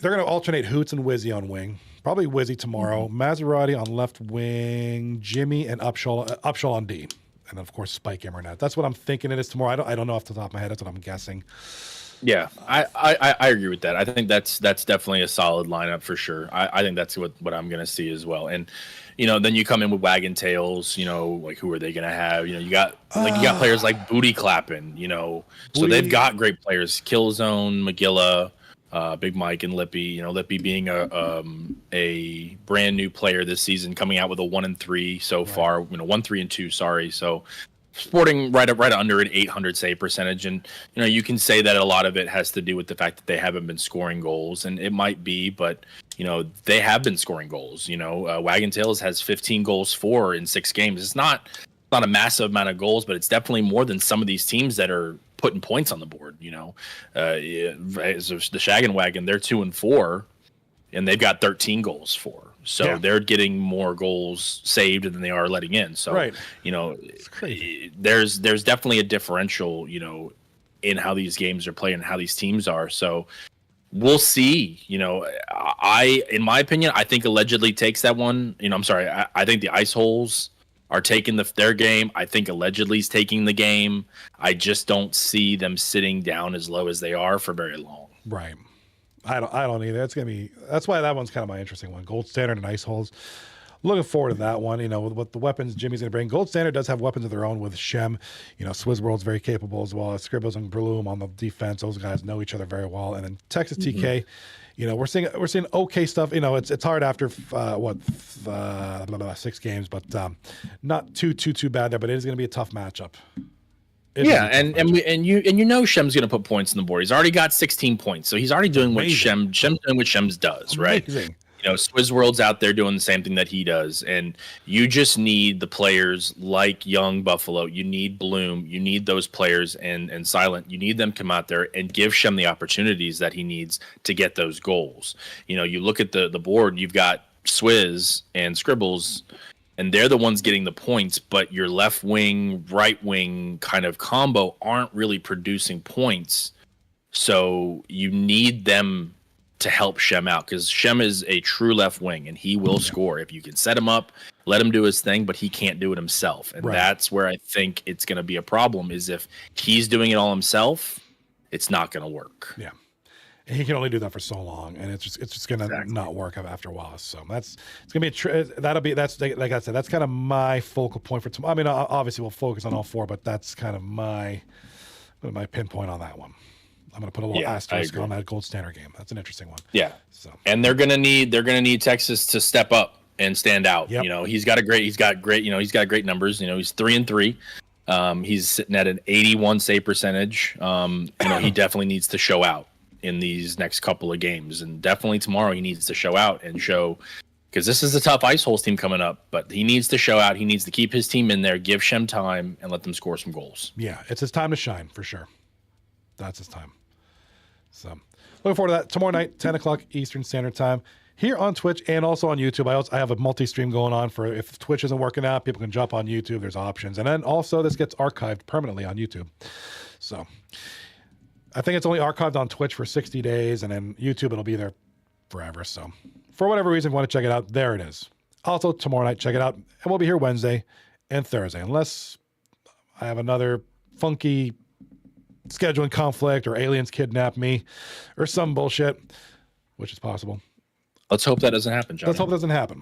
gonna alternate Hoots and Wizzy on wing. Probably Wizzy tomorrow. Maserati on left wing. Jimmy and Upshall on D. And then of course Spike Gamer net. That's what I'm thinking it is tomorrow. I don't know off the top of my head. That's what I'm guessing. Yeah, I agree with that. I think that's definitely a solid lineup for sure. I think that's what I'm going to see as well. And then you come in with Wagon Tails. Like who are they going to have? You got players like Booty Clapping. So they've got great players: Killzone, Magilla, Big Mike, and Lippy. Lippy being a brand new player this season, coming out with a 1-3 so far. 1-3-2. Sorry, so. Sporting right under an 800 save percentage, and you can say that a lot of it has to do with the fact that they haven't been scoring goals, and it might be, but they have been scoring goals. Wagon Tails has 15 goals in 6 games. It's not a massive amount of goals, but it's definitely more than some of these teams that are putting points on the board. The Shag and Wagon, they're 2-4, and they've got 13 goals for. So they're getting more goals saved than they are letting in. So, it's crazy. There's definitely a differential, in how these games are played and how these teams are. So we'll see. In my opinion, I think allegedly takes that one. I'm sorry. I think the ice holes are taking their game. I think allegedly's taking the game. I just don't see them sitting down as low as they are for very long. Right. I don't either. That's why that one's kind of my interesting one. Gold Standard and Ice Holes. Looking forward to that one. With what the weapons Jimmy's going to bring. Gold Standard does have weapons of their own with Shem. Swizz World's very capable as well. Scribbles and Bloom on the defense. Those guys know each other very well. And then Texas TK. We're seeing okay stuff. It's hard after 6 games, but not too bad there. But it is going to be a tough matchup. And Shem's going to put points on the board. He's already got 16 points, so he's already doing what Shem's doing what Shem's does, right? Amazing. Swizz World's out there doing the same thing that he does, and you just need the players like Young Buffalo. You need Bloom. You need those players and Silent. You need them to come out there and give Shem the opportunities that he needs to get those goals. You look at the board. You've got Swizz and Scribbles, and they're the ones getting the points, but your left wing, right wing kind of combo aren't really producing points. So you need them to help Shem out, because Shem is a true left wing and he will score if you can set him up, let him do his thing, but he can't do it himself. And that's where I think it's going to be a problem, is if he's doing it all himself, it's not going to work. Yeah. And he can only do that for so long, and it's just going to not work after a while. So it's going to be that's like I said, that's kind of my focal point for tomorrow. I mean, obviously we'll focus on all 4, but that's kind of my pinpoint on that one. I'm going to put a little asterisk on that Gold Standard game. That's an interesting one. Yeah. So, and they're going to need Texas to step up and stand out. Yep. He's got great numbers. He's 3-3. He's sitting at an 81 save percentage. He definitely needs to show out in these next couple of games, and definitely tomorrow he needs to show out and show, because this is a tough ice holes team coming up, but he needs to show out. He needs to keep his team in there, give Shem time, and let them score some goals. Yeah, it's his time to shine for sure. That's his time. So looking forward to that tomorrow night, 10 o'clock Eastern Standard Time, here on Twitch and also on YouTube. I have a multi-stream going on for if Twitch isn't working out, people can jump on YouTube. There's options. And then also this gets archived permanently on YouTube. So I think it's only archived on Twitch for 60 days, and then YouTube, it'll be there forever. So for whatever reason, if you want to check it out, there it is. Also, tomorrow night, check it out. And we'll be here Wednesday and Thursday, unless I have another funky scheduling conflict or aliens kidnap me or some bullshit, which is possible. Let's hope that doesn't happen, John. Let's hope it doesn't happen.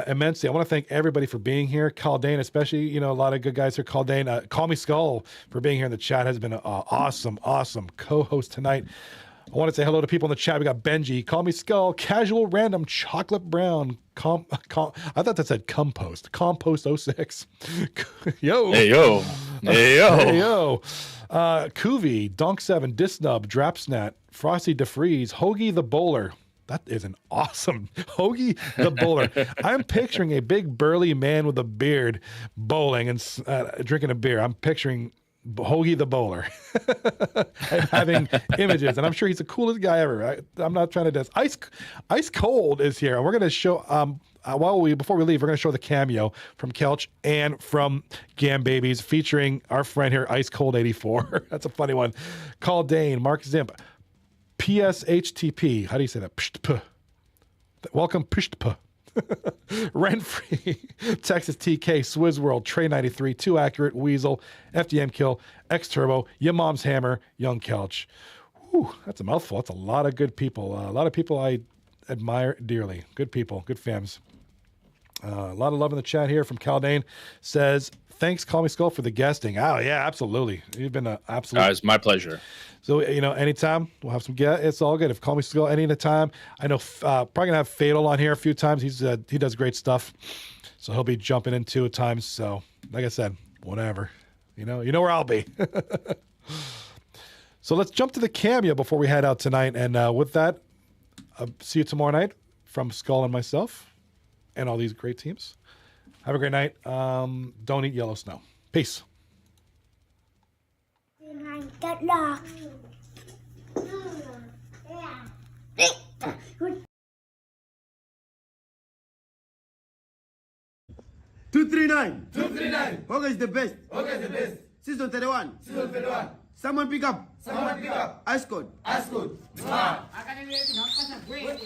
Immensely, I want to thank everybody for being here. Caldane, especially, you know, a lot of good guys here. Caldane, Call Me Skull for being here in the chat, has been an awesome co-host tonight. I want to say hello to people in the chat. We got Benji, Call Me Skull, Casual Random, Chocolate Brown, I thought that said Compost 06. Yo. Hey, yo. Hey, yo. Hey, yo. Kuvi, Donk7, Disnub, Drapsnat, Frosty DeFreeze, Hoagie the Bowler. That is an awesome Hoagie the Bowler. I'm picturing a big burly man with a beard bowling and drinking a beer. I'm picturing Hoagie the Bowler and having images, and I'm sure he's the coolest guy ever. I'm not trying to diss. Ice Cold is here, and we're going to show before we leave, we're going to show the cameo from Kelch and from Gam Babies featuring our friend here, Ice Cold 84. That's a funny one. Call Dane, Mark Zimp, PSHTP. How do you say that? Pshtp. Welcome, Pshtp. Rent-free, Texas TK, Swizz World, Trey 93, Too Accurate, Weasel, FDM Kill, X Turbo, Your Mom's Hammer, Young Kelch. Whew, that's a mouthful. That's a lot of good people. A lot of people I admire dearly. Good people, good fams. A lot of love in the chat here from Caldane. Says, thanks, Call Me Skull, for the guesting. Oh, yeah, absolutely. You've been an absolute... It's my pleasure. So, you know, anytime we'll have some guests. It's all good. If Call Me Skull any time. I know probably going to have Fatal on here a few times. He does great stuff. So he'll be jumping in two at times. So, like I said, whatever. You know where I'll be. So let's jump to the cameo before we head out tonight. And with that, see you tomorrow night from Skull and myself and all these great teams. Have a great night. Don't eat yellow snow. Peace. Get lost. 239. 239. Hoga is the best. Hoga is the best. Season 31. Season 31. Someone pick up. Someone pick up. Ice code. Ice code. Wait.